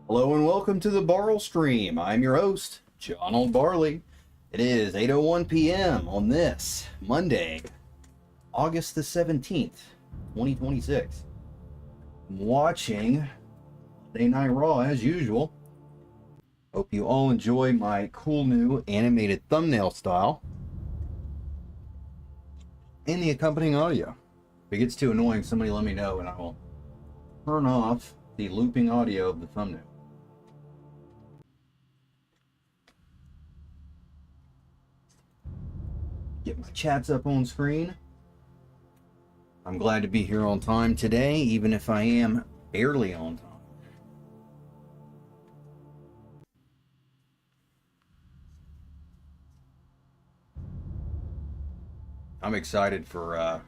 Hello and welcome to the BARLSTREAM. I'm your host, John Barley. It is 8:01 p.m. on this Monday, August the 17th, 2026. I'm watching Monday Night Raw as usual. Hope you all enjoy my cool new animated thumbnail style and the accompanying audio. If it gets too annoying, somebody let me know and I will turn off the looping audio of the thumbnail. Get my chats up on screen. I'm glad to be here on time today, even if I am barely on time. I'm excited for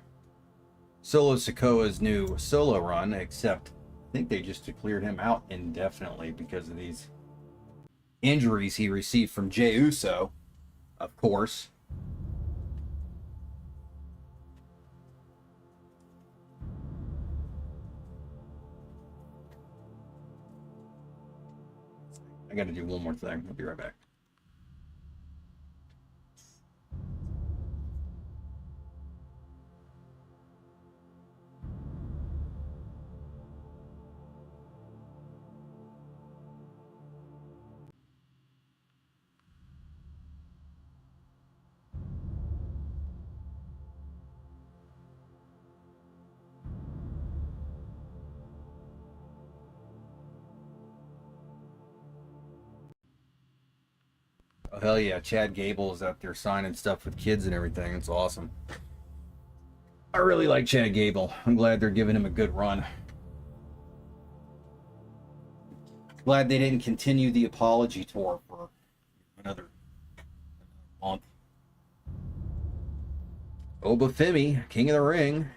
Solo Sikoa's new solo run, except I think they just declared him out indefinitely because of these injuries he received from Jey Uso, of course. I gotta do one more thing. I'll be right back. Oh, hell yeah, Chad Gable is out there signing stuff with kids and everything. It's awesome. I really like Chad Gable. I'm glad they're giving him a good run. Glad they didn't continue the apology tour for another month. Obafemi, King of the Ring.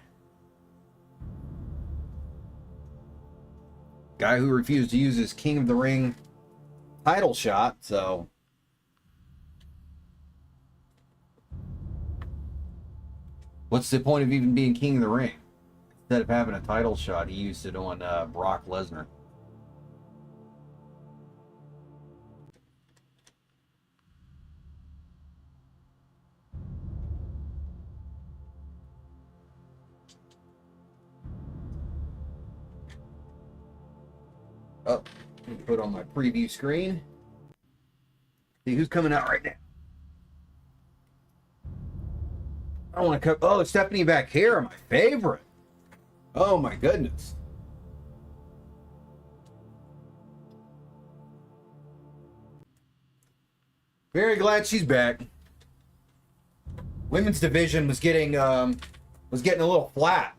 Guy who refused to use his King of the Ring title shot, so... what's the point of even being King of the Ring? Instead of having a title shot, he used it on Brock Lesnar. Oh, let me put on my preview screen. See who's coming out right now. I don't want to cut. Oh, Stephanie back here, my favorite. Oh my goodness. Very glad she's back. Women's division was getting a little flat.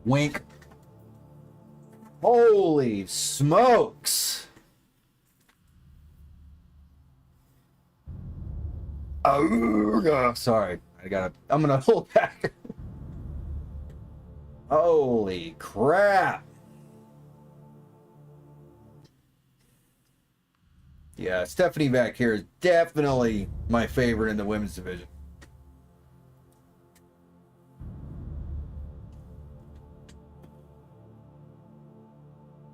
Wink. Holy smokes. Oh, sorry. I'm gonna hold back. Holy crap. Yeah, Stephanie back here is definitely my favorite in the women's division.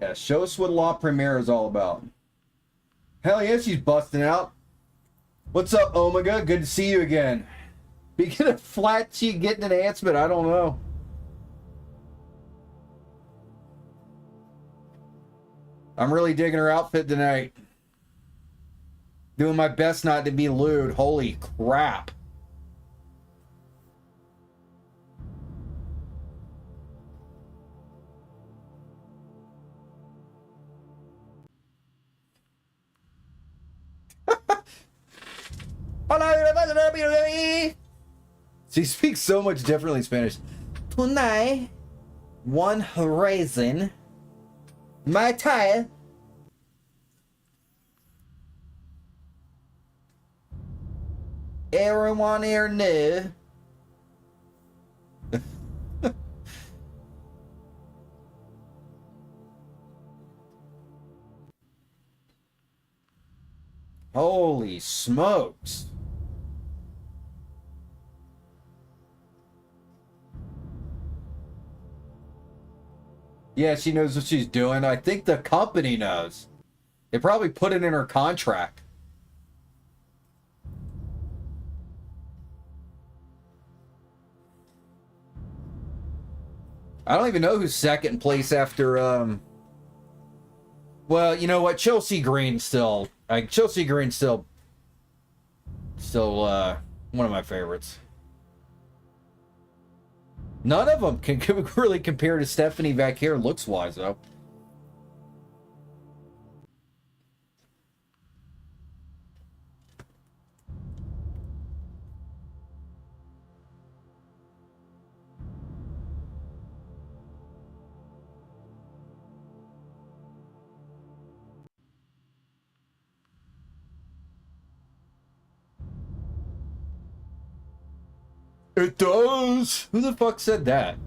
Yeah, show us what La Primera is all about. Hell yeah, she's busting out. What's up, Omega? Good to see you again. Speaking of flat cheek getting enhancement, I don't know. I'm really digging her outfit tonight. Doing my best not to be lewd. Holy crap. She speaks so much differently in Spanish. Tonight, one horizon, my tire. Everyone here knew. Holy smokes. Yeah, she knows what she's doing. I think the company knows. They probably put it in her contract. I don't even know who's second place after, well, you know what? Chelsea Green's still, Chelsea Green's still, one of my favorites. None of them can really compare to Stephanie back here looks-wise, though. It does! Who the fuck said that?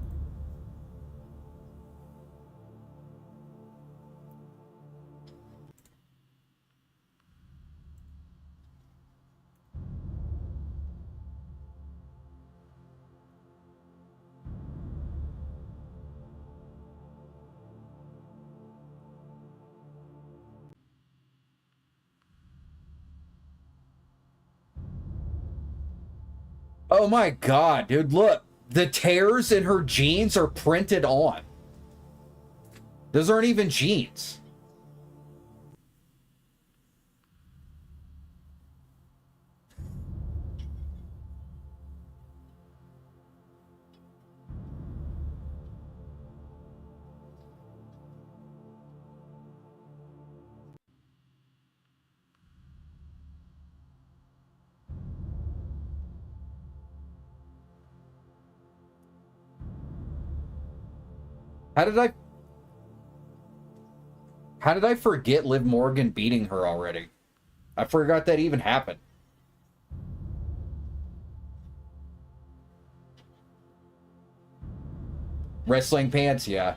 Oh my god, dude, look. The tears in her jeans are printed on. Those aren't even jeans. How did I forget Liv Morgan beating her already? I forgot that even happened. Wrestling pants, yeah.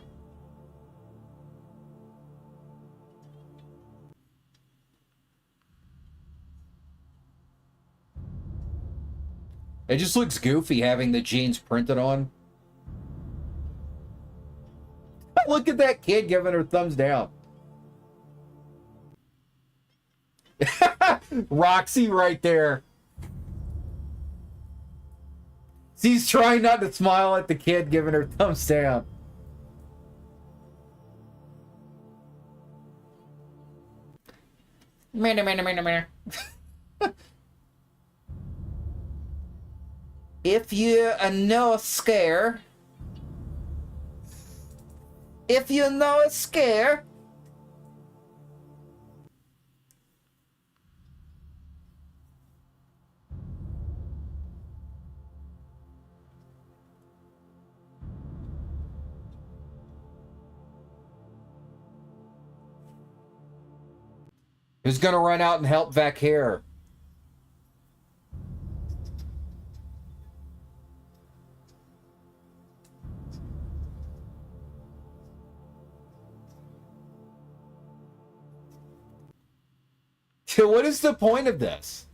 It just looks goofy having the jeans printed on. Look at that kid giving her thumbs down. Roxy right there. She's trying not to smile at the kid giving her thumbs down. If you know a scare. If you know a scare. Who's going to run out and help Valkyria? What is the point of this?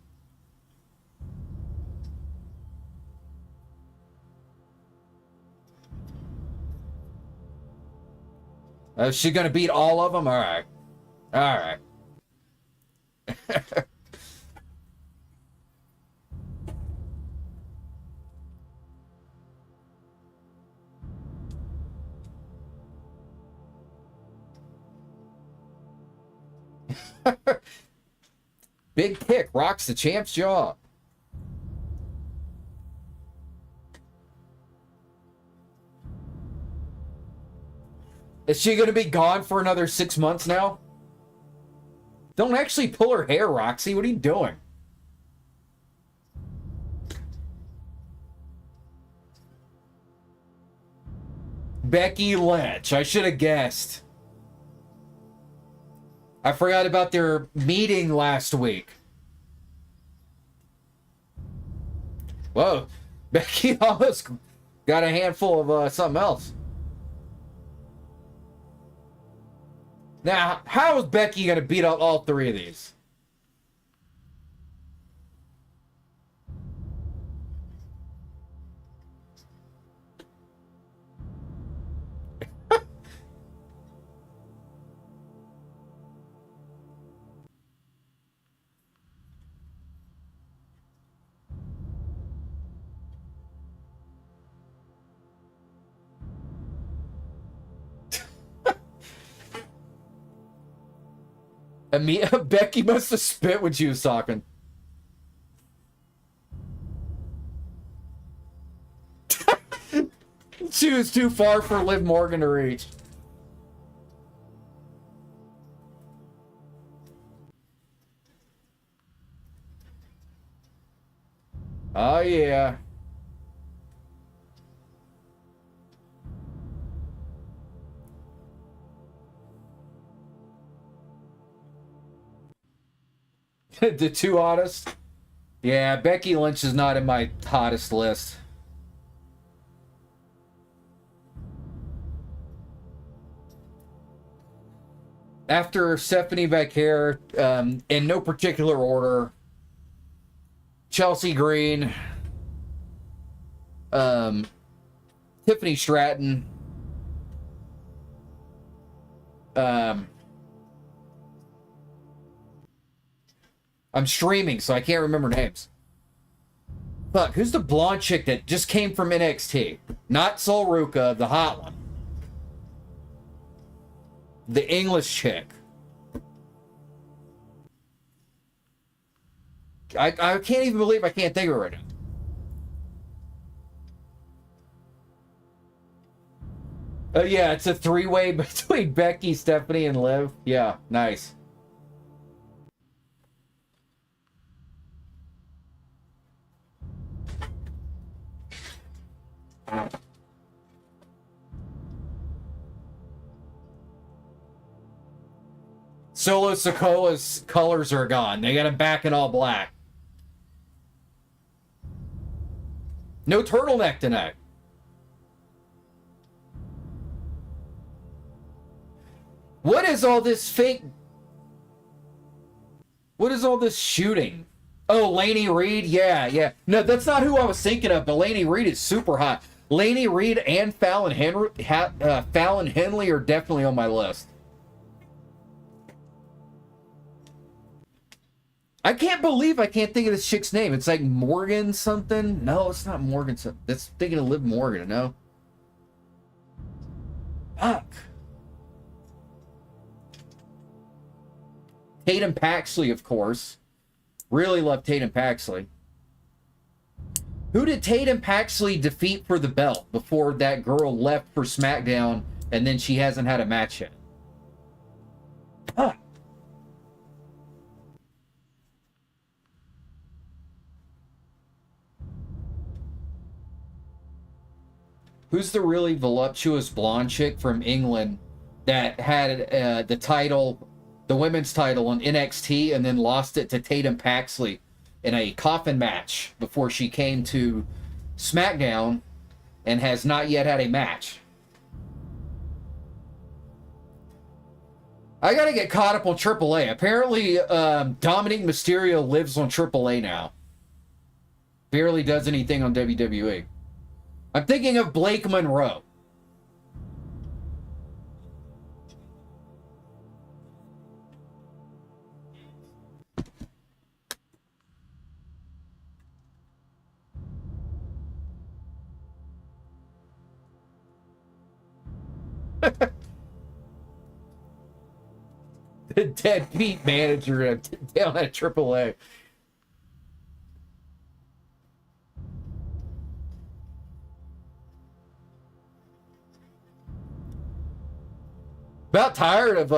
Is she going to beat all of them? All right. All right. Big kick rocks the champ's jaw. Is she going to be gone for another 6 months now? Don't actually pull her hair, Roxy. What are you doing? Becky Lynch. I should have guessed. I forgot about their meeting last week. Whoa. Becky almost got a handful of something else. Now, how is Becky going to beat up all three of these? Becky must have spit when she was talking. She was too far for Liv Morgan to reach. Oh, yeah. The two hottest? Yeah, Becky Lynch is not in my hottest list. After Stephanie Valkyria, in no particular order, Chelsea Green, Tiffany Stratton, I'm streaming, so I can't remember names. Fuck, who's the blonde chick that just came from NXT? Not Sol Ruca, the hot one. The English chick. I can't even believe I can't think of it right now. Yeah, it's a three-way between Becky, Stephanie, and Liv. Yeah, nice. Solo Sikoa's colors are gone. They got him back in all black. No turtleneck tonight. What is all this fake? What is all this shooting? Oh, Lainey Reed? Yeah. No, that's not who I was thinking of, but Lainey Reed is super hot. Lainey Reed and Fallon Henley are definitely on my list. I can't believe I can't think of this chick's name. It's like Morgan something. No, it's not Morgan something. That's thinking of Liv Morgan, no? Fuck. Tatum Paxley, of course. Really love Tatum Paxley. Who did Tatum Paxley defeat for the belt before that girl left for SmackDown and then she hasn't had a match yet? Fuck. Who's the really voluptuous blonde chick from England that had the title the women's title on NXT and then lost it to Tatum Paxley in a coffin match before she came to SmackDown and has not yet had a match. I gotta get caught up on AAA. Apparently, Dominic Mysterio lives on AAA now. Barely does anything on WWE. I'm thinking of Blake Monroe. The deadbeat manager down at AAA. About tired of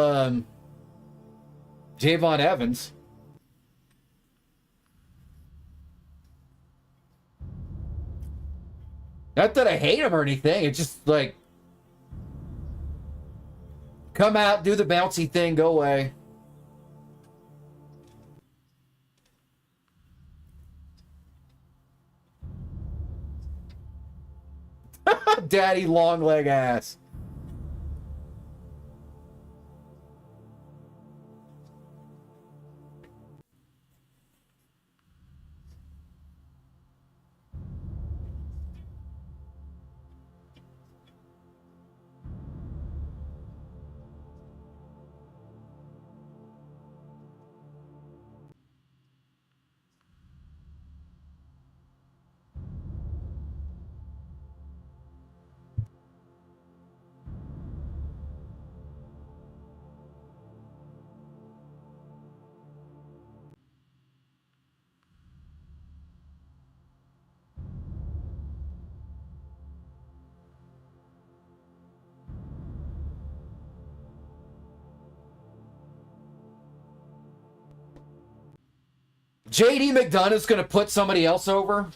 Javon Evans. Not that I hate him or anything. It's just like, come out, do the bouncy thing, go away. Daddy long leg ass. JD McDonough's going to put somebody else over?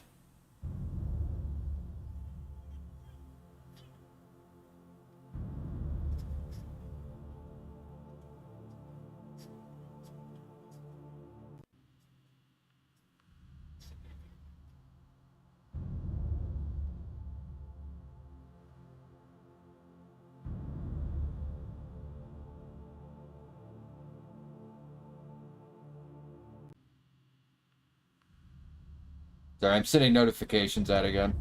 Sorry, I'm sending notifications out again.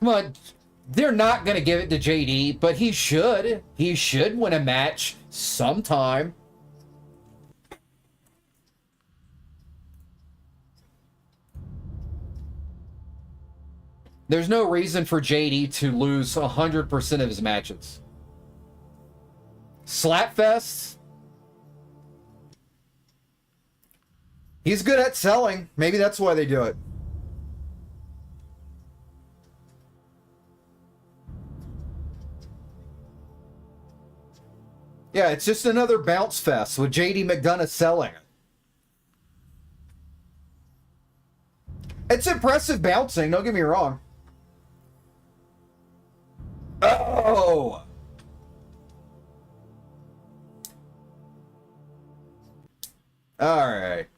Come on. They're not going to give it to JD, but he should. He should win a match sometime. There's no reason for JD to lose 100% of his matches. Slapfest? He's good at selling. Maybe that's why they do it. Yeah, it's just another bounce fest with JD McDonough selling. It's impressive bouncing, don't get me wrong. Oh! Alright.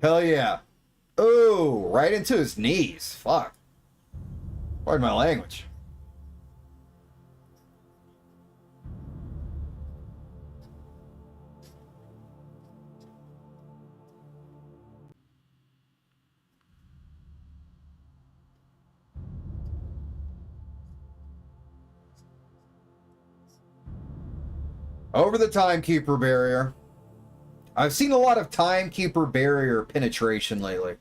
Hell yeah. Oh, right into his knees. Fuck. Pardon my language. Over the timekeeper barrier. I've seen a lot of timekeeper barrier penetration lately.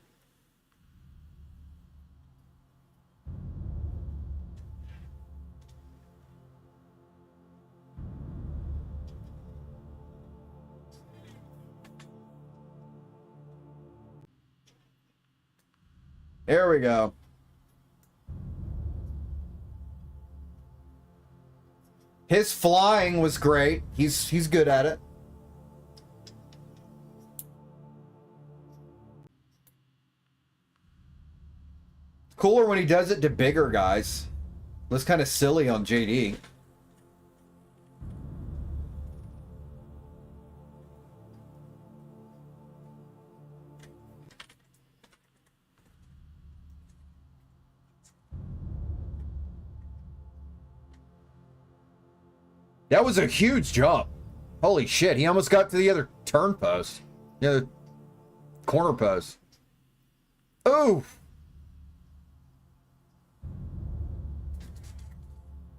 There we go. His flying was great. He's good at it. Cooler when he does it to bigger guys. Looks kind of silly on JD. That was a huge jump. Holy shit, he almost got to the other turn post. Yeah, corner post. Ooh.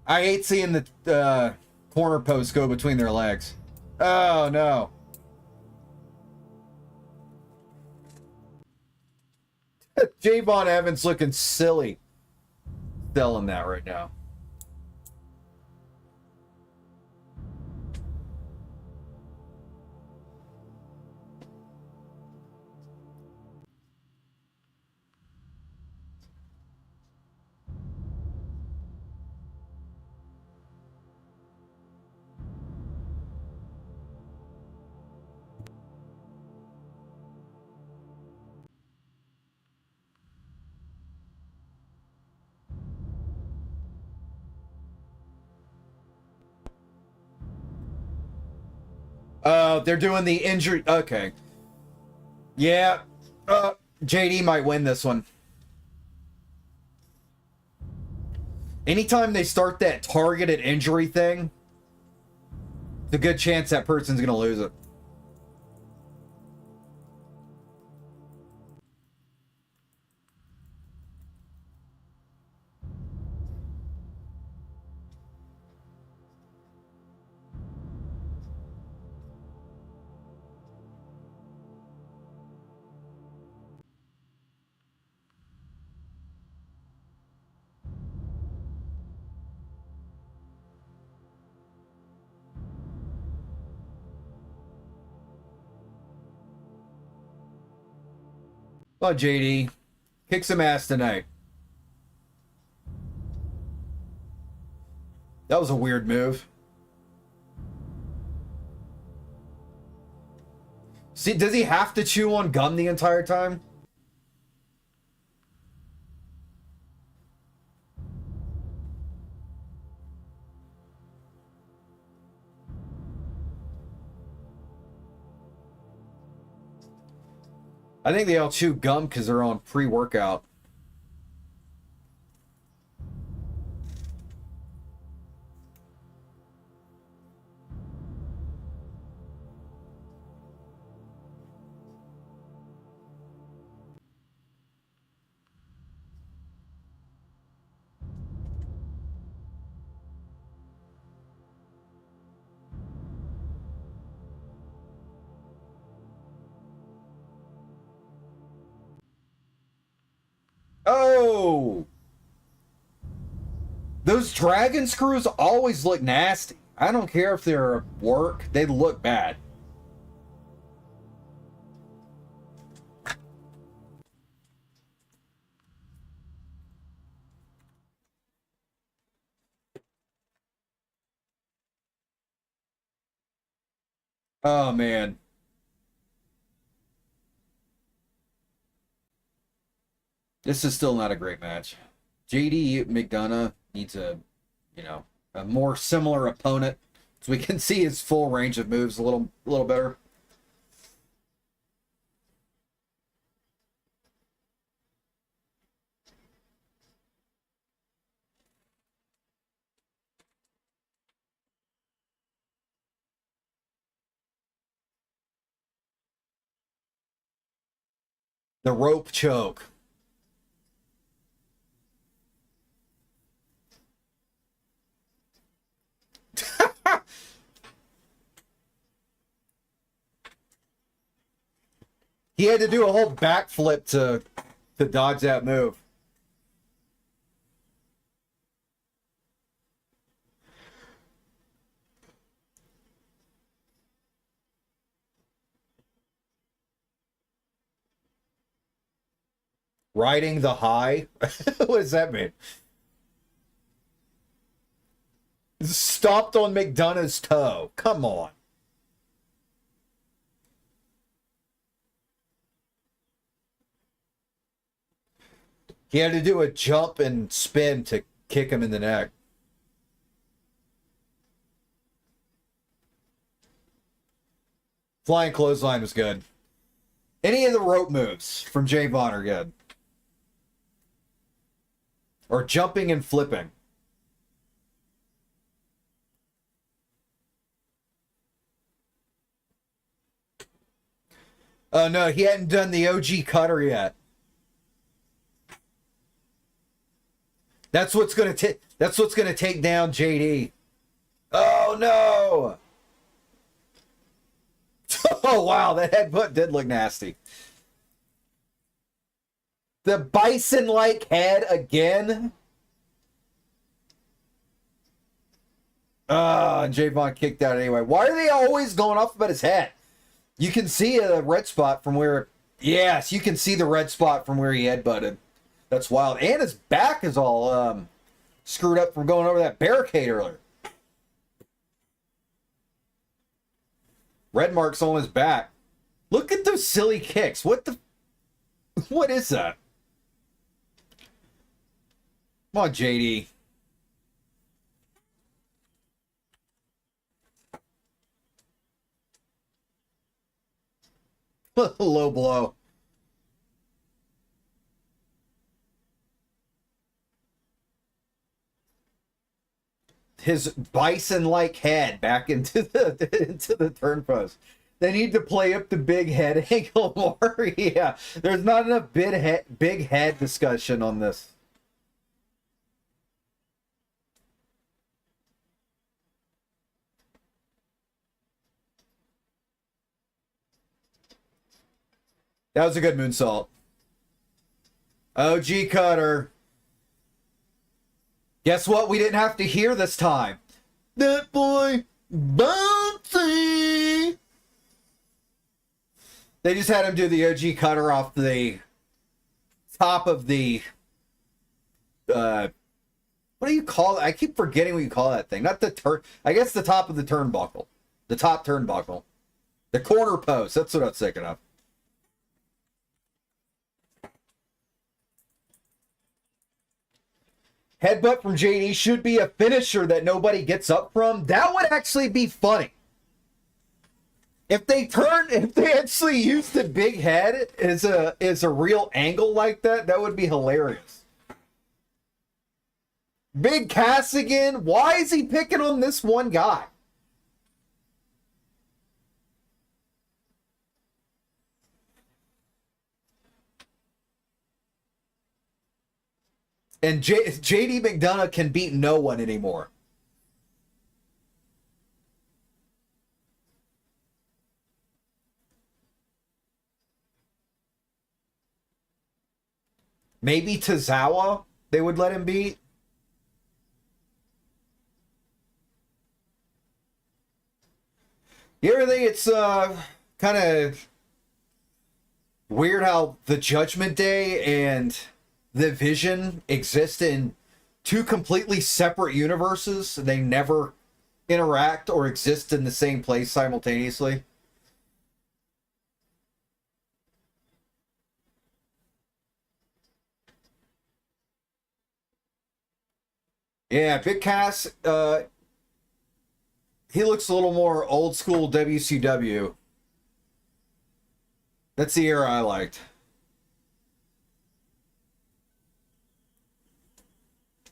I hate seeing the corner post go between their legs. Oh, no. Javon Evans looking silly selling that right now. They're doing the injury. Okay. Yeah. JD might win this one. Anytime they start that targeted injury thing, it's a good chance that person's going to lose it. Oh, JD. Kick some ass tonight. That was a weird move. See, does he have to chew on gum the entire time? I think they all chew gum because they're on pre-workout. Oh! Those dragon screws always look nasty. I don't care if they're work, they look bad. Oh, man. This is still not a great match. JD McDonough needs a more similar opponent so we can see his full range of moves a little better. The rope choke. He had to do a whole backflip to dodge that move. Riding the high? What does that mean? Stopped on McDonough's toe. Come on. He had to do a jump and spin to kick him in the neck. Flying clothesline was good. Any of the rope moves from Jay Vaughn are good. Or jumping and flipping. Oh no, he hadn't done the OG cutter yet. That's what's gonna take down JD. Oh no! Oh wow, that headbutt did look nasty. The bison-like head again. And Javon kicked out anyway. Why are they always going off about his head? You can see a red spot from where... Yes, you can see the red spot from where he headbutted. That's wild. And his back is all screwed up from going over that barricade earlier. Red marks on his back. Look at those silly kicks. What the... What is that? Come on, JD. Low blow. His bison-like head back into the turn post. They need to play up the big head angle more. Yeah, there's not enough big head discussion on this. That was a good moonsault. OG cutter. Guess what? We didn't have to hear this time. That boy bouncy. They just had him do the OG cutter off the top of the what do you call it? I keep forgetting what you call that thing. Not the turn. I guess the top of the turnbuckle. The top turnbuckle. The corner post. That's what I was thinking of. Headbutt from JD should be a finisher that nobody gets up from. That would actually be funny. If they actually used the big head as a real angle like that, that would be hilarious. Big Cass again. Why is he picking on this one guy? And JD McDonough can beat no one anymore. Maybe Tozawa they would let him beat. You ever think it's kind of weird how the Judgment Day and the Vision exist in two completely separate universes? They never interact or exist in the same place simultaneously. Yeah, Big Cass, he looks a little more old school WCW. That's the era I liked.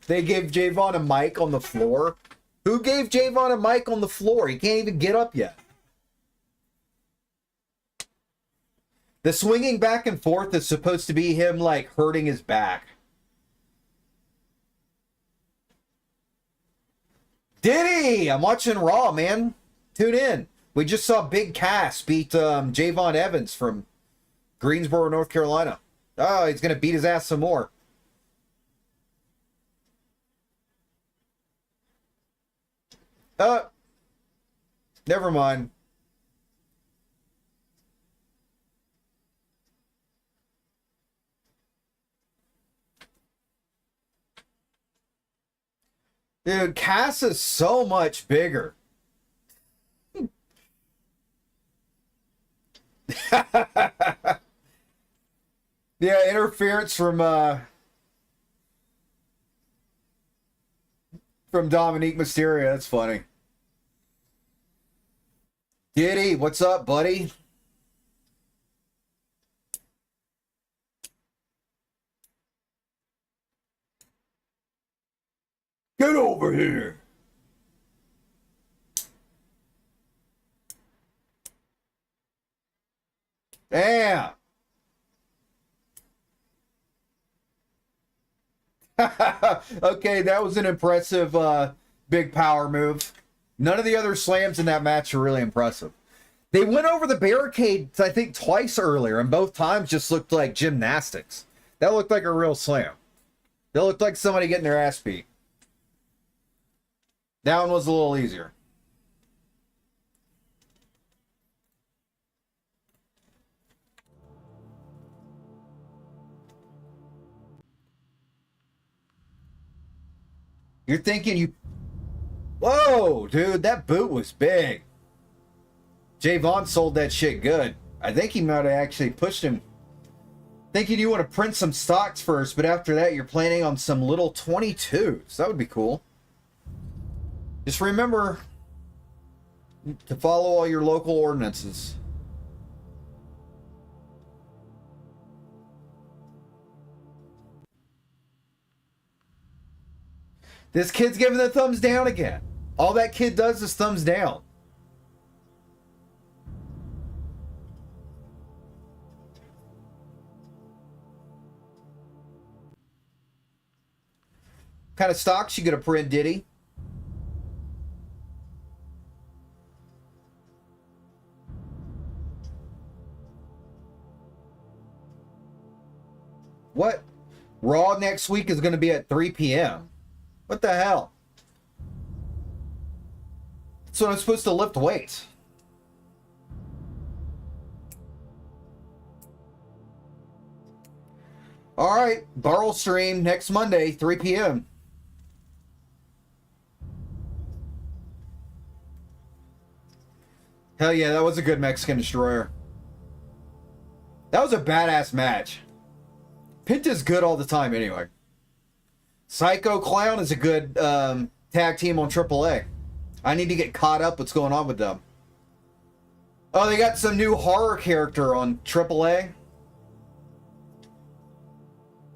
They gave Javon a mic on the floor. Who gave Javon a mic on the floor? He can't even get up yet. The swinging back and forth is supposed to be him, like, hurting his back. Did he? I'm watching Raw, man. Tune in. We just saw Big Cass beat Javon Evans from Greensboro, North Carolina. Oh, he's going to beat his ass some more. Never mind. Dude, Cass is so much bigger. Yeah, interference from From Dominique Mysterio. That's funny. Diddy, what's up, buddy? Get over here. Damn. Okay, that was an impressive big power move. None of the other slams in that match are really impressive. They went over the barricade, I think, twice earlier, and both times just looked like gymnastics. That looked like a real slam. That looked like somebody getting their ass beat. That one was a little easier. You're thinking you... Whoa, dude, that boot was big. Javon sold that shit good. I think he might have actually pushed him. Thinking you want to print some stocks first, but after that you're planning on some little 22s. That would be cool. Just remember to follow all your local ordinances. This kid's giving the thumbs down again. All that kid does is thumbs down. What kind of stocks you gonna print, Diddy? What? Raw next week is going to be at 3 p.m. What the hell? So I'm supposed to lift weights. All right, BARLSTREAM next Monday, 3 p.m. Hell yeah, that was a good Mexican Destroyer. That was a badass match. Pinta's good all the time anyway. Psycho Clown is a good tag team on AAA. I need to get caught up what's going on with them. Oh, they got some new horror character on AAA.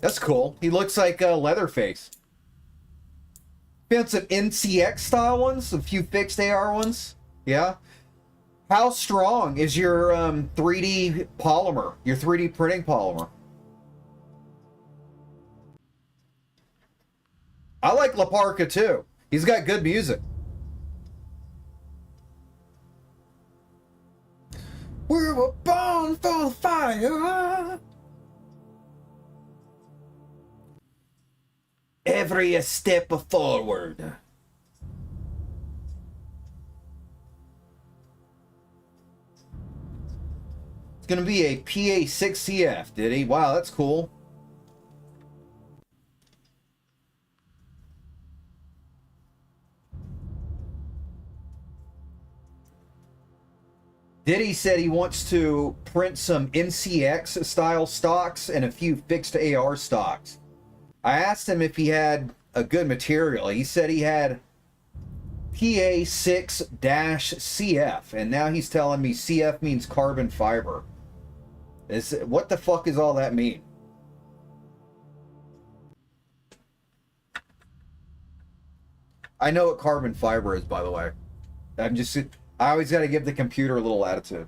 That's cool. He looks like Leatherface. Found some NCX style ones, a few fixed AR ones. Yeah. How strong is your 3D polymer, your 3D printing polymer? I like La Parka too. He's got good music. We were born for fire. Every step forward. It's going to be a PA6CF, did he? Wow, that's cool. Diddy said he wants to print some NCX style stocks and a few fixed AR stocks. I asked him if he had a good material. He said he had PA6-CF, and now he's telling me CF means carbon fiber. What the fuck does all that mean? I know what carbon fiber is, by the way. I always got to give the computer a little attitude.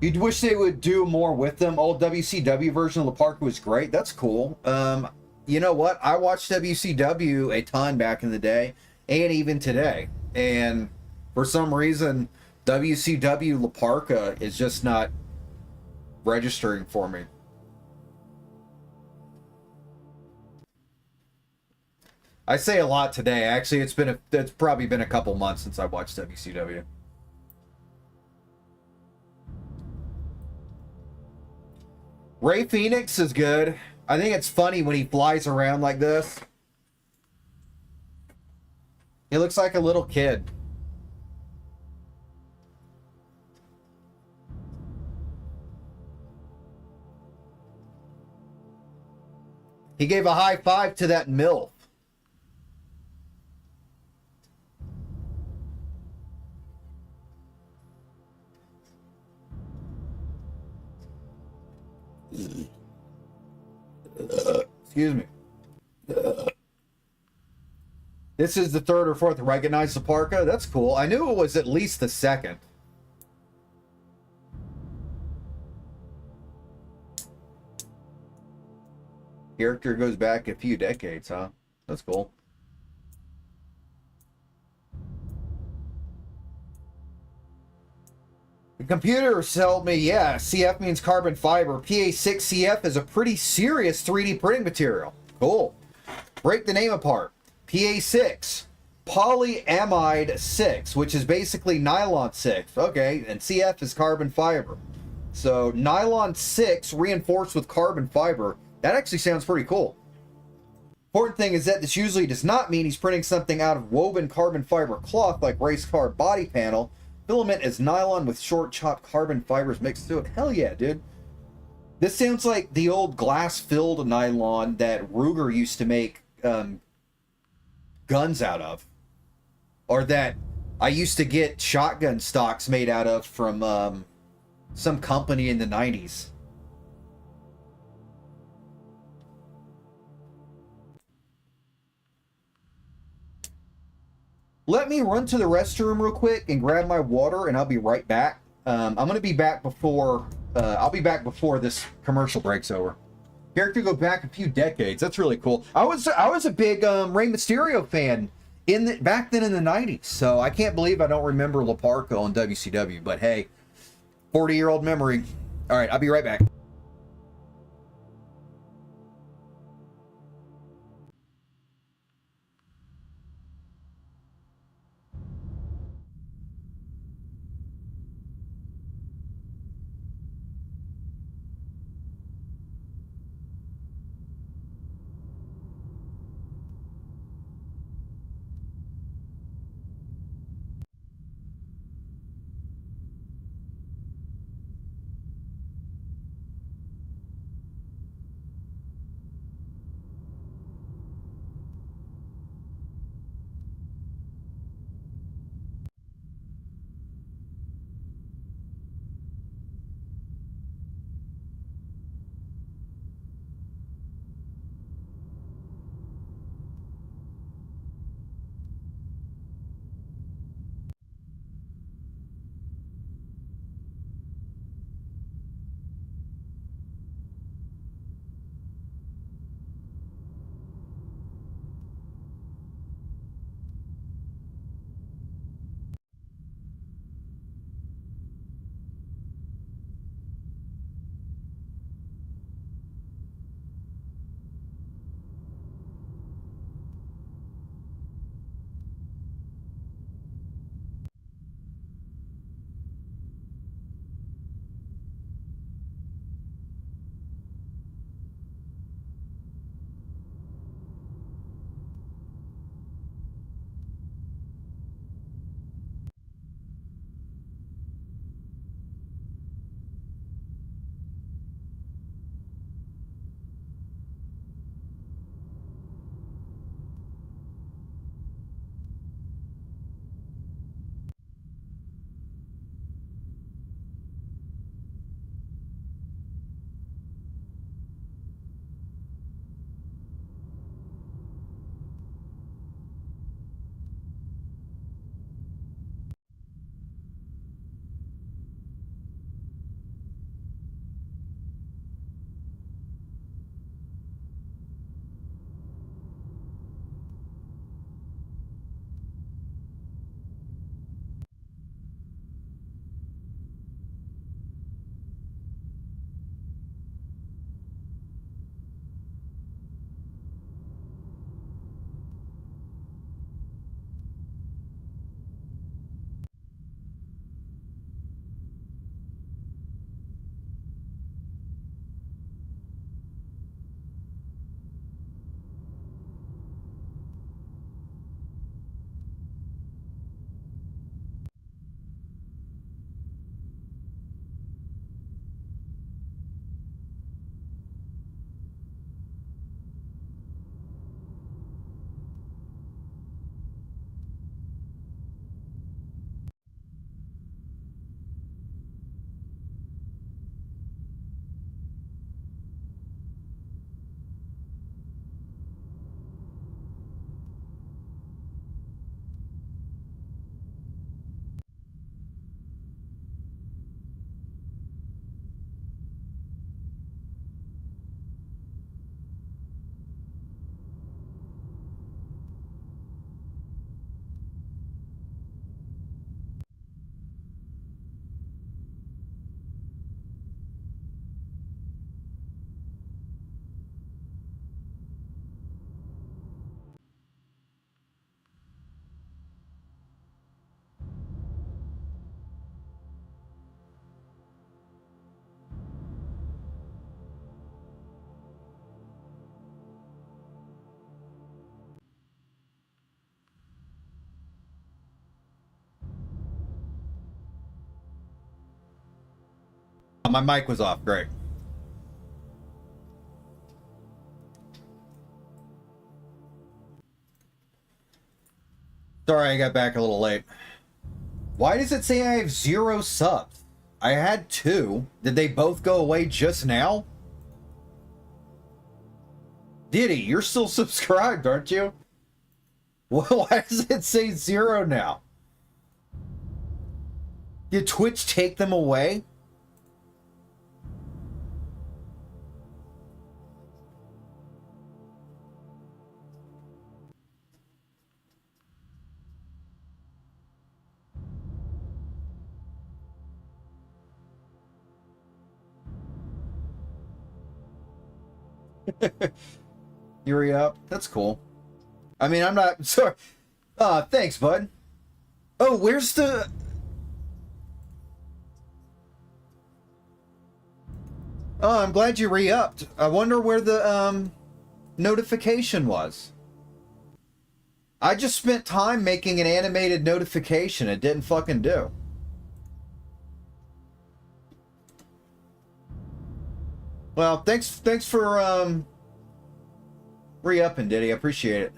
You'd wish they would do more with them. Old WCW version of La Parka was great. That's cool. You know what? I watched WCW a ton back in the day, and even today. And for some reason, WCW La Parka is just not registering for me. I say a lot today. Actually, it's probably been a couple months since I watched WCW. Ray Fenix is good. I think it's funny when he flies around like this. He looks like a little kid. He gave a high five to that MILF. Excuse me. This is the third or fourth. Recognize the parka? That's cool. I knew it was at least the second. Character goes back a few decades, huh? That's cool. The computer told me, yeah, CF means carbon fiber. PA6CF is a pretty serious 3D printing material. Cool. Break the name apart. PA6, polyamide 6, which is basically nylon 6. Okay, and CF is carbon fiber. So nylon 6 reinforced with carbon fiber. That actually sounds pretty cool. Important thing is that this usually does not mean he's printing something out of woven carbon fiber cloth like race car body panel. Filament is nylon with short chopped carbon fibers mixed to it. Hell yeah, dude. This sounds like the old glass-filled nylon that Ruger used to make guns out of. Or that I used to get shotgun stocks made out of from some company in the 90s. Let me run to the restroom real quick and grab my water, and I'll be right back. I'm going to be back before... I'll be back before this commercial break's over. Character go back a few decades. That's really cool. I was a big Rey Mysterio fan back then in the 90s, so I can't believe I don't remember La Parka on WCW. But hey, 40-year-old memory. All right, I'll be right back. my mic was off. Great. Sorry, I got back a little late. Why does it say I have 0 subs? I had 2. Did they both go away just now? Diddy, you're still subscribed, aren't you? Well, why does it say 0 now? Did Twitch take them away? Yuri up. That's cool. I mean, I'm not sorry. Thanks, bud. Oh, where's the... Oh, I'm glad you re-upped. I wonder where the notification was. I just spent time making an animated notification. It didn't fucking do. Well, thanks for re-upping, Diddy. I appreciate it.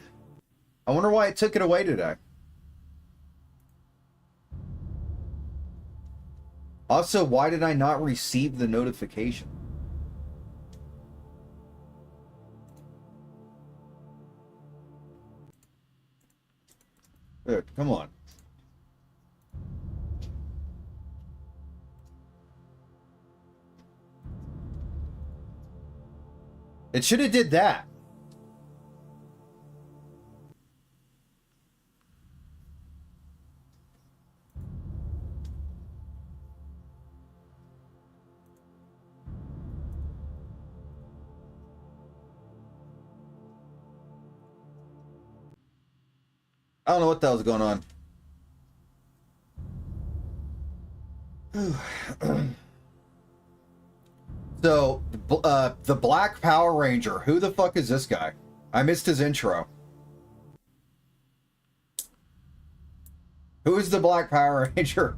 I wonder why it took it away today. Also, why did I not receive the notification? Dude, come on. It should have did that. I don't know what the hell's going on. So, the Black Power Ranger. Who the fuck is this guy? I missed his intro. Who is the Black Power Ranger?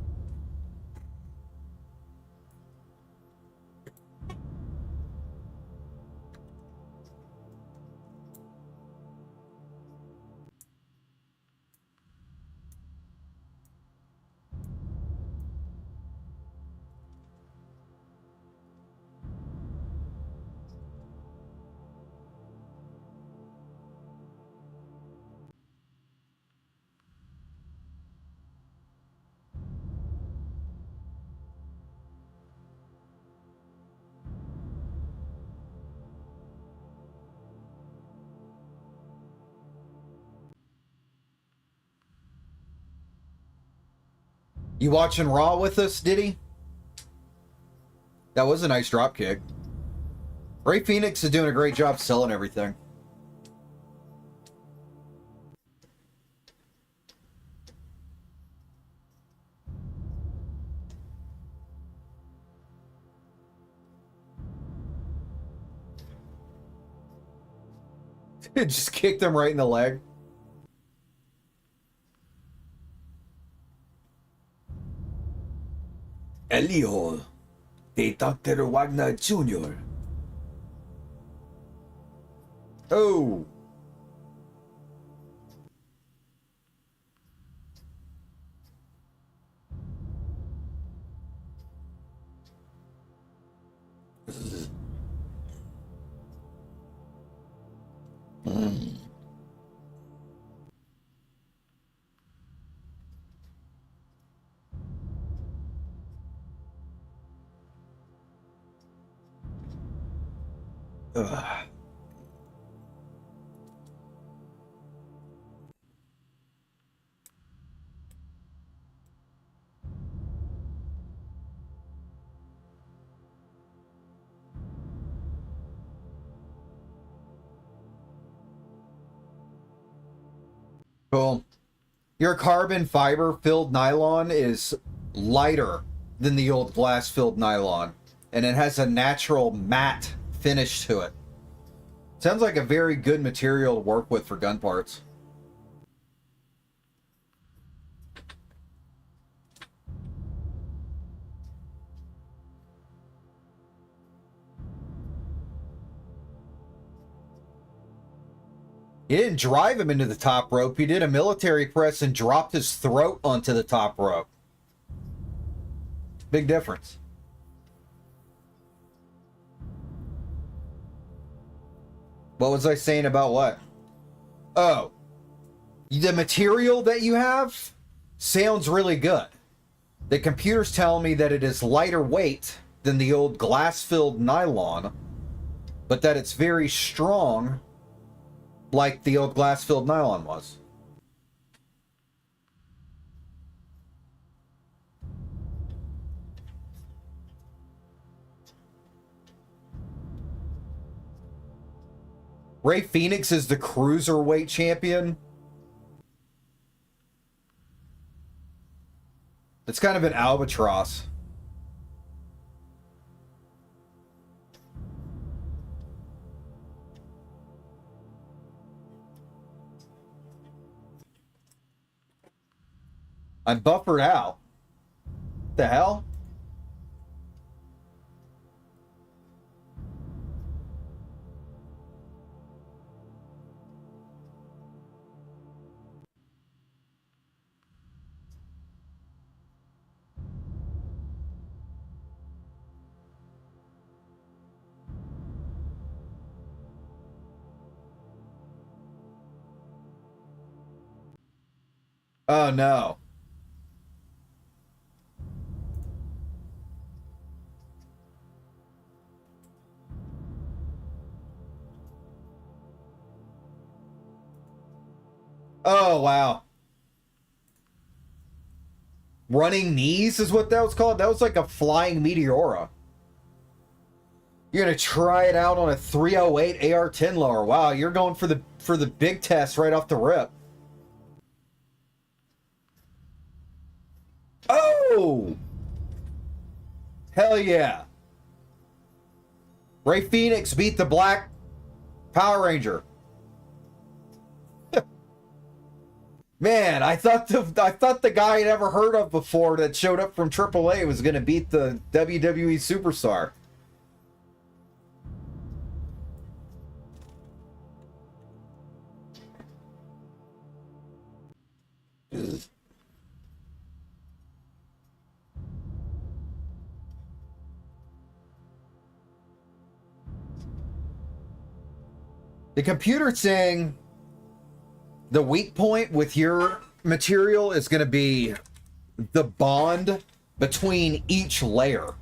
You watching Raw with us, Diddy? That was a nice drop kick. Ray Fenix is doing a great job selling everything. It just kicked him right in the leg. El Hijo de Dr. Wagner Jr. Oh. Ugh. Cool. Your carbon fiber filled nylon is lighter than the old glass filled nylon, and it has a natural matte finish to it. Sounds like a very good material to work with for gun parts. He didn't drive him into the top rope. He did a military press and dropped his throat onto the top rope. Big difference. What was I saying about what? Oh, the material that you have sounds really good. The computer's telling me that it is lighter weight than the old glass-filled nylon, but that it's very strong like the old glass-filled nylon was. Ray Fenix is the cruiserweight champion. It's kind of an albatross. I'm buffered out. The hell? Oh no. Oh wow. Running knees is what that was called? That was like a flying meteora. You're gonna try it out on a 308 AR-10 lower. Wow, you're going for the big test right off the rip. Oh! Hell yeah. Ray Fenix beat the Black Power Ranger. Man, I thought the guy I'd ever heard of before that showed up from AAA was going to beat the WWE superstar. The computer's saying the weak point with your material is going to be the bond between each layer,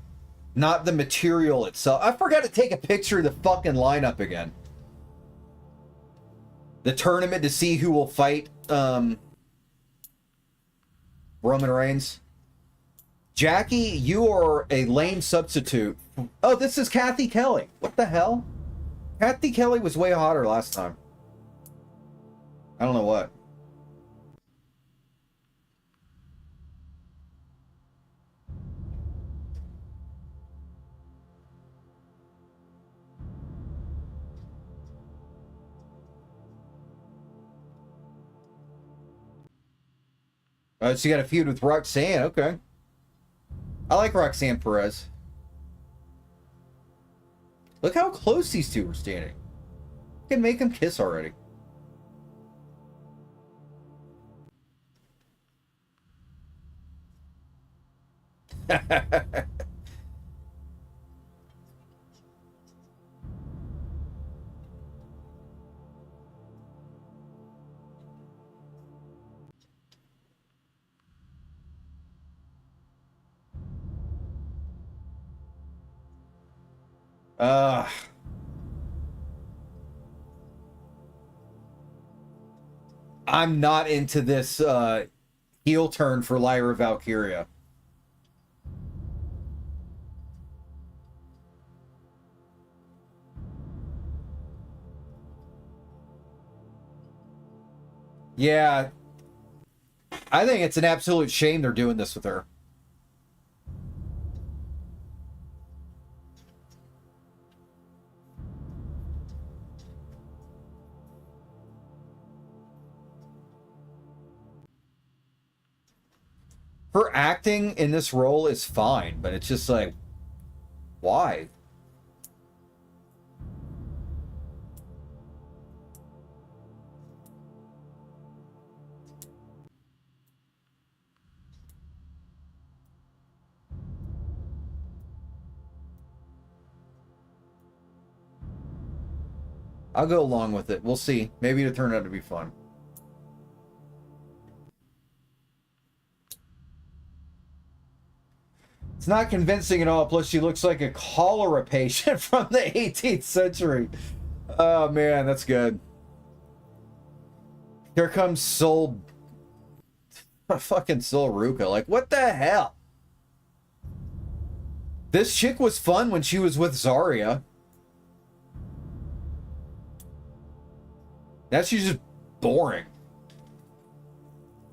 not the material itself. I forgot to take a picture of the fucking lineup again. The tournament to see who will fight Roman Reigns. Jackie, you are a lame substitute. Oh, this is Kathy Kelly. What the hell? Kathy Kelly was way hotter last time. I don't know what. So you got a feud with Roxanne. Okay. I like Roxanne Perez. Look how close these two were standing. I can make them kiss already. I'm not into this heel turn for Lyra Valkyria. Yeah. I think it's an absolute shame they're doing this with her. Her acting in this role is fine, but it's just like, why? I'll go along with it. We'll see. Maybe it'll turn out to be fun. It's not convincing at all. Plus, she looks like a cholera patient from the 18th century. Oh, man, that's good. Here comes fucking Soul Ruca. Like, what the hell? This chick was fun when she was with Zarya. Now she's just boring.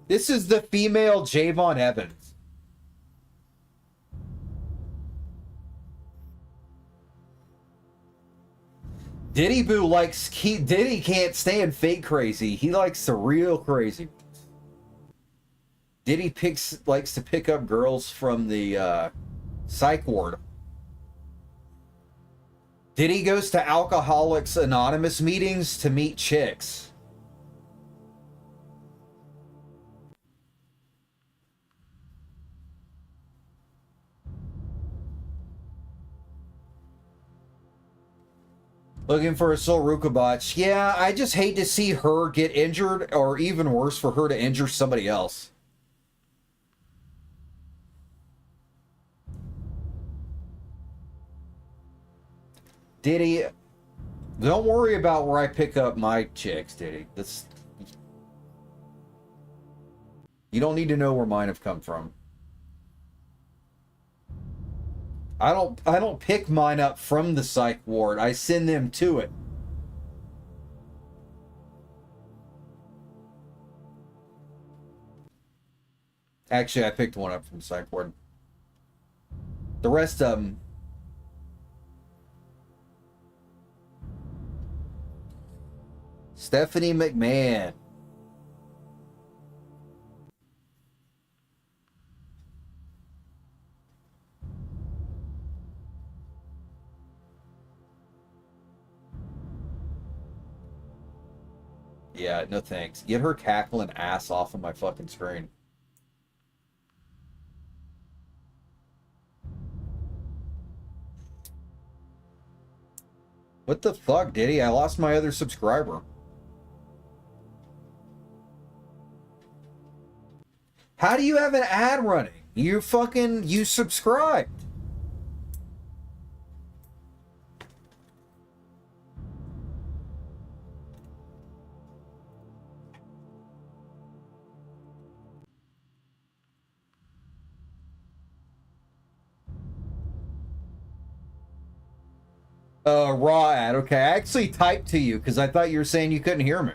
This is the female Javon Evans. Diddy Boo likes... Diddy can't stand fake crazy. He likes the real crazy. Diddy likes to pick up girls from the psych ward. Diddy goes to Alcoholics Anonymous meetings to meet chicks. Looking for a Soul Ruca botch. Yeah, I just hate to see her get injured, or even worse, for her to injure somebody else. Diddy, don't worry about where I pick up my chicks, Diddy. You don't need to know where mine have come from. I don't pick mine up from the psych ward. I send them to it. Actually, I picked one up from the psych ward. The rest of them... Stephanie McMahon. Yeah, no thanks. Get her cackling ass off of my fucking screen. What the fuck, Diddy? I lost my other subscriber. How do you have an ad running? You subscribed. Raw ad. Okay, I actually typed to you because I thought you were saying you couldn't hear me.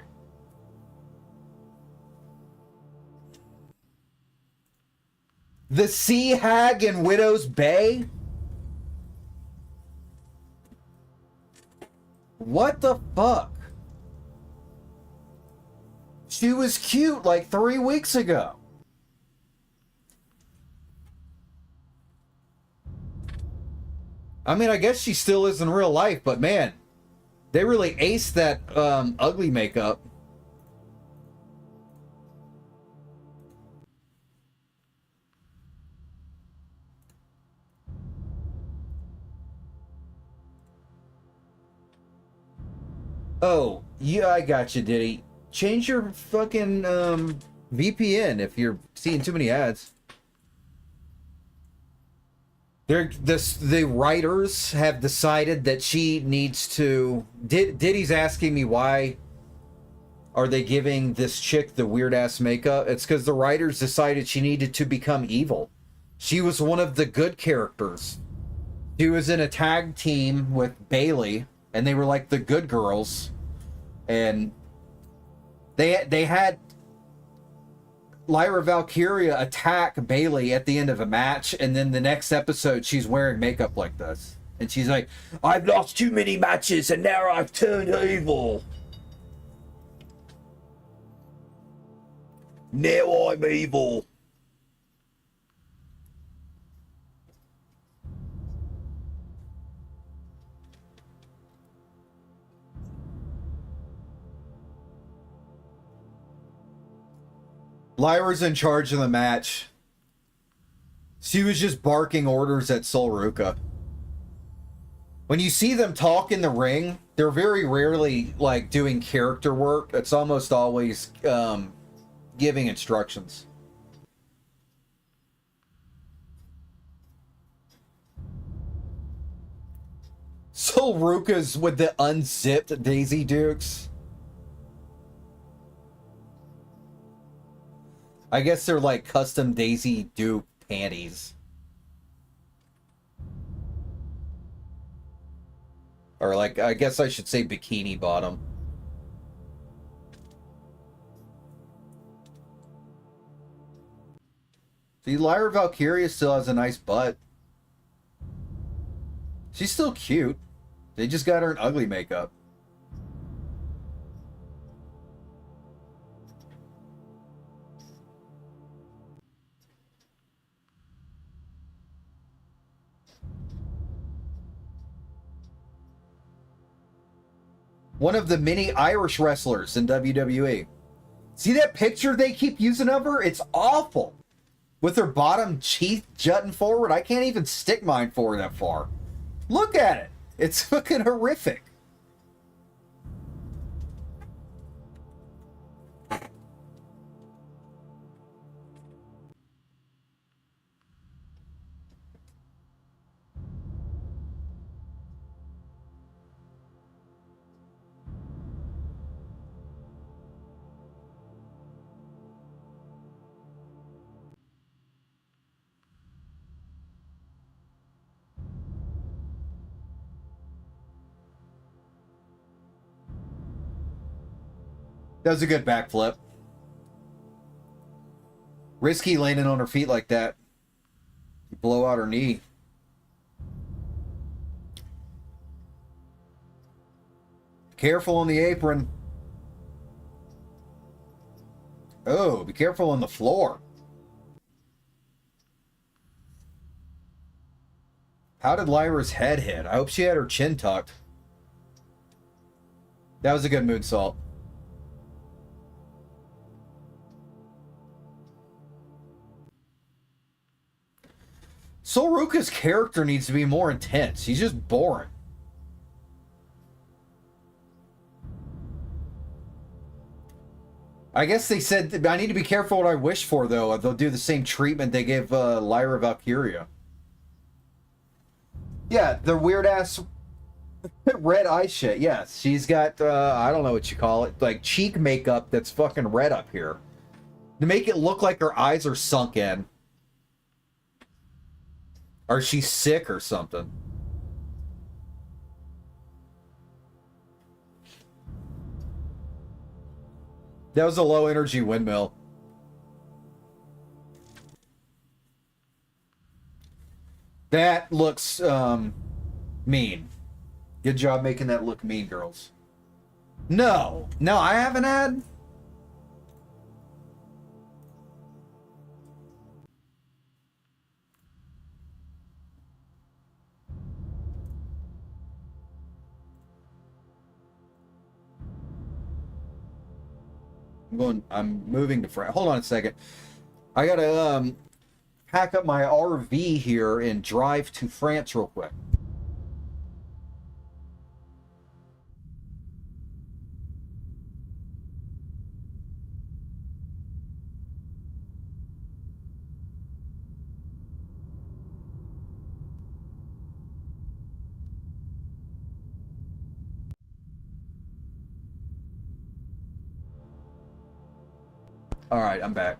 The Sea Hag in Widow's Bay? What the fuck? She was cute like 3 weeks ago. I mean, I guess she still is in real life, but man, they really aced that ugly makeup. Oh, yeah, I got you, Diddy. Change your fucking VPN if you're seeing too many ads. The writers have decided that she needs to... Diddy's asking me why are they giving this chick the weird-ass makeup. It's because the writers decided she needed to become evil. She was one of the good characters. She was in a tag team with Bailey, and they were like the good girls. And they had Lyra Valkyria attack Bailey at the end of a match, and then the next episode she's wearing makeup like this. And she's like, I've lost too many matches and now I've turned evil. Now I'm evil. Lyra's in charge of the match. She was just barking orders at Soul Ruca. When you see them talk in the ring, They're very rarely like doing character work. It's almost always giving instructions. So Ruca's with the unzipped Daisy Dukes. I guess they're like custom Daisy Duke panties. Or like, I guess I should say bikini bottom. See, Lyra Valkyria still has a nice butt. She's still cute. They just got her an ugly makeup. One of the many Irish wrestlers in WWE. See that picture they keep using of her? It's awful. With her bottom cheek jutting forward, I can't even stick mine forward that far. Look at it. It's fucking horrific. That was a good backflip. Risky landing on her feet like that. Blow out her knee. Careful on the apron. Oh, be careful on the floor. How did Lyra's head hit? I hope she had her chin tucked. That was a good moonsault. So Ruca's character needs to be more intense. He's just boring. I guess they said I need to be careful what I wish for, though. They'll do the same treatment they gave Lyra Valkyria. Yeah, the weird ass red eye shit. Yes, she's got I don't know what you call it, like cheek makeup that's fucking red up here to make it look like her eyes are sunk in. Or she's sick or something. That was a low energy windmill. That looks mean. Good job making that look mean, girls. No, I haven't had. I'm moving to France. Hold on a second. I gotta pack up my RV here and drive to France real quick. All right, I'm back.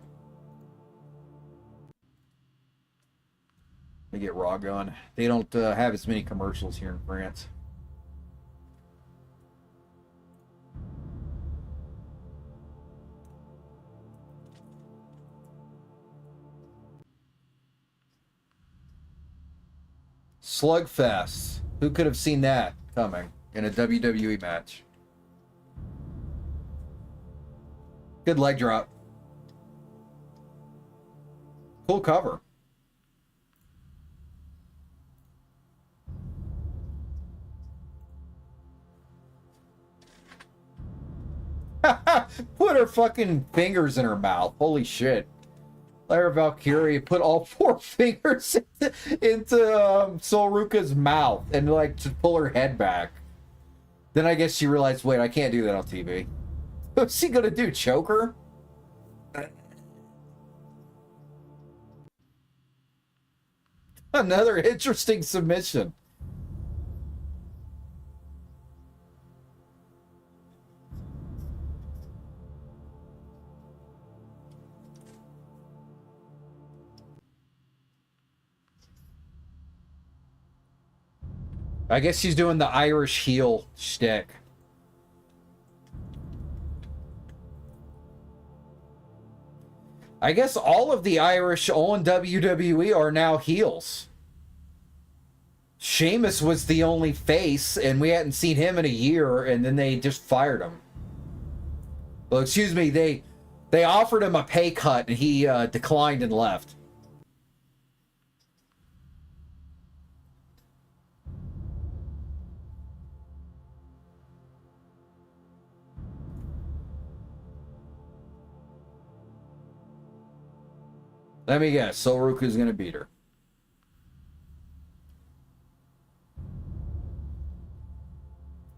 Let me get Raw going. They don't have as many commercials here in France. Slugfest. Who could have seen that coming in a WWE match? Good leg drop. Cool cover. Put her fucking fingers in her mouth. Holy shit. Lyra Valkyria put all 4 fingers into Sol Ruca's mouth and like to pull her head back. Then I guess she realized, wait, I can't do that on TV. What's she gonna do? Choke her? Another interesting submission. I guess she's doing the Irish heel shtick. I guess all of the Irish on WWE are now heels. Sheamus was the only face, and we hadn't seen him in a year, and then they just fired him. Well, excuse me, they offered him a pay cut, and he declined and left. Let me guess, so Ruca's gonna beat her.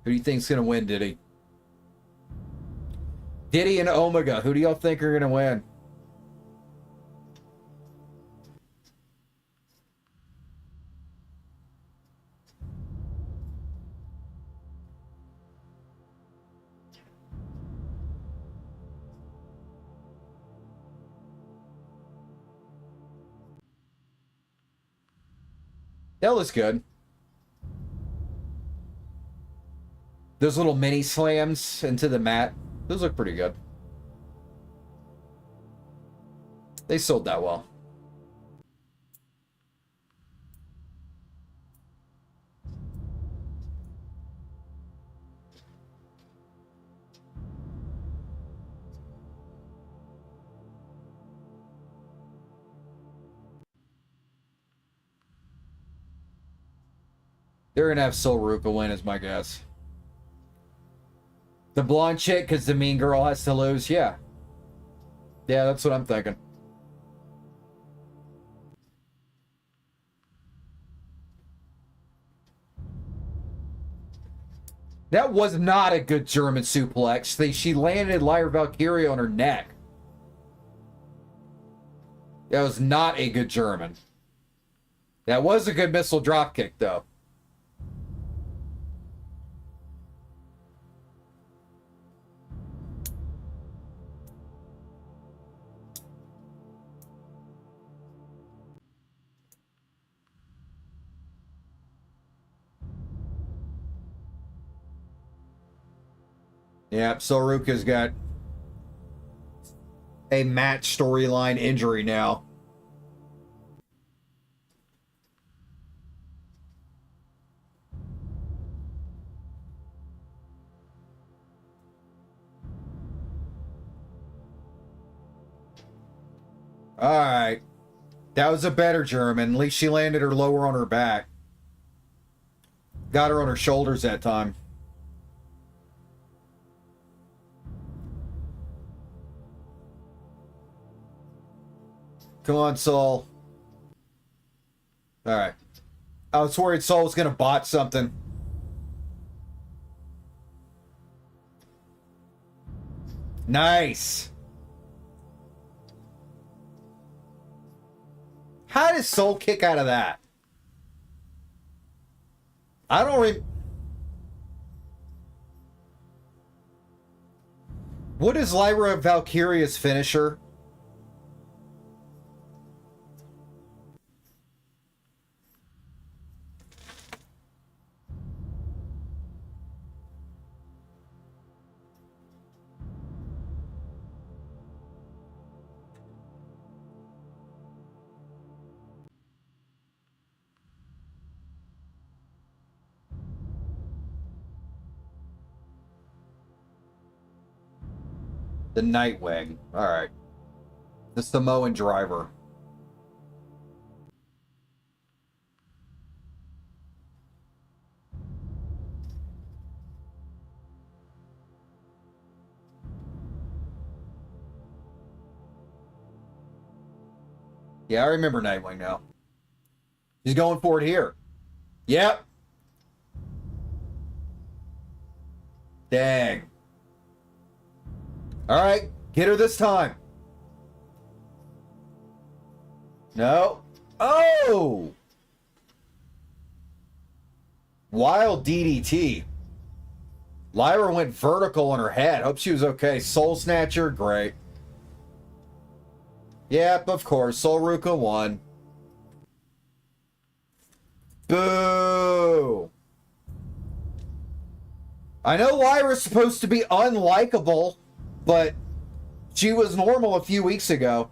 Who do you think's gonna win, Diddy? Diddy and Omega, who do y'all think are gonna win? That was good. Those little mini slams into the mat, those look pretty good. They sold that well. They're gonna have Sol Ruca win, is my guess. The blonde chick, because the mean girl has to lose. Yeah. Yeah, that's what I'm thinking. That was not a good German suplex. She landed Lyra Valkyria on her neck. That was not a good German. That was a good missile dropkick, though. Yeah, so Ruca's got a match storyline injury now. All right. That was a better German. At least she landed her lower on her back. Got her on her shoulders that time. Come on, Sol. All right. I was worried Sol was going to bot something. Nice. How does Sol kick out of that? I don't What is Lyra Valkyria's finisher? The Nightwing. Alright. The Samoan driver. Yeah, I remember Nightwing now. He's going for it here. Yep. Dang. All right, get her this time. No. Oh! Wild DDT. Lyra went vertical on her head. Hope she was okay. Soul Snatcher, great. Yep, of course. Soul Ruca won. Boo! I know Lyra's supposed to be unlikable, but she was normal a few weeks ago.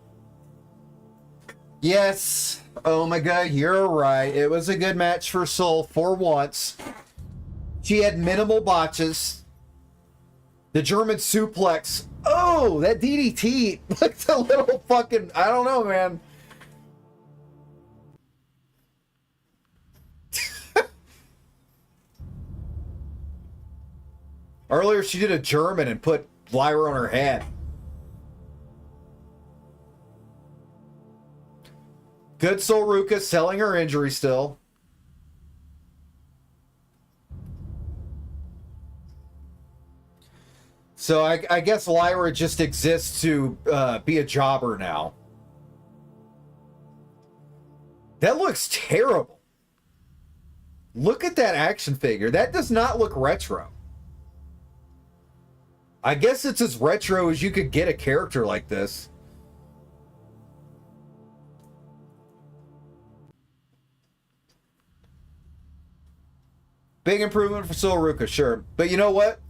Yes. Oh my god, you're right. It was a good match for Soul for once. She had minimal botches. The German suplex. Oh, that DDT looked a little fucking... I don't know, man. Earlier, she did a German and put Lyra on her head. Good Soul Ruca selling her injury still. So I guess Lyra just exists to be a jobber now. That looks terrible. Look at that action figure. That does not look retro. I guess it's as retro as you could get a character like this. Big improvement for Soul Ruca, sure. But you know what?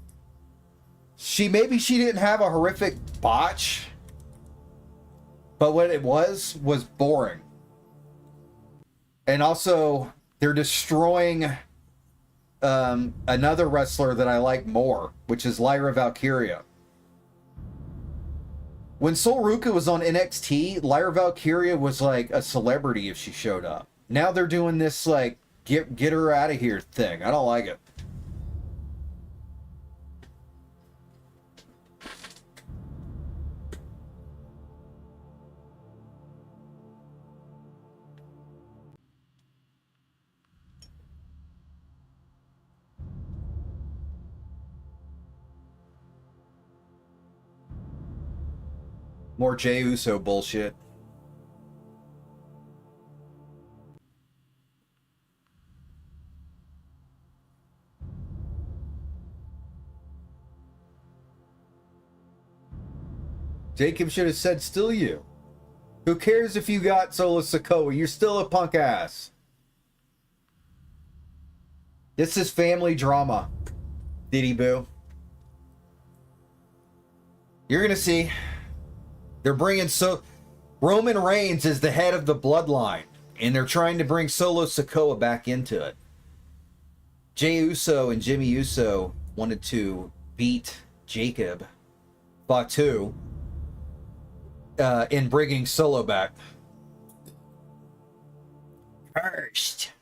Maybe she didn't have a horrific botch. But what it was boring. And also, they're destroying another wrestler that I like more, which is Lyra Valkyria. When Soul Ruca was on NXT, Lyra Valkyria was like a celebrity if she showed up. Now they're doing this like get her out of here thing. I don't like it. More Jey Uso bullshit. Jacob should have said, still you. Who cares if you got Solo Sikoa? You're still a punk ass. This is family drama. Diddy boo. You're going to see. They're bringing Roman Reigns is the head of the bloodline. And they're trying to bring Solo Sikoa back into it. Jey Uso and Jimmy Uso wanted to beat Jacob Fatu in bringing Solo back. First.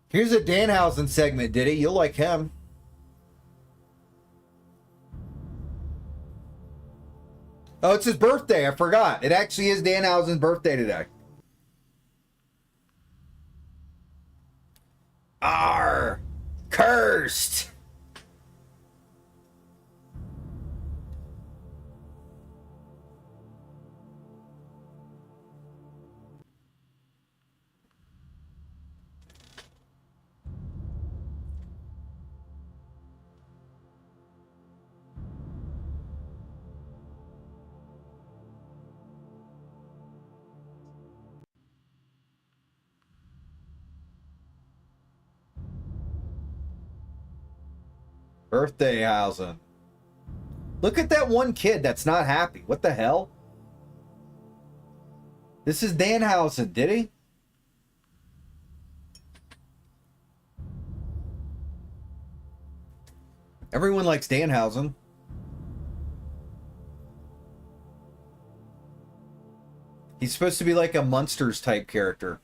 Here's a Danhausen segment, Diddy. You'll like him. Oh, it's his birthday. I forgot. It actually is Danhausen's birthday today. Arr! Cursed! Birthday Hausen. Look at that one kid that's not happy. What the hell? This is Danhausen, did he? Everyone likes Danhausen. He's supposed to be like a Munsters type character.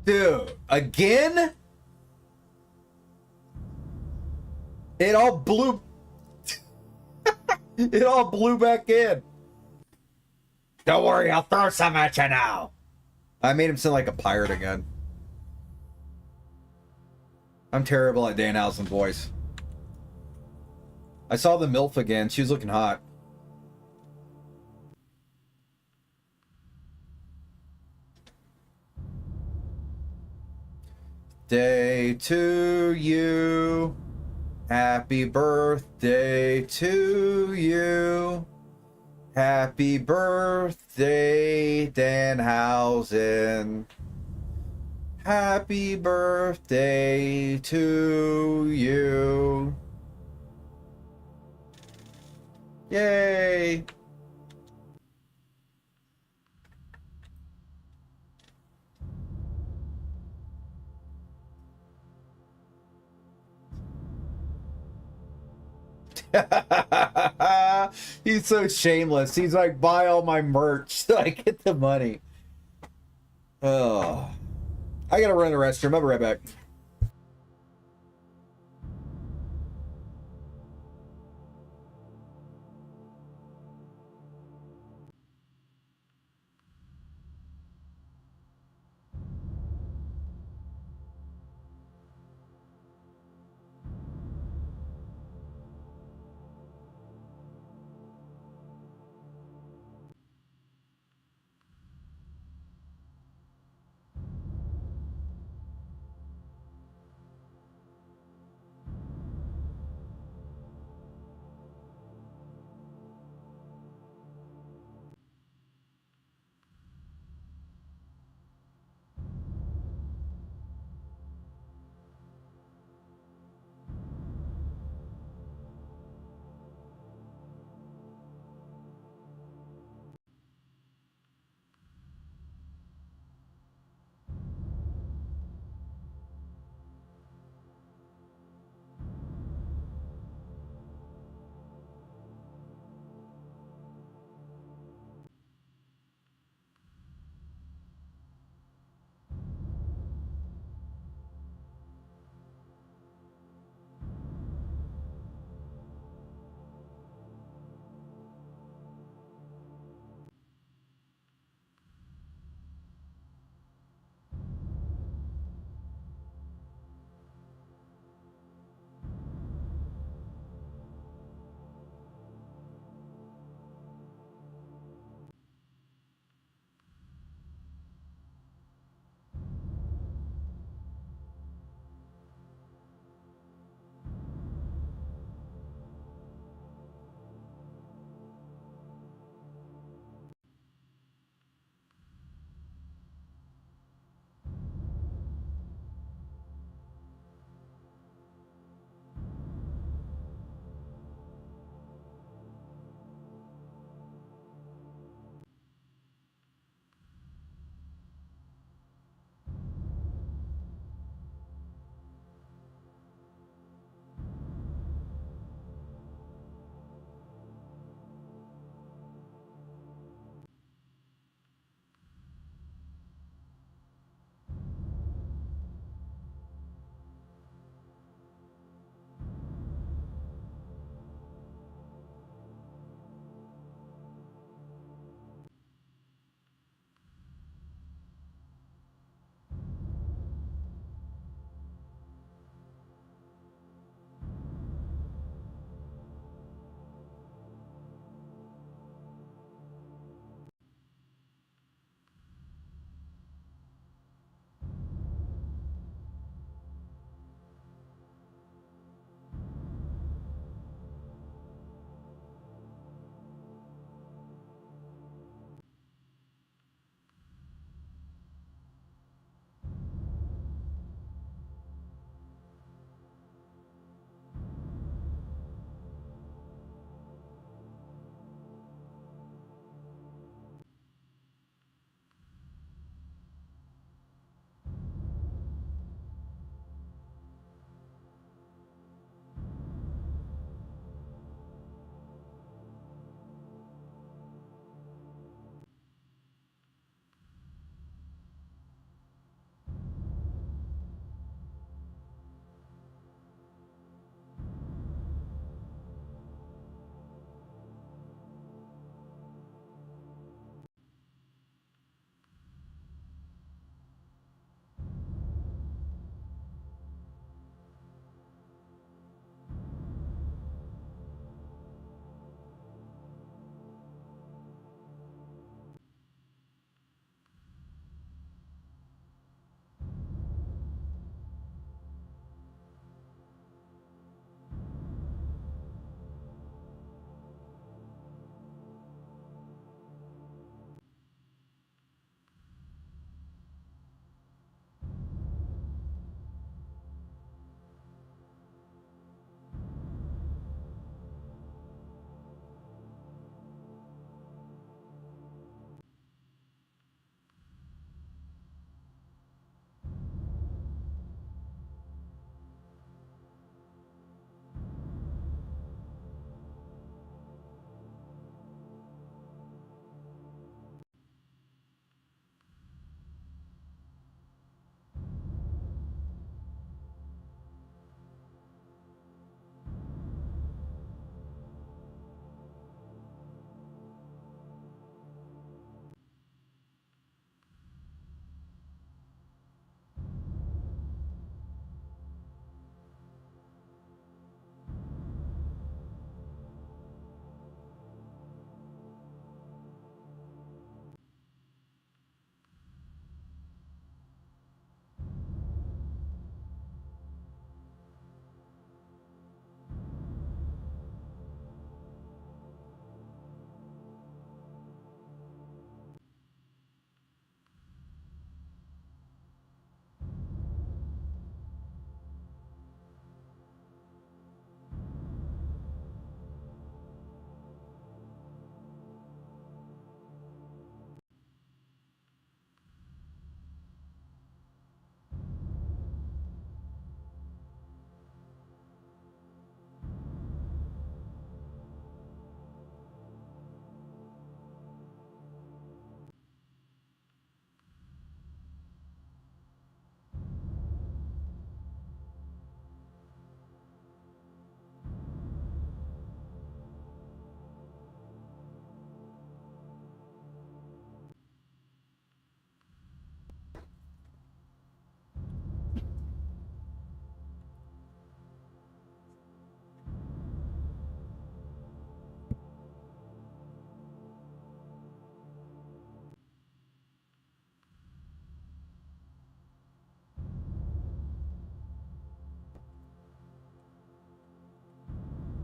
Dude, again? It all blew. It all blew back in. Don't worry, I'll throw some at you now. I made him sound like a pirate again. I'm terrible at Danhausen voice. I saw the MILF again. She was looking hot. Day to you. Happy birthday to you. Happy birthday, Danhausen. Happy birthday to you. Yay. He's so shameless. He's like, buy all my merch so I get the money. Oh, I gotta run the restroom. I'll be right back.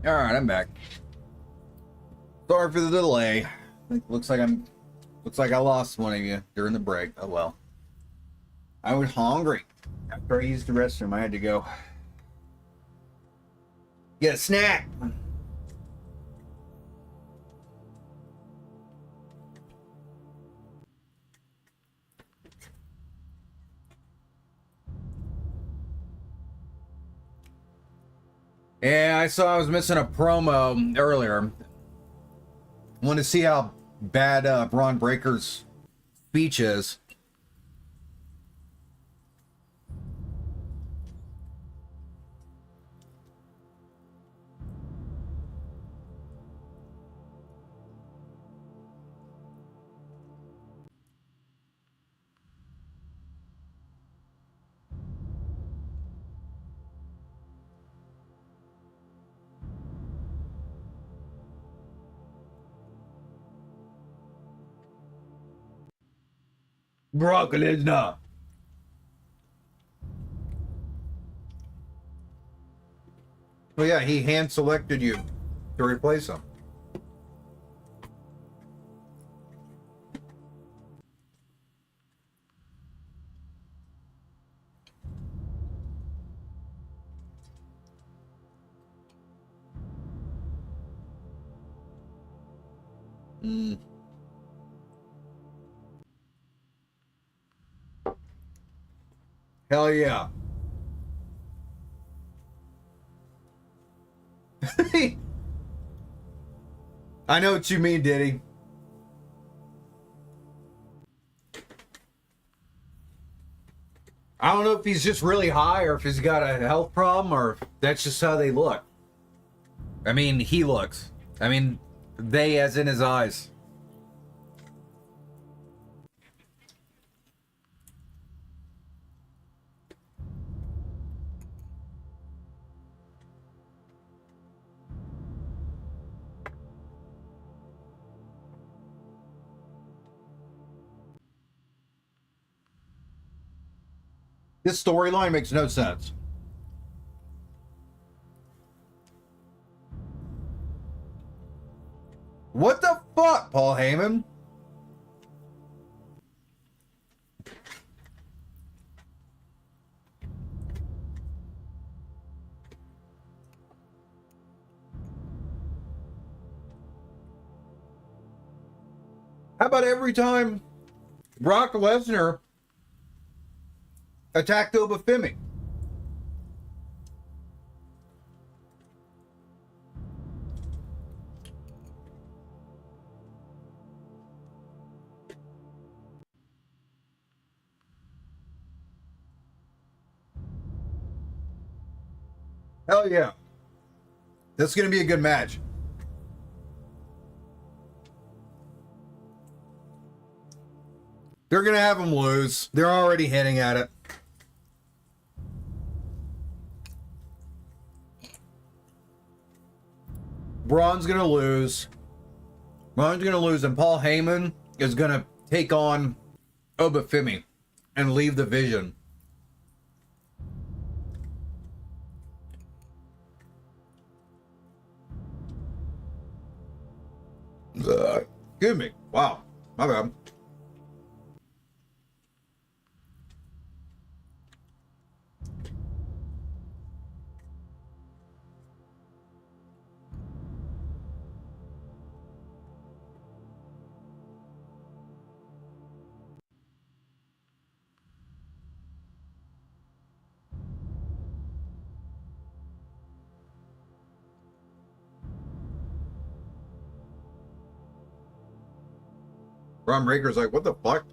All right, I'm back. Sorry for the delay. Looks like I lost one of you during the break. Oh well. I was hungry. After I used the restroom, I had to go get a snack. Yeah, I saw I was missing a promo earlier. Want to see how bad Braun Breaker's speech is. Brock Lesnar. Well, yeah, he hand selected you to replace him. Mm. Hell yeah. I know what you mean, Diddy. I don't know if he's just really high or if he's got a health problem or if that's just how they look. I mean, he looks. I mean, they as in his eyes. This storyline makes no sense. What the fuck, Paul Heyman? How about every time Brock Lesnar attacked Obafemi? Hell yeah. That's going to be a good match. They're going to have him lose. They're already hinting at it. Braun's going to lose. Braun's going to lose, and Paul Heyman is going to take on Obafemi and leave the Vision. Excuse me. Wow. My bad. Braun Breaker's like, what the fuck?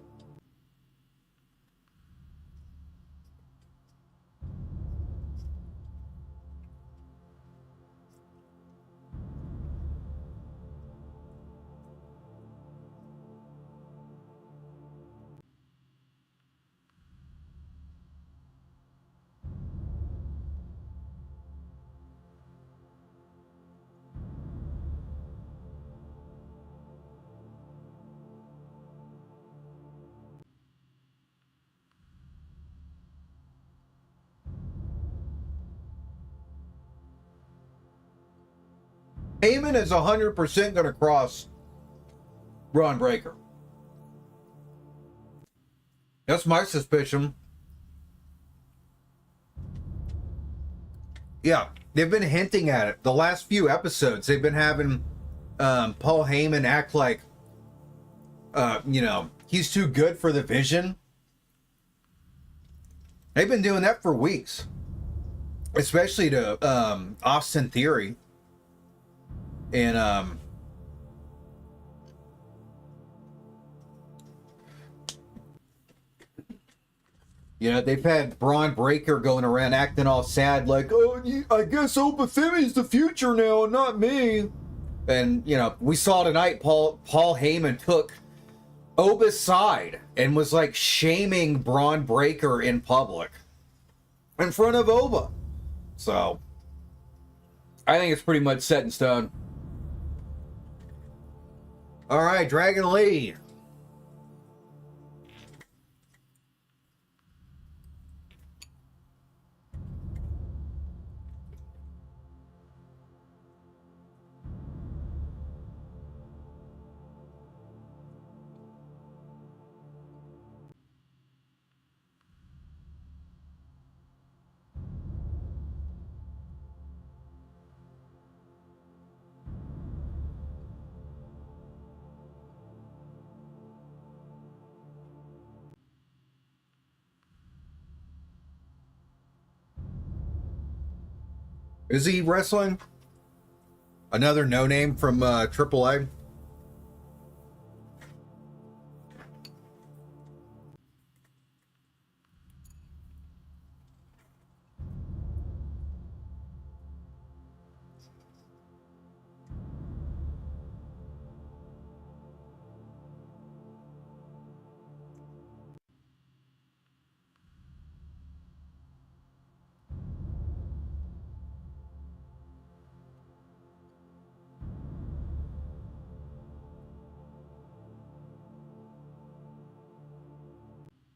Heyman is 100% going to cross Braun Breaker. That's my suspicion. Yeah, they've been hinting at it. The last few episodes, they've been having Paul Heyman act like, he's too good for the Vision. They've been doing that for weeks. Especially to Austin Theory. And, they've had Braun Breaker going around acting all sad, like, oh, I guess Obafemi's the future now, and not me. And, we saw tonight Paul Heyman took Oba's side and was, like, shaming Braun Breaker in public in front of Oba. So, I think it's pretty much set in stone. All right, Dragon Lee. Is he wrestling? Another no name from AAA?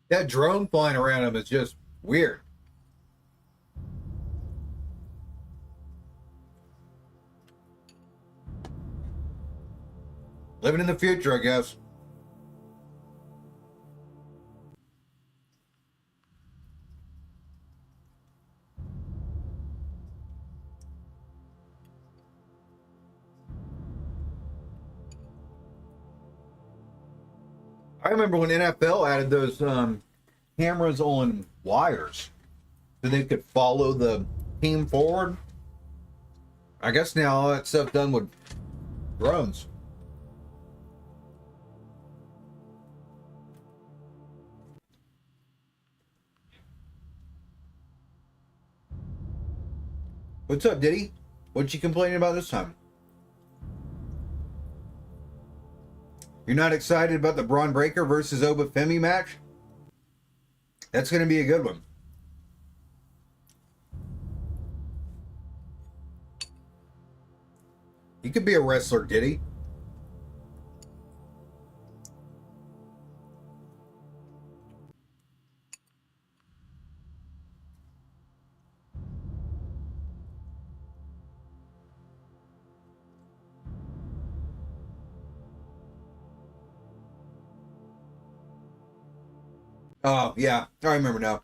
That drone flying around him is just weird. Living in the future, I guess. I remember when NFL added those cameras on wires so they could follow the team forward. I guess now all that stuff done with drones. What's up, Diddy? What you complaining about this time? You're not excited about the Braun Breaker versus Obafemi match? That's going to be a good one. He could be a wrestler, Diddy. Oh, yeah. I remember now.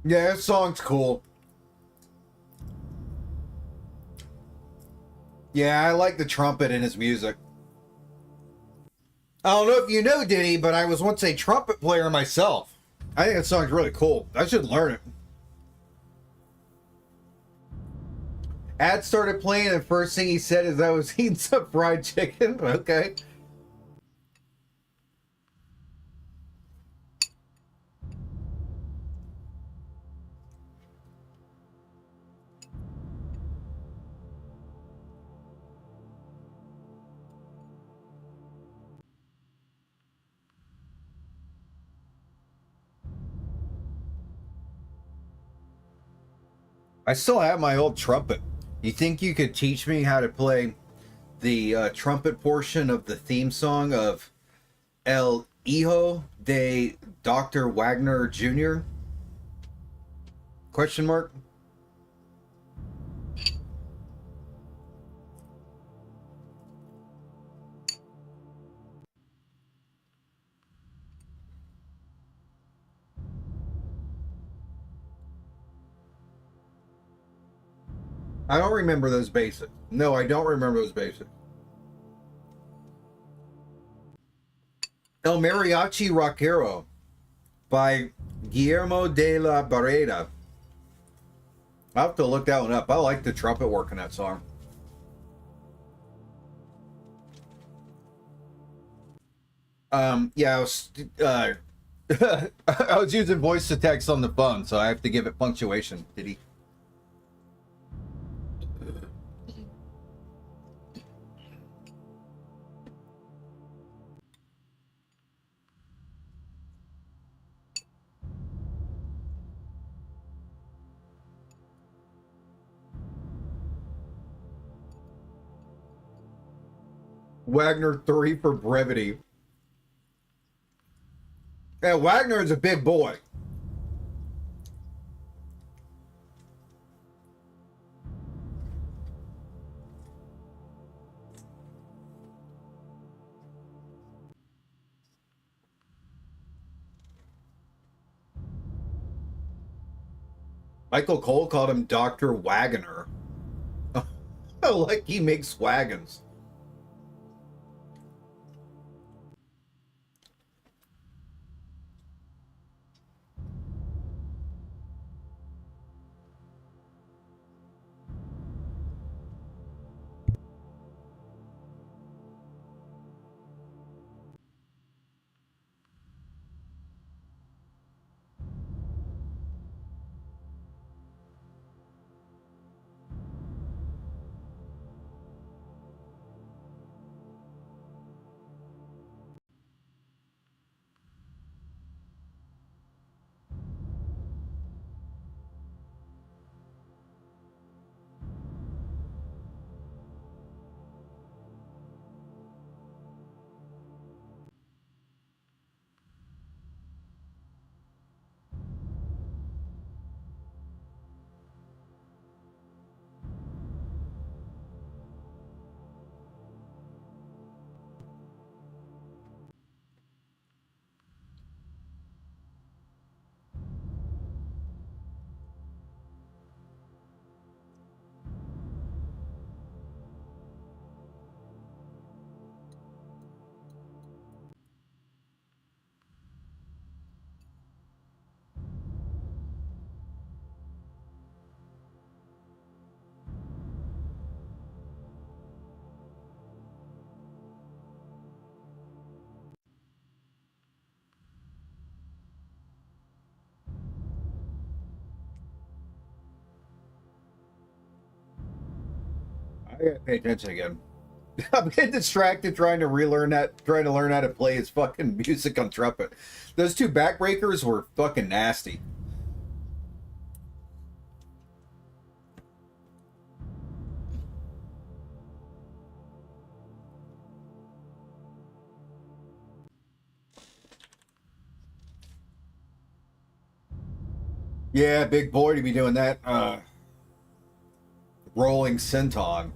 Yeah, that song's cool. Yeah, I like the trumpet in his music. I don't know if you know, Diddy, but I was once a trumpet player myself. I think that song's really cool. I should learn it. Ad started playing, and the first thing he said is I was eating some fried chicken. Okay. I still have my old trumpet. You think you could teach me how to play the trumpet portion of the theme song of El Hijo de Dr. Wagner Jr.? Question mark? I don't remember those basics. No, I don't remember those basics. El Mariachi Rockero by Guillermo de la Barrera. I'll have to look that one up. I like the trumpet work in that song. Yeah, I was using voice to text on the phone, so I have to give it punctuation. Did he? Wagner 3 for brevity. Yeah, Wagner is a big boy. Michael Cole called him Dr. Wagner. Like he makes wagons. I gotta pay attention again. I'm getting distracted trying to learn how to play his fucking music on trumpet. Those two backbreakers were fucking nasty. Yeah, big boy to be doing that. Rolling senton.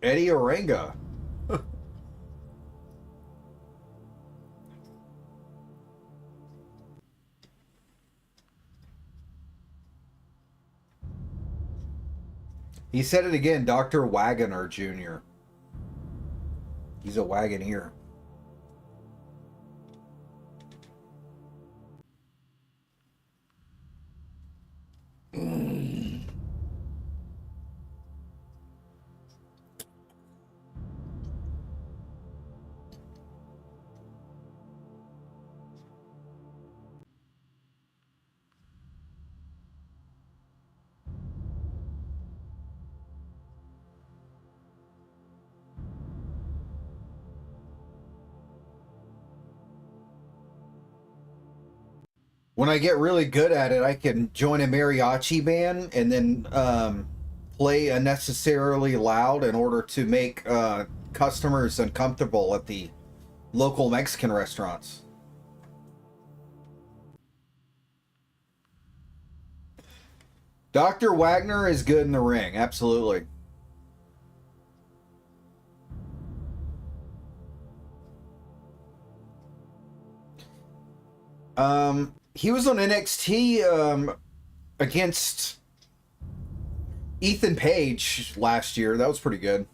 Eddie Orenga. He said it again, Dr. Wagner Jr. He's a Wagoneer. When I get really good at it, I can join a mariachi band and then play unnecessarily loud in order to make customers uncomfortable at the local Mexican restaurants. Dr. Wagner is good in the ring, absolutely. He was on NXT against Ethan Page last year. That was pretty good.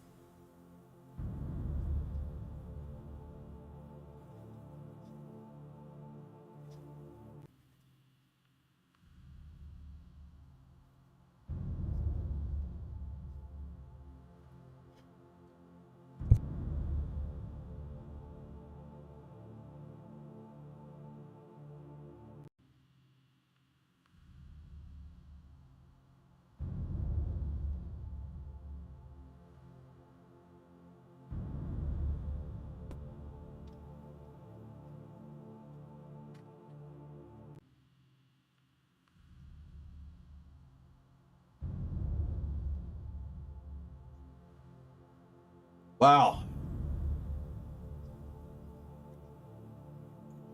Wow.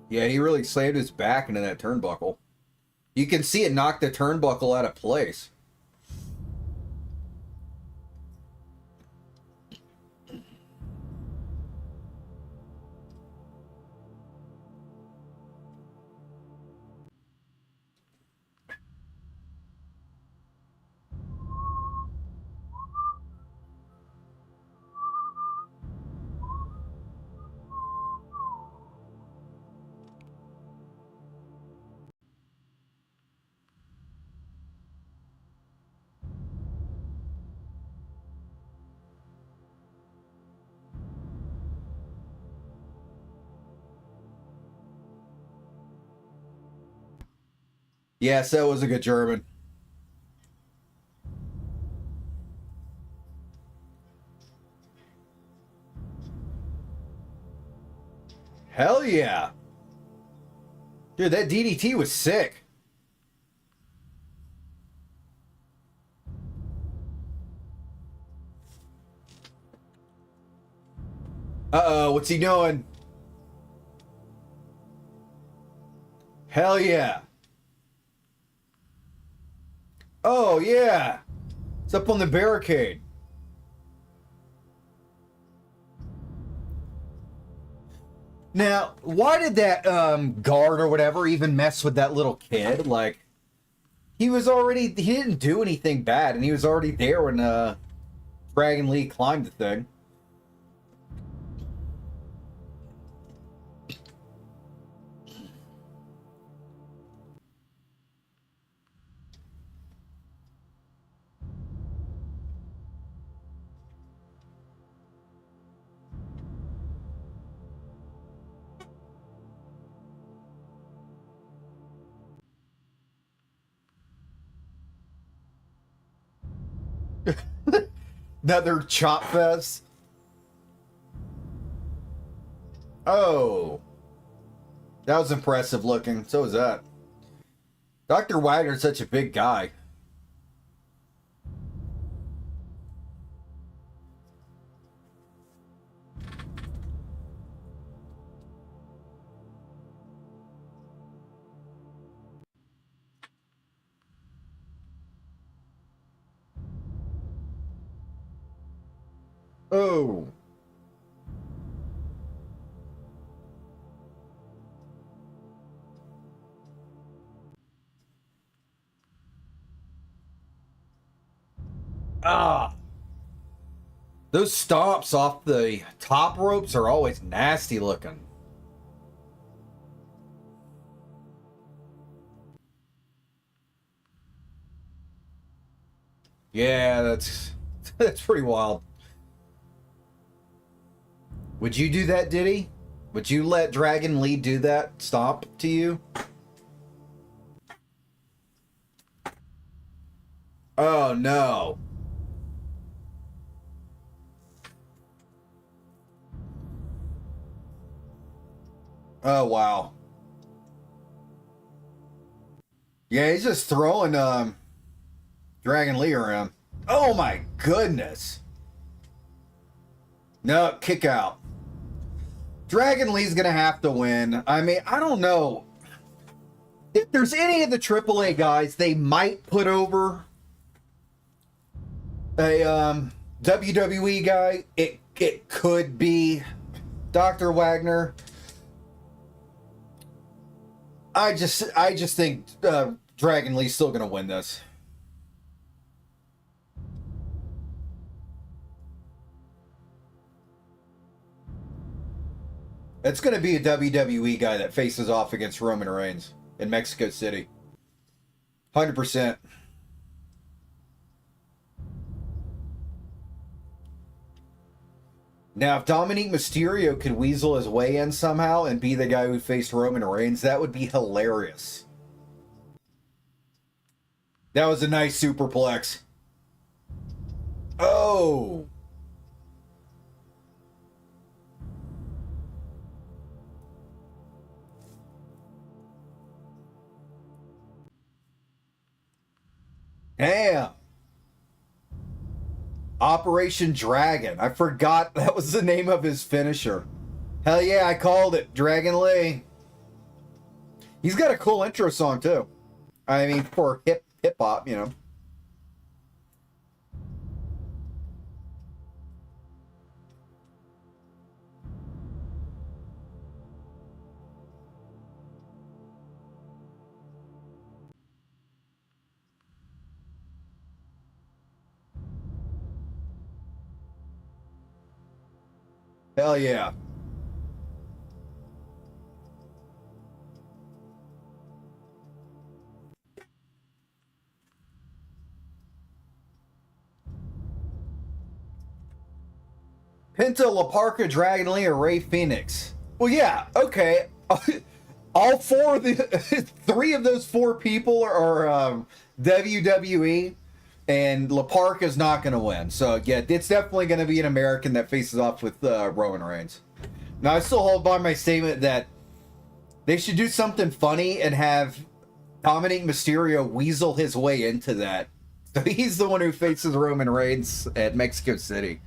Yeah, he really slammed his back into that turnbuckle. You can see it knock the turnbuckle out of place. Yes, that was a good German. Hell yeah. Dude, that DDT was sick. Uh-oh, what's he doing? Hell yeah. Oh, yeah. It's up on the barricade. Now, why did that guard or whatever even mess with that little kid? Like, he didn't do anything bad, and he was already there when Dragon Lee climbed the thing. Another chop fest. Oh. That was impressive looking. So was that. Dr. Wagner's such a big guy. Oh. Ah. Those stomps off the top ropes are always nasty looking. Yeah, that's pretty wild. Would you do that, Diddy? Would you let Dragon Lee do that stomp to you? Oh, no. Oh, wow. Yeah, he's just throwing Dragon Lee around. Oh my goodness. No, kick out. Dragon Lee's gonna have to win. I mean, I don't know. If there's any of the AAA guys they might put over a WWE guy, it could be Dr. Wagner. I just think Dragon Lee's still gonna win this. It's going to be a WWE guy that faces off against Roman Reigns in Mexico City. 100%. Now, if Dominic Mysterio could weasel his way in somehow and be the guy who faced Roman Reigns, that would be hilarious. That was a nice superplex. Oh! Damn. Operation Dragon. I forgot that was the name of his finisher. Hell yeah, I called it. Dragon Lee. He's got a cool intro song too. I mean, for hip hop, you know. Hell yeah. Penta, La Parka, Dragon Lee, or Ray Fenix? Well, yeah, okay. All four of the three of those four people are WWE, and La Parka's not going to win. So yeah, it's definitely going to be an American that faces off with Roman Reigns. Now I still hold by my statement that they should do something funny and have Dominic Mysterio weasel his way into that. So he's the one who faces Roman Reigns at Mexico City.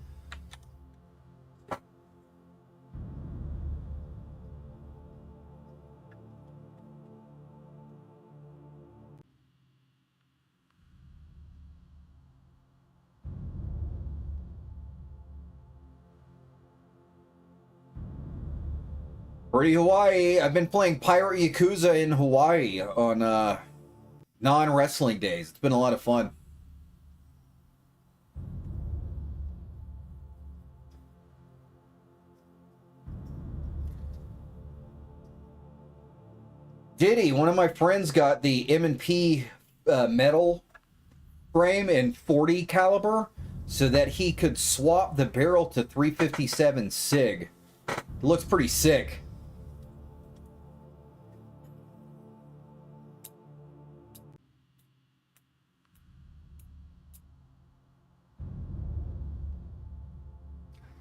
Pretty Hawaii. I've been playing Pirate Yakuza in Hawaii on non-wrestling days. It's been a lot of fun. Diddy, one of my friends got the M&P metal frame in 40 caliber so that he could swap the barrel to 357 SIG. It looks pretty sick.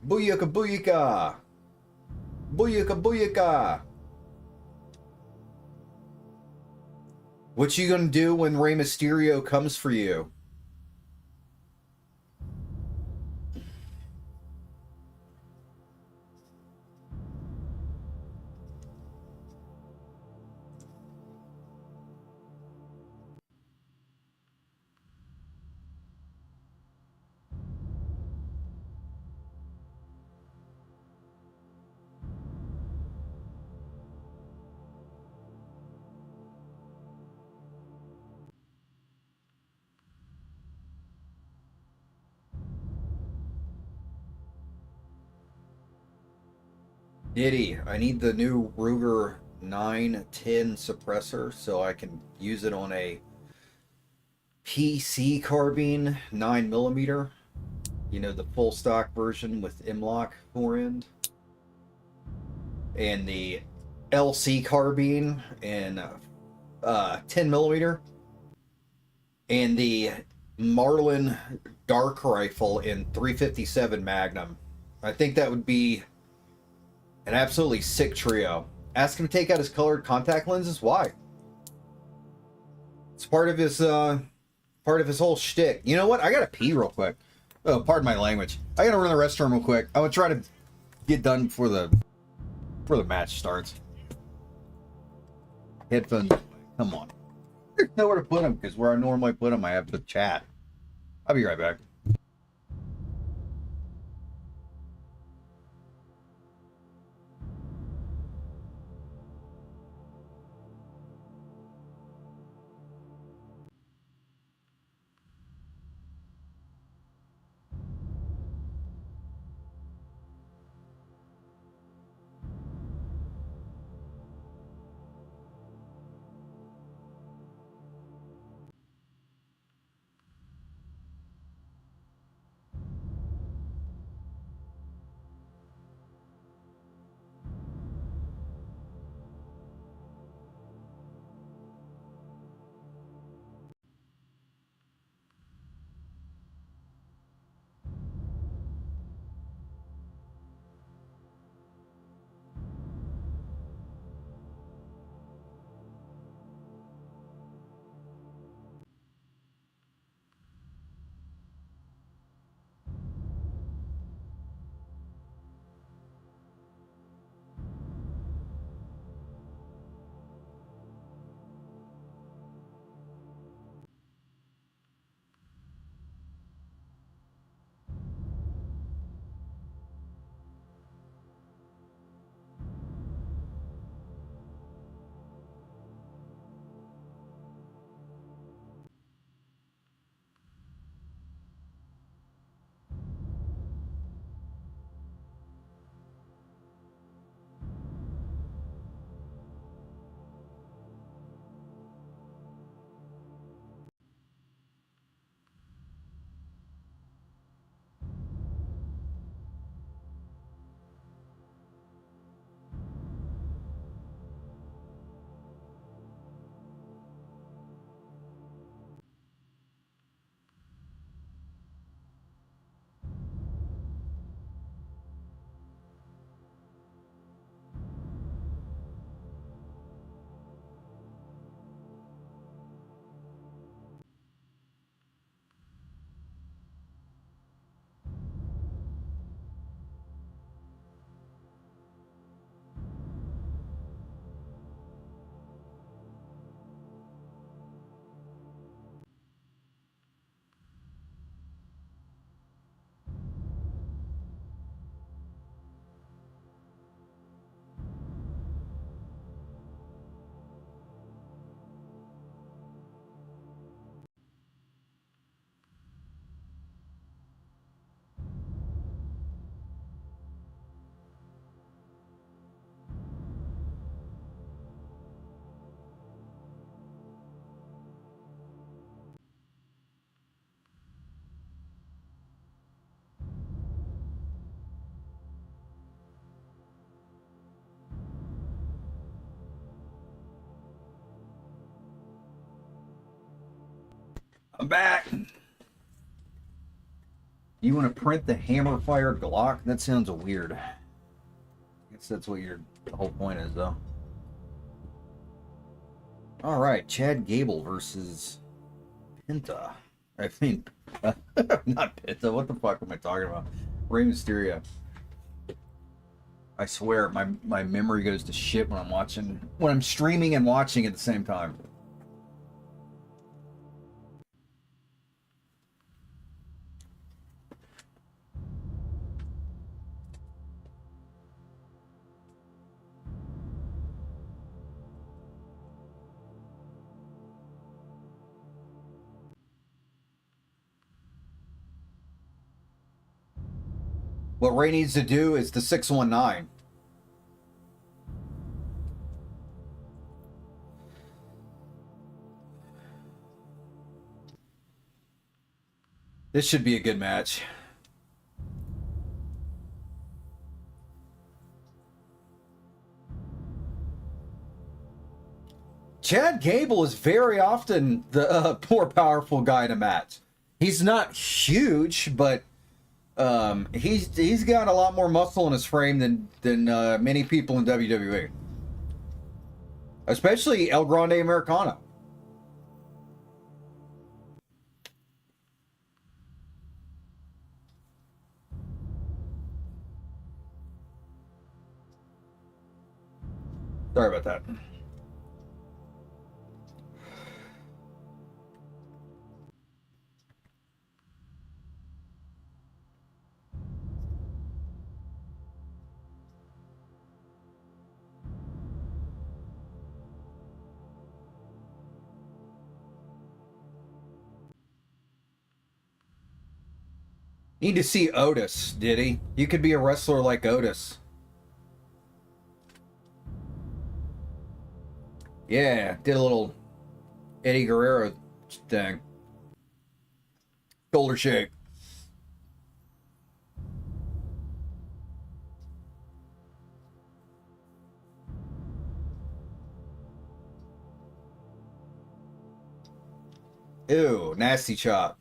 Booyaka booyaka! Booyaka booyaka! What you gonna do when Rey Mysterio comes for you? Diddy, I need the new Ruger 910 suppressor so I can use it on a PC carbine 9mm. You know, the full stock version with M-Lock fore-end. And the LC carbine in 10mm. And the Marlin Dark Rifle in 357 Magnum. I think that would be an absolutely sick trio. Ask him to take out his colored contact lenses. Why? It's part of his Part of his whole shtick. You know what? I gotta pee real quick. Oh, pardon my language. I gotta run to the restroom real quick. I'm gonna try to get done before the match starts. Headphones. Come on. There's nowhere to put them because where I normally put them, I have the chat. I'll be right back. I'm back. You want to print the hammer-fired Glock? That sounds weird. I guess that's what the whole point is, though. All right, Chad Gable versus Penta. I mean, not Penta. What the fuck am I talking about? Rey Mysterio. I swear, my memory goes to shit when I'm streaming and watching at the same time. What Ray needs to do is the 619. This should be a good match. Chad Gable is very often the more powerful guy to match. He's not huge, but he's got a lot more muscle in his frame than many people in WWE, especially El Grande Americano. Sorry about that. Need to see Otis, did he? You could be a wrestler like Otis. Yeah, did a little Eddie Guerrero thing. Shoulder shake. Ew, nasty chop.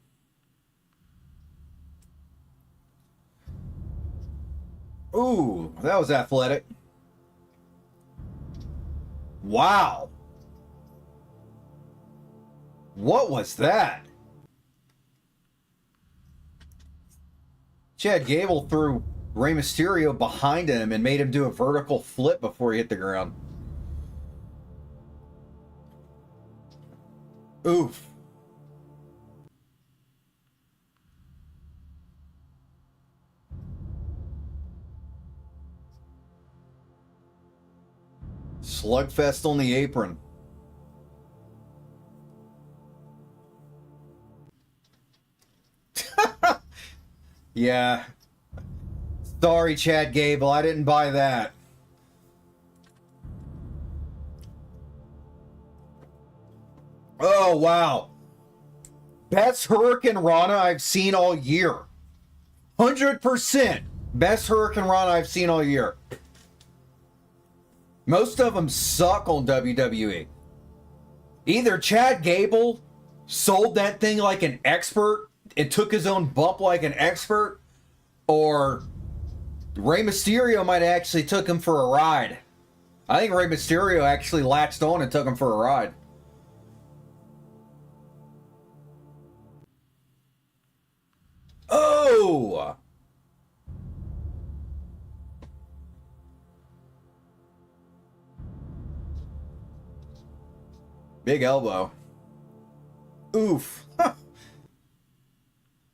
Ooh, that was athletic. Wow. What was that? Chad Gable threw Rey Mysterio behind him and made him do a vertical flip before he hit the ground. Oof. Slugfest on the apron. Yeah. Sorry, Chad Gable. I didn't buy that. Oh, wow. Best Hurricane Rana I've seen all year. 100%. Best Hurricane Rana I've seen all year. Most of them suck on WWE. Either Chad Gable sold that thing like an expert and took his own bump like an expert, or Rey Mysterio might have actually took him for a ride. I think Rey Mysterio actually latched on and took him for a ride. Oh! Big elbow. Oof.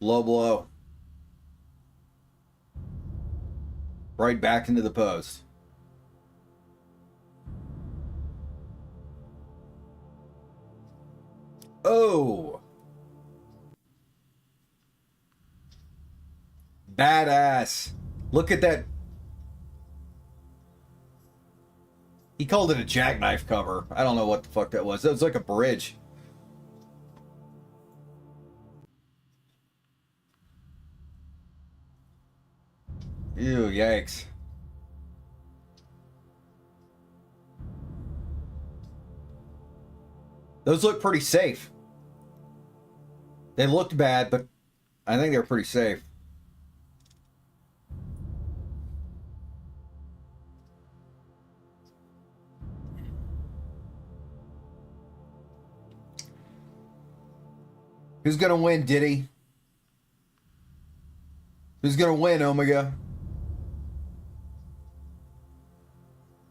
Low blow. Right back into the post. Oh. Badass. Look at that. He called it a jackknife cover. I don't know what the fuck that was. That was like a bridge. Ew, yikes. Those look pretty safe. They looked bad, but I think they're pretty safe. Who's gonna win, Diddy? Who's gonna win, Omega?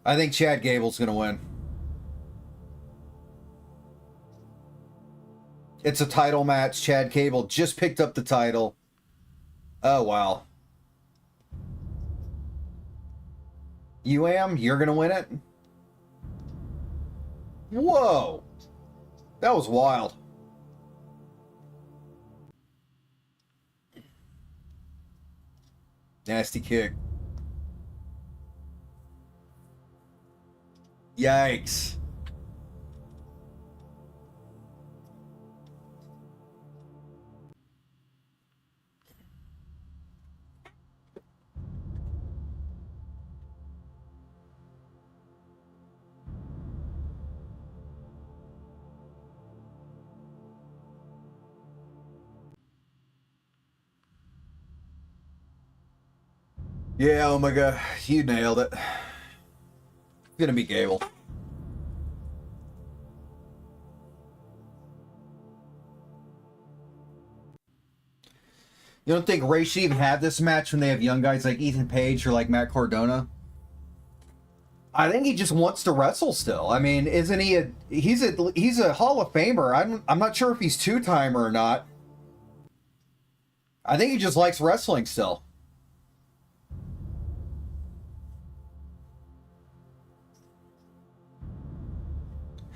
I think Chad Gable's gonna win. It's a title match. Chad Gable just picked up the title. Oh, wow. You am? You're gonna win it? Whoa. That was wild. Nasty kick. Yikes. Yeah, Omega, you nailed it. It's gonna be Gable. You don't think Ray should even have this match when they have young guys like Ethan Page or like Matt Cardona? I think he just wants to wrestle still. I mean, isn't he he's a Hall of Famer. I'm not sure if he's two-timer or not. I think he just likes wrestling still.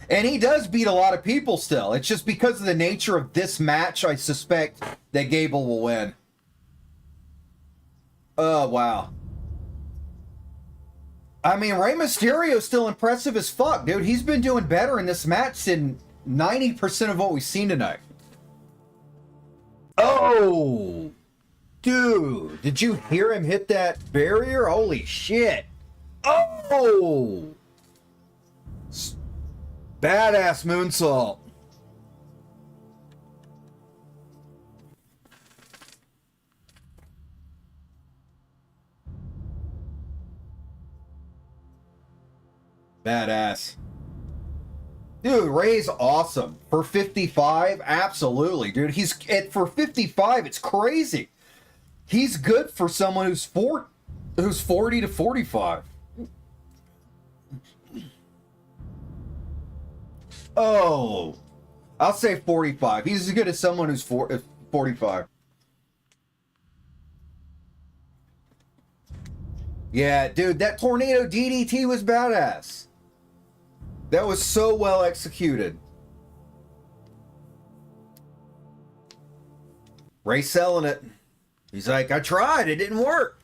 And he does beat a lot of people still. It's just because of the nature of this match, I suspect that Gable will win. Oh, wow. I mean, Rey Mysterio's still impressive as fuck, dude. He's been doing better in this match than 90% of what we've seen tonight. Oh! Dude, did you hear him hit that barrier? Holy shit. Oh! Badass moonsault. Badass. Dude, Ray's awesome. For 55, absolutely, dude. For 55, it's crazy. He's good for someone who's 40 to 45. Oh, I'll say 45. He's as good as someone who's 45. Yeah, dude, that tornado DDT was badass. That was so well executed. Ray selling it. He's like, I tried, it didn't work.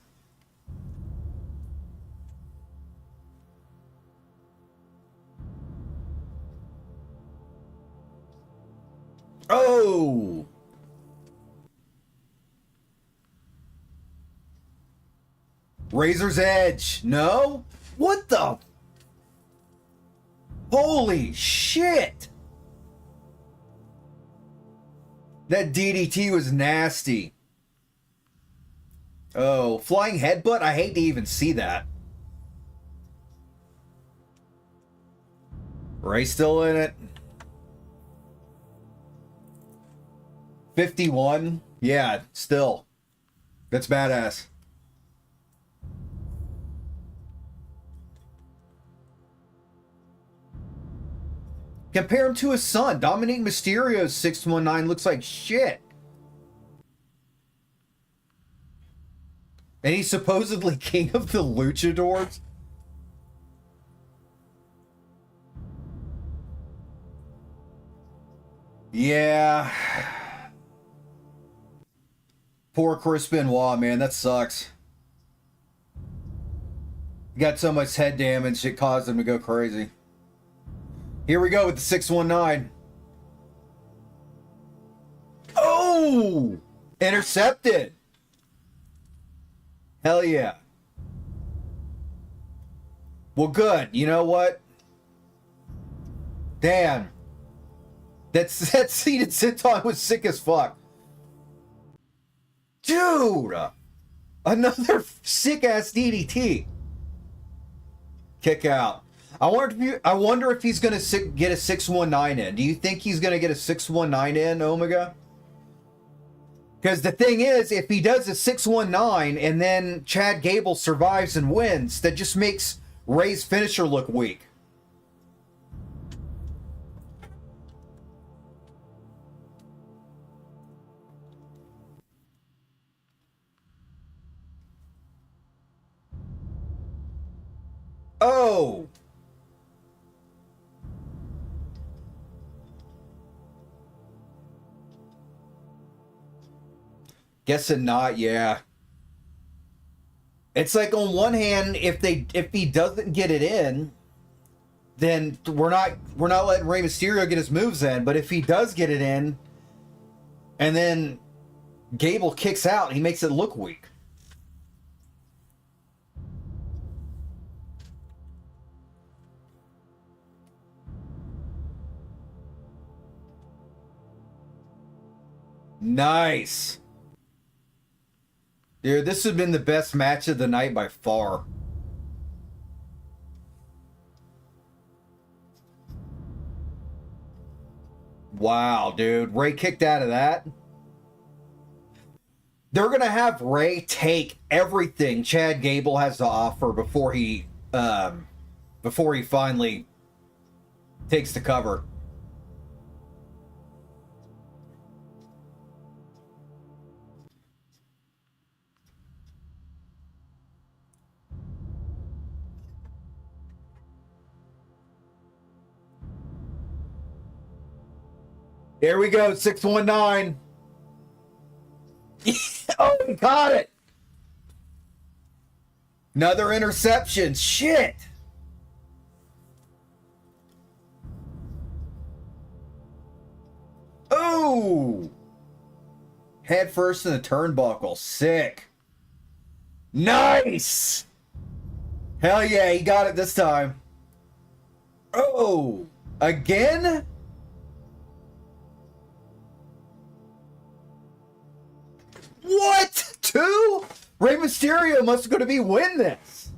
Oh! Razor's Edge. No? What the? Holy shit! That DDT was nasty. Oh, flying headbutt? I hate to even see that. Ray still in it. 51? Yeah, still. That's badass. Compare him to his son. Dominic Mysterio's 619 looks like shit. And he's supposedly king of the luchadors. Yeah. Poor Chris Benoit, man. That sucks. He got so much head damage, it caused him to go crazy. Here we go with the 619. Oh! Intercepted. Hell yeah. Well, good. You know what? Damn. That seated senton was sick as fuck. Dude! Another sick-ass DDT. Kick out. I wonder if he's going to get a 619 in. Do you think he's going to get a 619 in, Omega? Because the thing is, if he does a 619 and then Chad Gable survives and wins, that just makes Ray's finisher look weak. Oh! Guessing not, yeah. It's like on one hand, if he doesn't get it in, then we're not letting Rey Mysterio get his moves in. But if he does get it in, and then Gable kicks out, he makes it look weak. Nice. Dude, this has been the best match of the night by far. Wow, dude. Ray kicked out of that. They're going to have Ray take everything Chad Gable has to offer before he before he finally takes the cover. Here we go, 619. Oh, he got it. Another interception. Shit. Oh. Head first in the turnbuckle. Sick. Nice. Hell yeah, he got it this time. Oh. Again? What? 2? Rey Mysterio must going to be win this.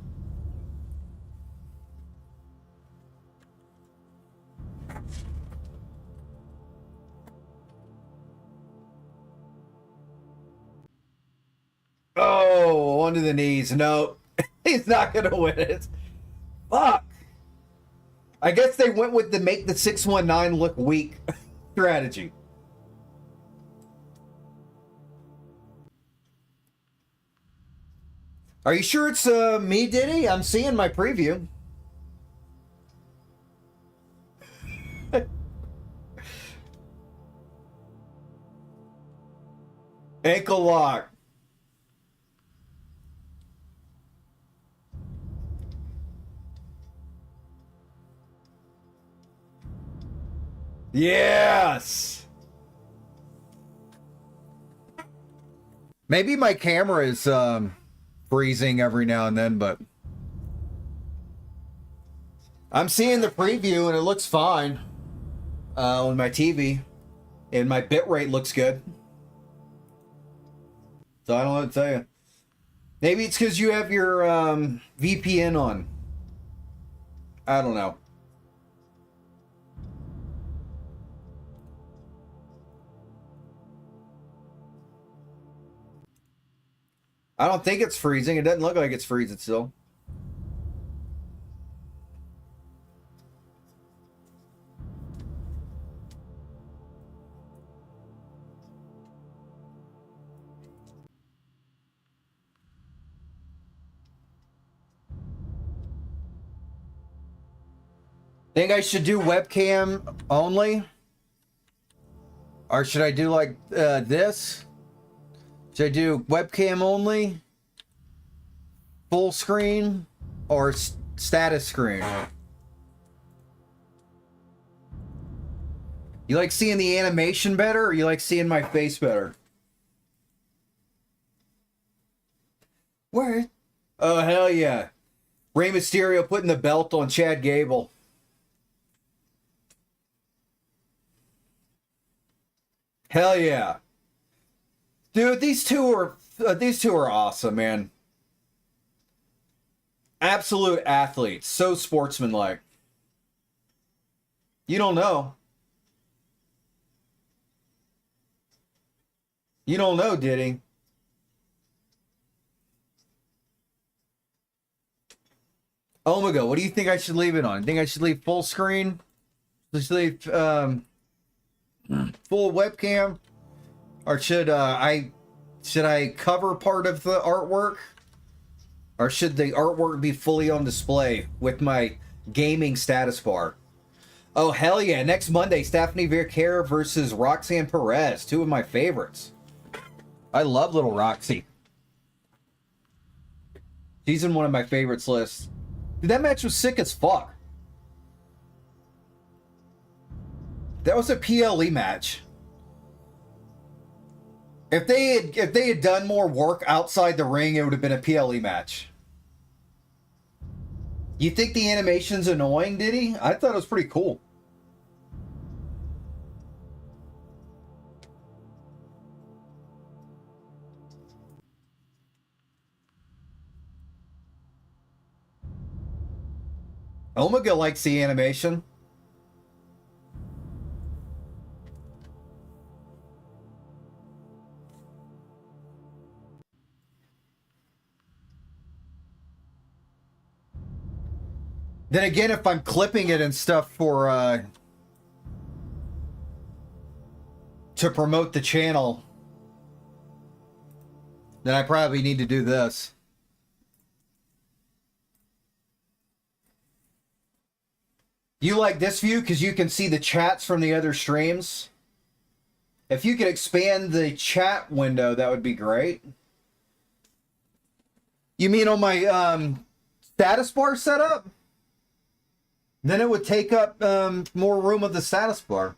Oh, onto the knees. No, he's not going to win it. Fuck. I guess they went with the make the 619 look weak strategy. Are you sure it's me, Diddy? I'm seeing my preview. Ankle lock. Yes. Maybe my camera is freezing every now and then, but I'm seeing the preview and it looks fine on my TV, and my bitrate looks good. So I don't know what to tell you. Maybe it's because you have your VPN on. I don't know. I don't think it's freezing. It doesn't look like it's freezing still. Think I should do webcam only? Or should I do like this? Should I do webcam only, full screen, or status screen? You like seeing the animation better, or you like seeing my face better? Where? Oh, hell yeah. Rey Mysterio putting the belt on Chad Gable. Hell yeah. Dude, these two are awesome, man. Absolute athletes, so sportsmanlike. You don't know. You don't know, did he? Omega, what do you think I should leave it on? Think I should leave full screen? Just leave full webcam? Or should I cover part of the artwork? Or should the artwork be fully on display with my gaming status bar? Oh, hell yeah. Next Monday, Stephanie Vercera versus Roxanne Perez. 2 of my favorites. I love little Roxy. She's in one of my favorites lists. Dude, that match was sick as fuck. That was a PLE match. If they had done more work outside the ring, it would have been a PLE match. You think the animation's annoying, did he? I thought it was pretty cool. Omega likes the animation. Then again, if I'm clipping it and stuff for to promote the channel, then I probably need to do this. You like this view because you can see the chats from the other streams? If you could expand the chat window, that would be great. You mean on my status bar setup? Then it would take up more room of the status bar.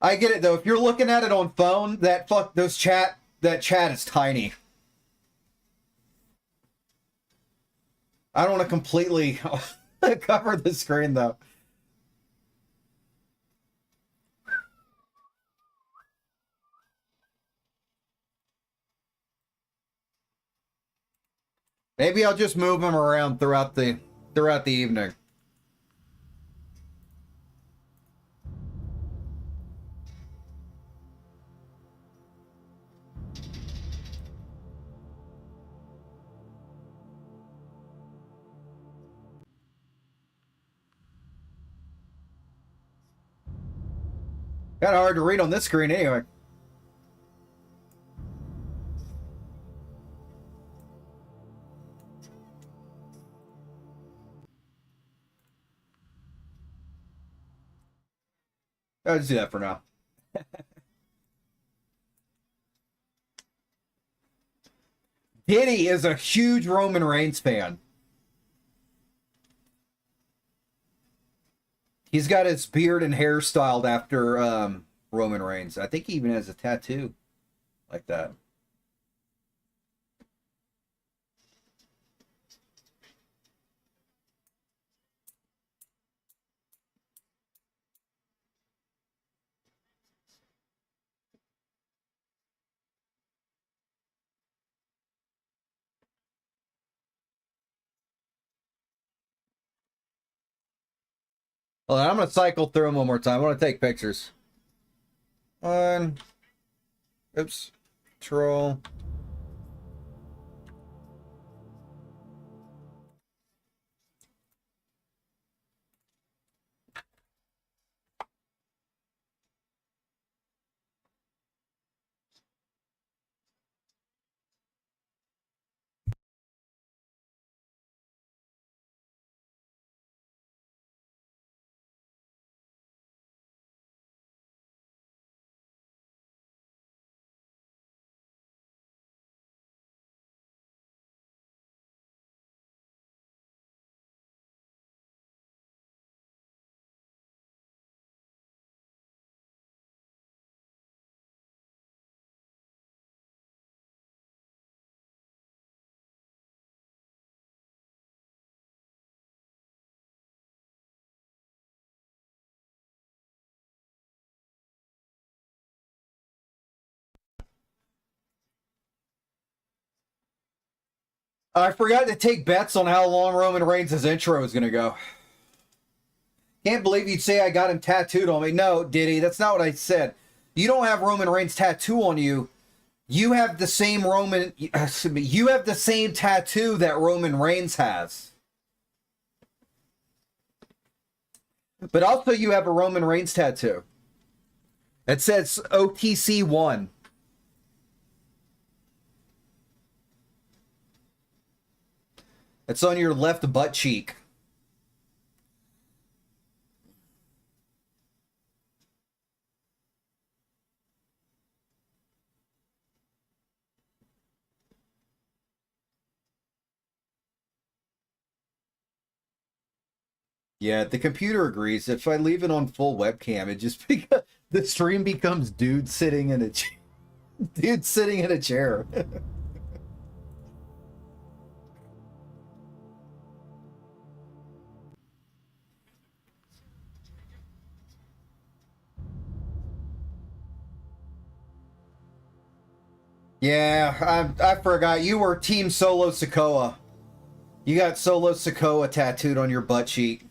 I get it though. If you're looking at it on phone, that chat is tiny. I don't want to completely cover the screen though. Maybe I'll just move them around throughout the evening. Kind of hard to read on this screen anyway. I'll just do that for now. Diddy is a huge Roman Reigns fan. He's got his beard and hair styled after Roman Reigns. I think he even has a tattoo like that. Hold on, I'm going to cycle through them one more time. I want to take pictures. Oops. Troll. I forgot to take bets on how long Roman Reigns' intro is going to go. Can't believe you'd say I got him tattooed on me. No, Diddy, that's not what I said. You don't have Roman Reigns tattoo on you. You have the same you have the same tattoo that Roman Reigns has. But also you have a Roman Reigns tattoo. It says OTC1. It's on your left butt cheek. Yeah, the computer agrees. If I leave it on full webcam, it just the stream becomes dude sitting in a dude sitting in a chair. Yeah, I forgot. You were Team Solo Sikoa. You got Solo Sikoa tattooed on your butt cheek.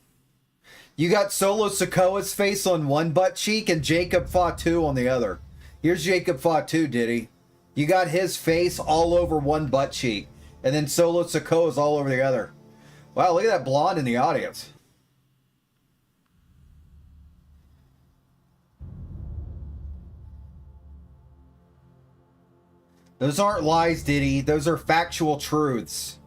You got Solo Sikoa's face on one butt cheek and Jacob Fatu on the other. Here's Jacob Fatu, Diddy. You got his face all over one butt cheek, and then Solo Sikoa's all over the other. Wow, look at that blonde in the audience. Those aren't lies, Diddy. Those are factual truths.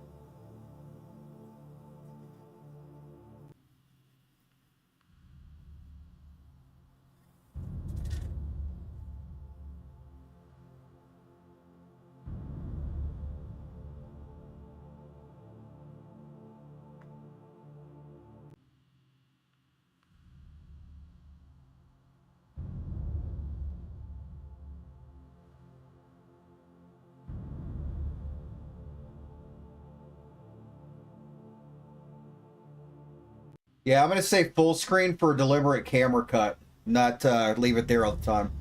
Yeah, I'm going to say full screen for a deliberate camera cut, not leave it there all the time.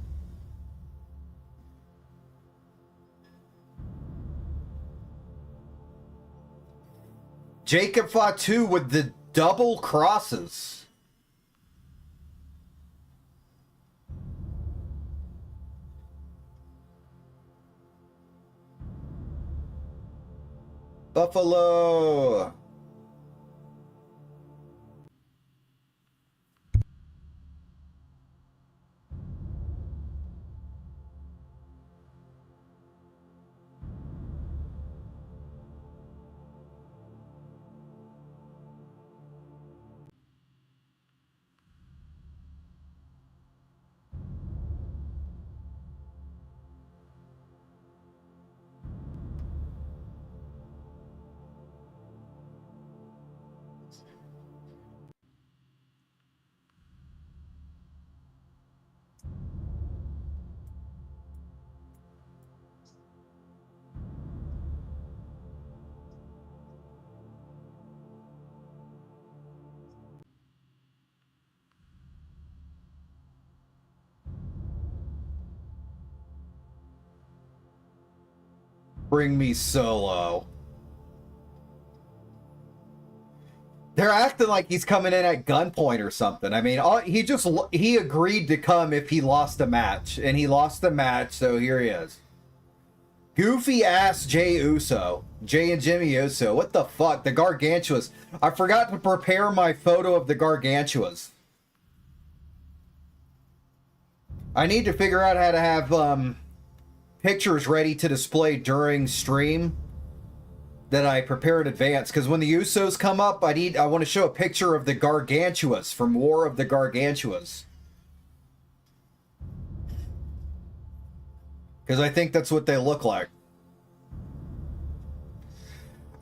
Jacob Fatu with the double crosses. Buffalo. Bring me Solo. They're acting like he's coming in at gunpoint or something. I mean, he agreed to come if he lost a match, and he lost the match, so here he is. Goofy ass Jey Uso. Jey and Jimmy Uso. What the fuck? The Gargantuas. I forgot to prepare my photo of the Gargantuas. I need to figure out how to have pictures ready to display during stream that I prepare in advance, because when the Usos come up, I want to show a picture of the Gargantuas from War of the Gargantuas. Because I think that's what they look like.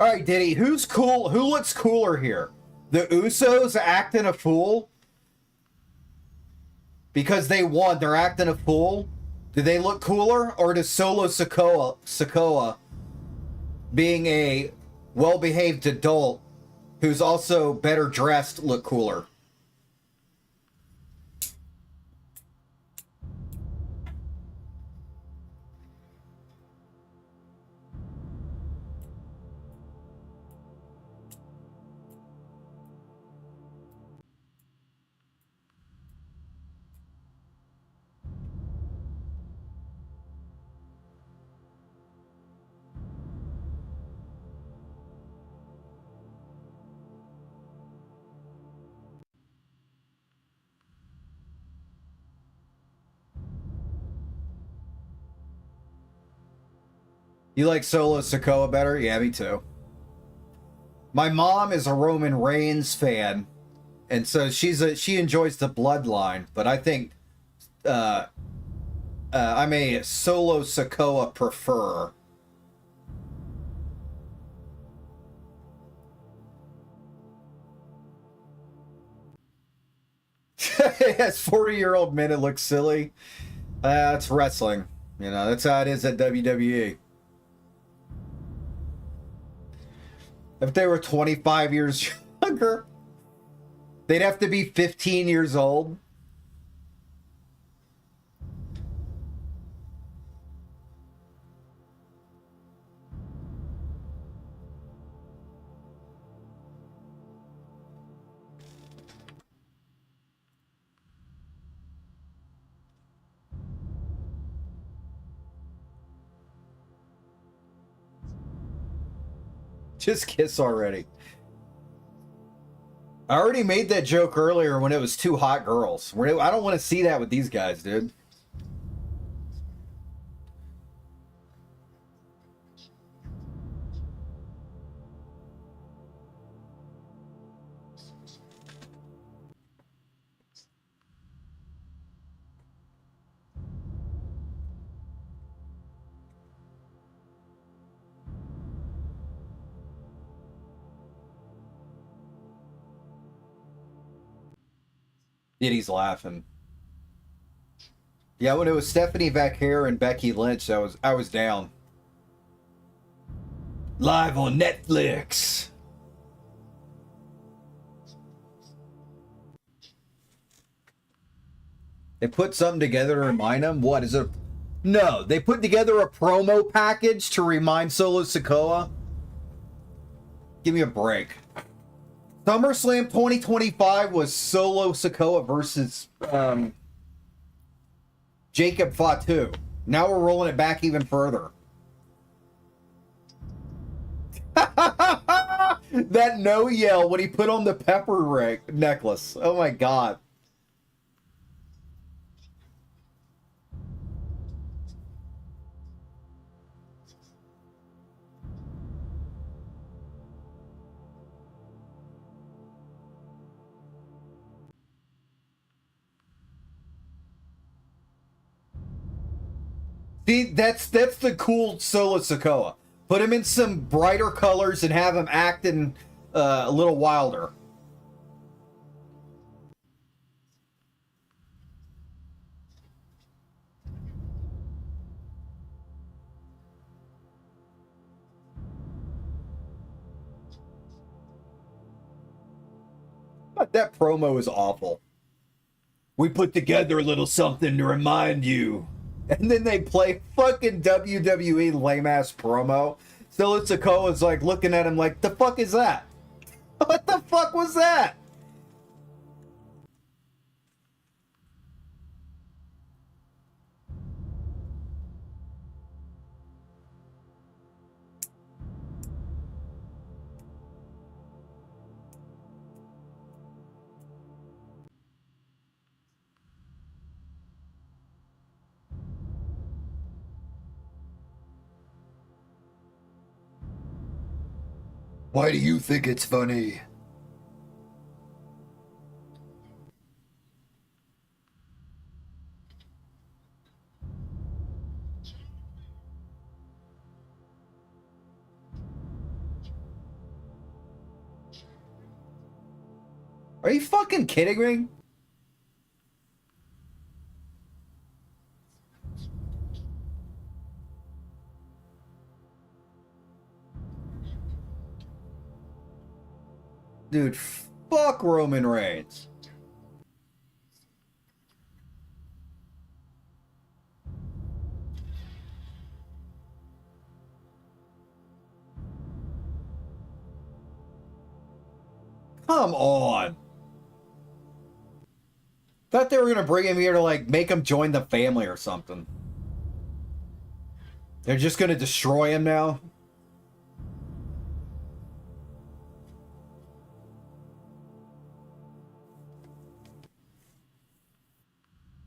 Alright, Diddy, who's cool? Who looks cooler here? The Usos acting a fool? Because they won, they're acting a fool? Do they look cooler? Or does Solo Sikoa being a well-behaved adult who's also better dressed look cooler? You like Solo Sikoa better? Yeah, me too. My mom is a Roman Reigns fan, and so she enjoys the bloodline, but I think I'm a Solo Sikoa preferer. Yes, 40-year-old men, it looks silly. That's wrestling. You know, that's how it is at WWE. If they were 25 years younger, they'd have to be 15 years old. Just kiss already. I already made that joke earlier when it was two hot girls. I don't want to see that with these guys, dude. Diddy's laughing. Yeah, when it was Stephanie Vaquer and Becky Lynch, I was down. Live on Netflix. They put something together to remind them. What is it? No, they put together a promo package to remind Solo Sikoa. Give me a break. SummerSlam 2025 was Solo Sikoa versus Jacob Fatu. Now we're rolling it back even further. That no yell when he put on the pepper necklace. Oh my god. See, that's the cool Solo Sikoa. Put him in some brighter colors and have him acting a little wilder. But that promo is awful. We put together a little something to remind you. And then they play fucking WWE lame-ass promo. Solo Sikoa's like looking at him like, the fuck is that? What the fuck was that? Why do you think it's funny? Are you fucking kidding me? Dude, fuck Roman Reigns. Come on. Thought they were gonna bring him here to like make him join the family or something. They're just gonna destroy him now.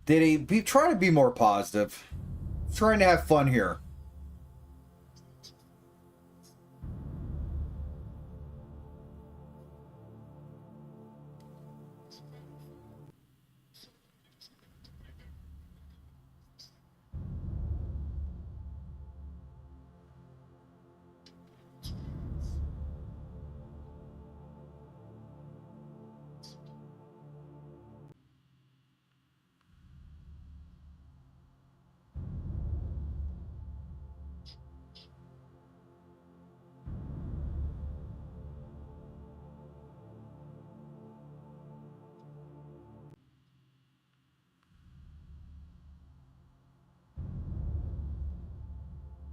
Did he be trying to be more positive? Trying to have fun here.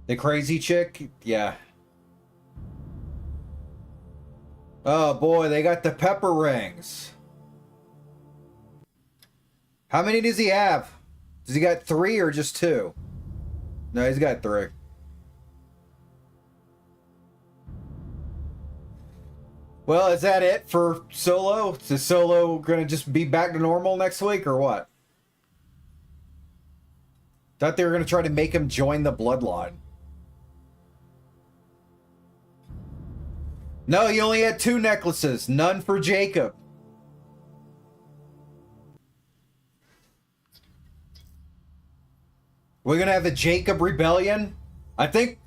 The crazy chick? Yeah. Oh boy, they got the pepper rings. How many does he have? Does he got 3 or just 2? No, he's got 3. Well, is that it for Solo? Is Solo gonna just be back to normal next week or what? Thought they were gonna try to make him join the bloodline. No, he only had 2 necklaces, none for Jacob. We're gonna have the Jacob Rebellion? I think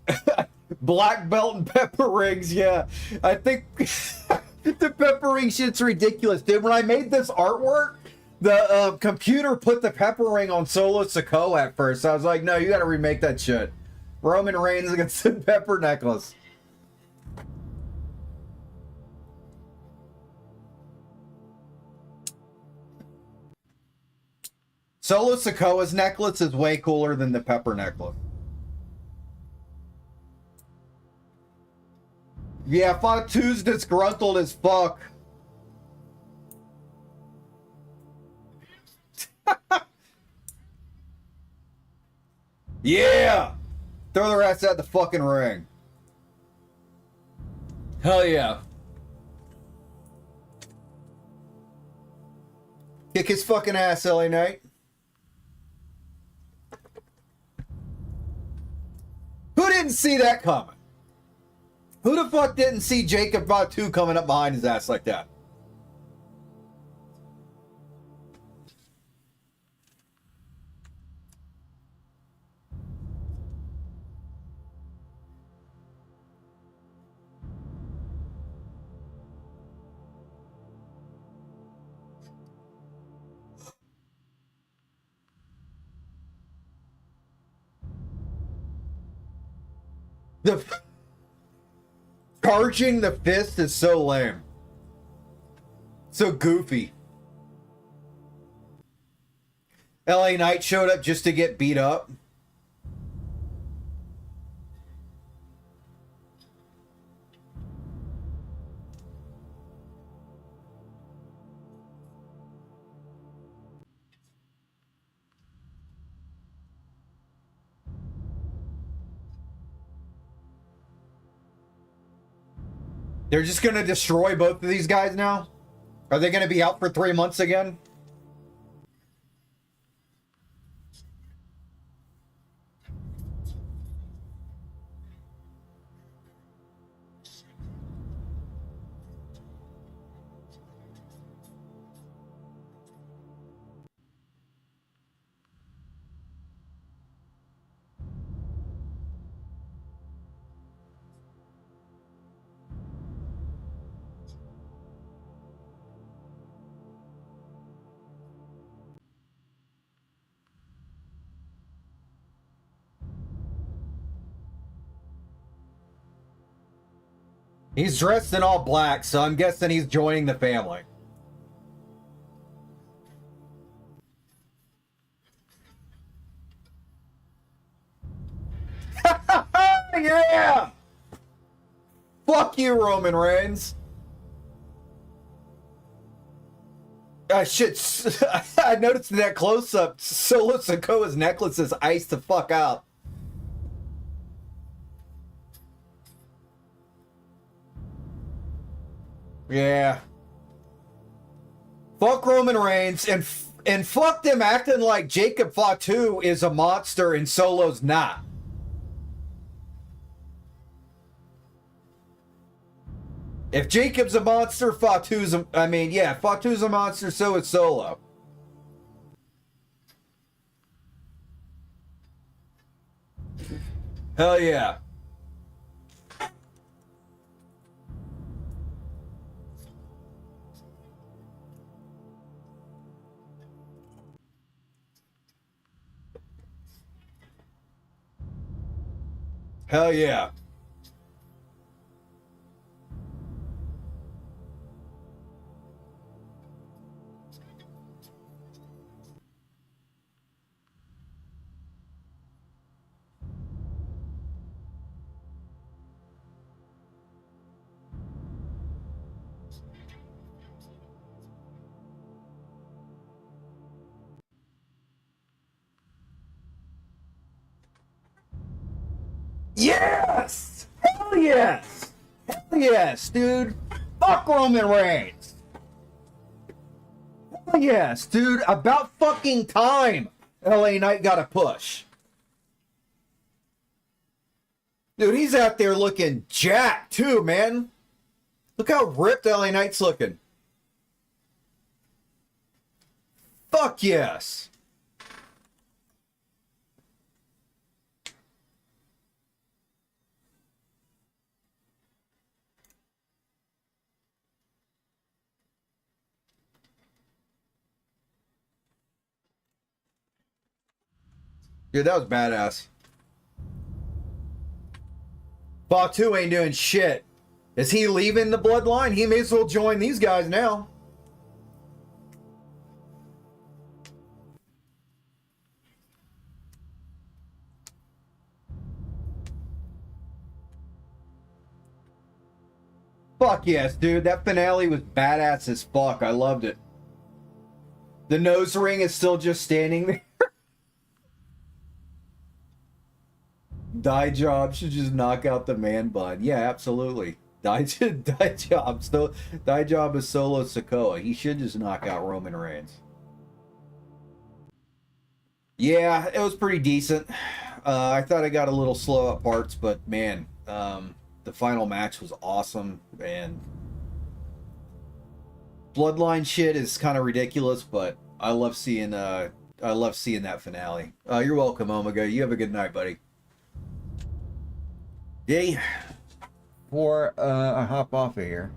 black belt and pepper rings, yeah. I think the pepper ring shit's ridiculous. Dude, when I made this artwork, the computer put the pepper ring on Solo Sikoa at first. I was like, no, you gotta remake that shit. Roman Reigns against the pepper necklace. Solo Sikoa's necklace is way cooler than the pepper necklace. Yeah, Fatu's disgruntled as fuck. Yeah! Throw their ass out the fucking ring. Hell yeah. Kick his fucking ass, LA Knight. Who didn't see that coming? Who the fuck didn't see Jacob Fatu coming up behind his ass like that? The charging the fist is so lame. So goofy. LA Knight showed up just to get beat up. They're just going to destroy both of these guys now? Are they going to be out for 3 months again? He's dressed in all black, so I'm guessing he's joining the family. Yeah! Fuck you, Roman Reigns. Shit. I noticed in that close-up, Solo Sikoa's necklace is iced the fuck out. Yeah. Fuck Roman Reigns and fuck them acting like Jacob Fatu is a monster and Solo's not. If Jacob's a monster, Fatu's a monster, so is Solo. Hell yeah. Hell yeah. Yes! Hell yes! Hell yes, dude! Fuck Roman Reigns. Oh, yes, dude. About fucking time LA Knight got a push. Dude, he's out there looking jacked too, man. Look how ripped LA Knight's looking. Fuck yes. Dude, that was badass. Fatu ain't doing shit. Is he leaving the bloodline? He may as well join these guys now. Fuck yes, dude. That finale was badass as fuck. I loved it. The nose ring is still just standing there. Die Job should just knock out the man bun. Yeah, absolutely. Die Job is solo Sikoa. He should just knock out Roman Reigns. Yeah, it was pretty decent. I thought I got a little slow at parts, but man, the final match was awesome, and bloodline shit is kind of ridiculous, but I love seeing that finale. You're welcome, Omega. You have a good night, buddy. Yay. Before I hop off of here.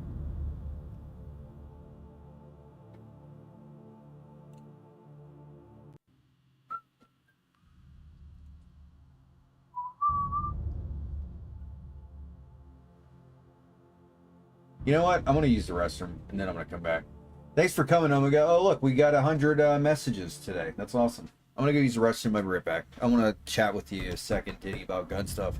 You know what? I'm going to use the restroom, and then I'm going to come back. Thanks for coming, Omega. Oh, look, we got 100 messages today. That's awesome. I'm going to go use the restroom. I'll be right back. I want to chat with you a second, Diddy, about gun stuff.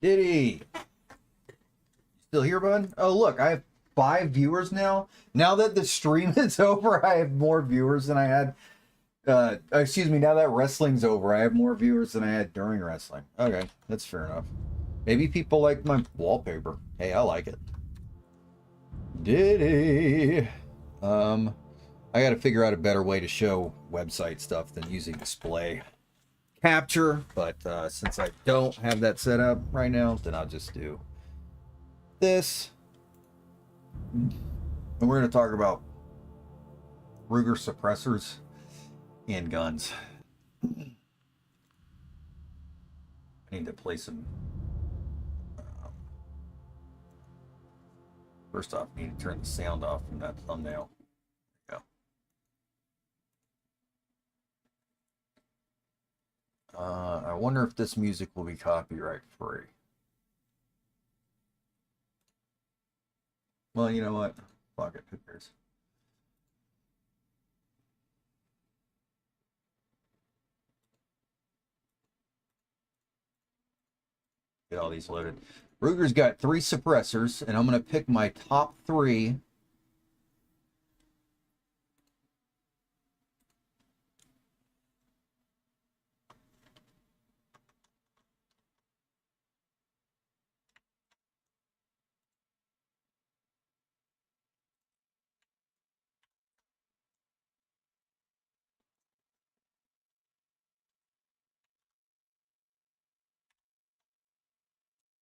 Did he? Still here, bud? Oh, look, I have 5 viewers now. Now that the stream is over, I have more viewers than I had. Excuse me, now that wrestling's over, I have more viewers than I had during wrestling. Okay, that's fair enough. Maybe people like my wallpaper. Hey, I like it. Did he? I got to figure out a better way to show website stuff than using display capture, but since I don't have that set up right now, then I'll just do this. And we're going to talk about Ruger suppressors and guns. I need to play some. First off, I need to turn the sound off from that thumbnail. I wonder if this music will be copyright free. Well, you know what? Fuck it, who cares? Get all these loaded. Ruger's got 3 suppressors, and I'm going to pick my top 3.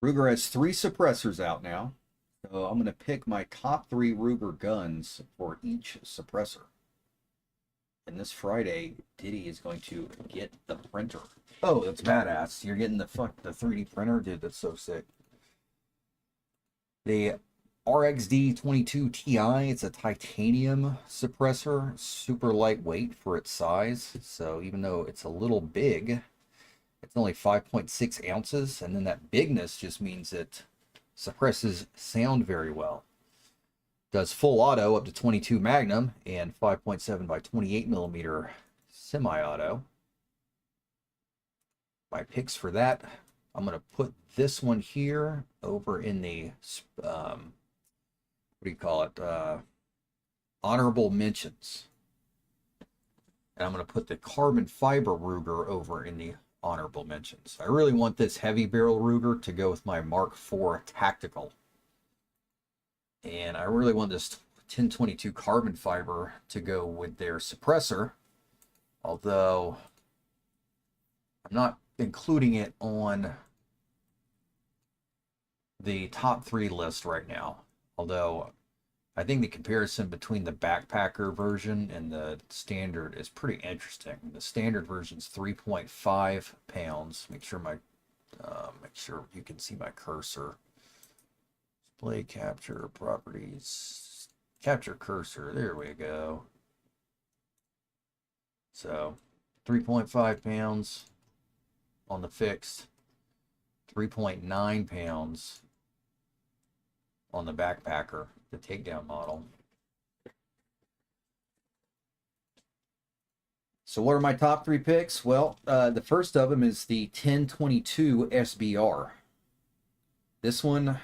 Ruger has 3 suppressors out now. So I'm going to pick my top 3 Ruger guns for each suppressor. And this Friday, Diddy is going to get the printer. Oh, that's badass. You're getting the 3D printer? Dude, that's so sick. The RXD 22 Ti, it's a titanium suppressor. Super lightweight for its size. So even though it's a little big, it's only 5.6 ounces, and then that bigness just means it suppresses sound very well. Does full auto up to 22 Magnum and 5.7 by 28 millimeter semi-auto. My picks for that, I'm going to put this one here over in the, what do you call it, honorable mentions. And I'm going to put the carbon fiber Ruger over in the honorable mentions. I really want this heavy barrel Ruger to go with my Mark IV Tactical. And I really want this 1022 carbon fiber to go with their suppressor. Although I'm not including it on the top 3 list right now. Although I think the comparison between the backpacker version and the standard is pretty interesting. The standard version is 3.5 pounds. Make sure you can see my cursor. Display capture properties. Capture cursor. There we go. So 3.5 pounds on the fixed. 3.9 pounds on the backpacker, the takedown model. So what are my top 3 picks? Well, the first of them is the 1022 SBR. This one,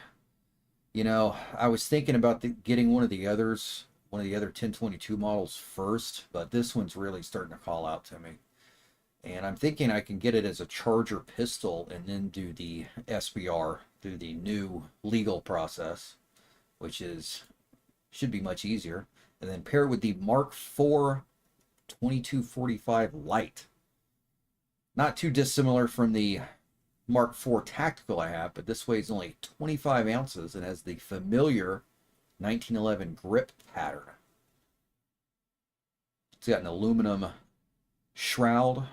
you know, I was thinking about getting one of the other 1022 models first, but this one's really starting to call out to me. And I'm thinking I can get it as a charger pistol and then do the SBR through the new legal process, which should be much easier. And then pair it with the Mark IV 2245 Light. Not too dissimilar from the Mark IV Tactical I have, but this weighs only 25 ounces and has the familiar 1911 grip pattern. It's got an aluminum shroud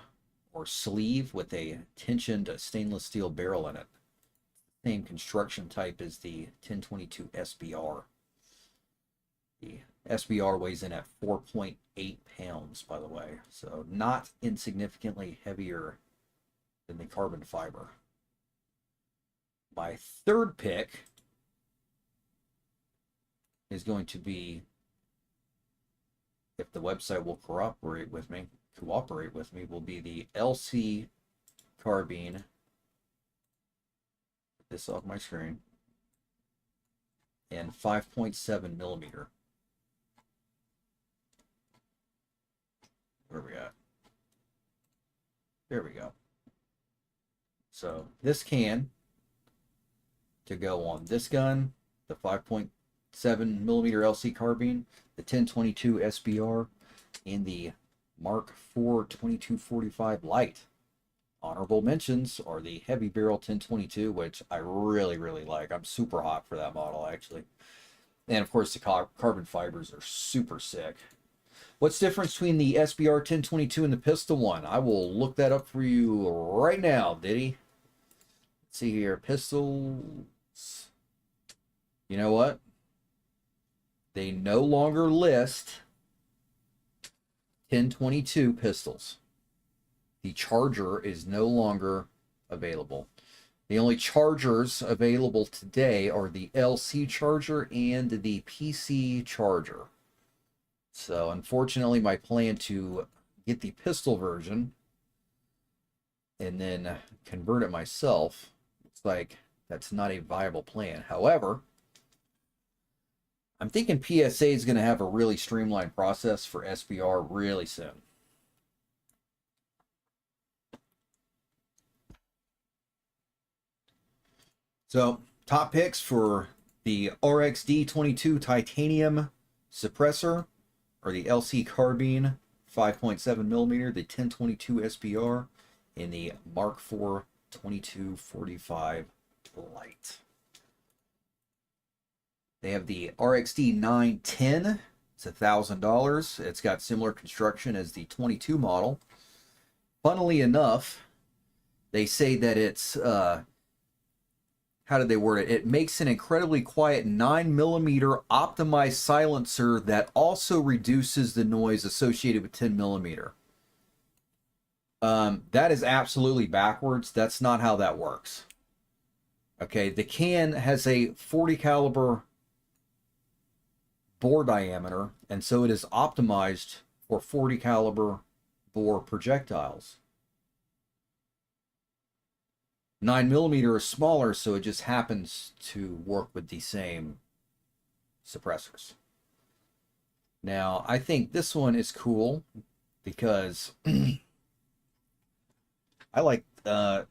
or sleeve with a tensioned stainless steel barrel in it. Same construction type as the 1022 SBR. The SBR weighs in at 4.8 pounds, by the way, so not insignificantly heavier than the carbon fiber. My third pick is going to be, if the website will cooperate with me, will be the LC carbine, this off my screen. And 5.7 millimeter. Where are we at? There we go. So this can to go on this gun, the 5.7 millimeter LC carbine, the 1022 SBR, and the Mark IV 2245 Light. Honorable mentions are the heavy barrel 1022, which I really, really like. I'm super hot for that model, actually. And of course, the carbon fibers are super sick. What's the difference between the SBR 1022 and the pistol one? I will look that up for you right now, Diddy. Let's see here. Pistols. You know what? They no longer list 1022 pistols. The charger is no longer available. The only chargers available today are the LC charger and the PC charger. So unfortunately, my plan to get the pistol version and then convert it myself looks like that's not a viable plan. However, I'm thinking PSA is going to have a really streamlined process for SBR really soon. So, top picks for the RXD22 titanium suppressor are the LC carbine 5.7 millimeter, the 1022 SBR, and the Mark IV 2245 Light. They have the RXD 910. It's $1,000. It's got similar construction as the 22 model. Funnily enough, they say that it's how did they word it? It makes an incredibly quiet 9mm optimized silencer that also reduces the noise associated with 10mm. That is absolutely backwards. That's not how that works. Okay, the can has a 40 caliber bore diameter, and so it is optimized for 40 caliber bore projectiles. 9mm is smaller, so it just happens to work with the same suppressors. Now, I think this one is cool because I like, I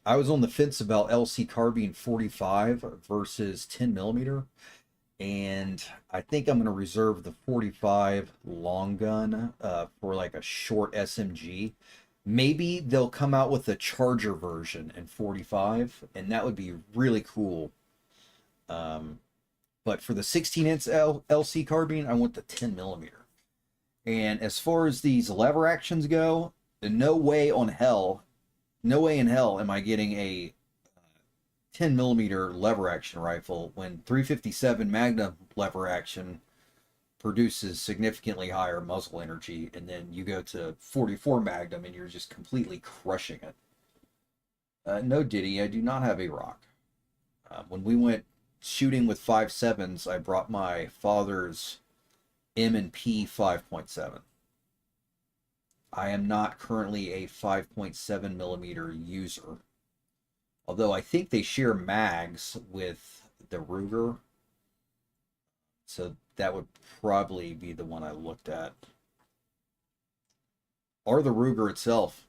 was on the fence about LC Carbine 45 versus 10mm, and I think I'm going to reserve the 45 long gun for like a short SMG. Maybe they'll come out with a charger version in 45, and that would be really cool. But for the 16-inch LC carbine, I want the 10mm. And as far as these lever actions go, no way in hell am I getting a 10mm lever action rifle when 357 Magnum lever action produces significantly higher muzzle energy, and then you go to 44 Magnum and you're just completely crushing it. No, Diddy, I do not have a rock. When we went shooting with 5.7s, I brought my father's M&P 5.7. I am not currently a 5.7mm user, although I think they share mags with the Ruger, so that would probably be the one I looked at. Or the Ruger itself.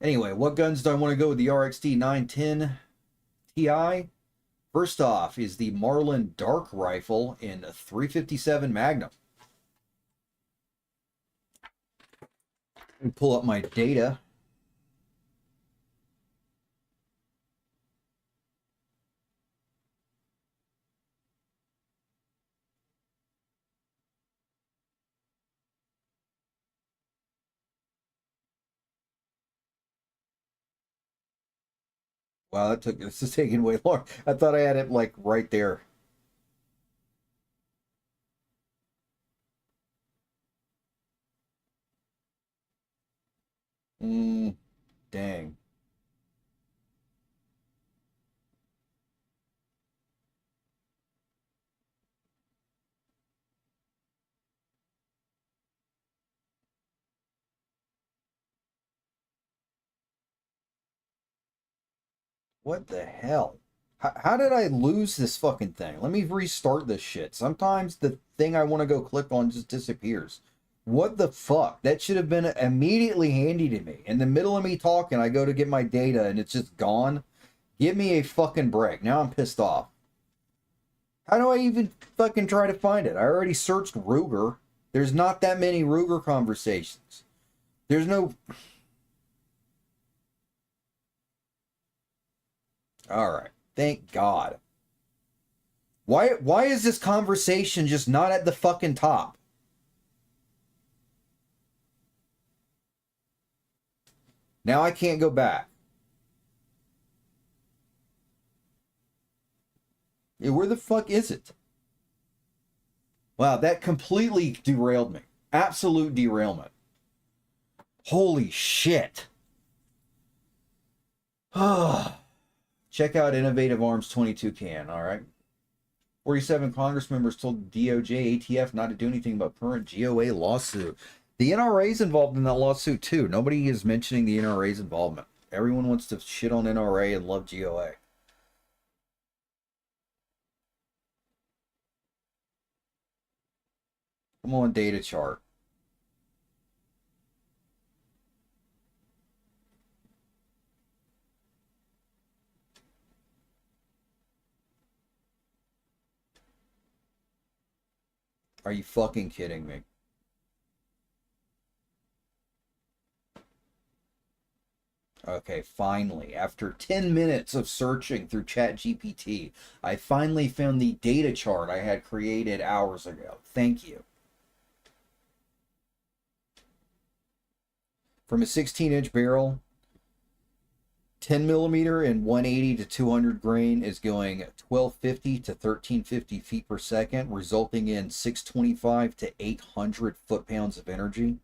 Anyway, what guns do I want to go with the RXD 910 Ti? First off is the Marlin Dark Rifle in a 357 Magnum. And pull up my data. Wow, this is taking way long. I thought I had it like right there. Dang. What the hell? How did I lose this fucking thing? Let me restart this shit. Sometimes the thing I want to go click on just disappears. What the fuck? That should have been immediately handy to me. In the middle of me talking, I go to get my data and it's just gone. Give me a fucking break. Now I'm pissed off. How do I even fucking try to find it? I already searched Ruger. There's not that many Ruger conversations. There's no... Alright. Thank God. Why is this conversation just not at the fucking top? Now I can't go back. Yeah, where the fuck is it? Wow, that completely derailed me. Absolute derailment. Holy shit. Check out Innovative Arms 22 can, alright? 47 Congress members told DOJ, ATF not to do anything about current GOA lawsuit. The NRA's involved in that lawsuit too. Nobody is mentioning the NRA's involvement. Everyone wants to shit on NRA and love GOA. Come on, data chart. Are you fucking kidding me? Okay, finally, after 10 minutes of searching through ChatGPT, I finally found the data chart I had created hours ago. Thank you. From a 16-inch barrel, 10 millimeter and 180 to 200 grain is going 1250 to 1350 feet per second, resulting in 625 to 800 foot-pounds of energy.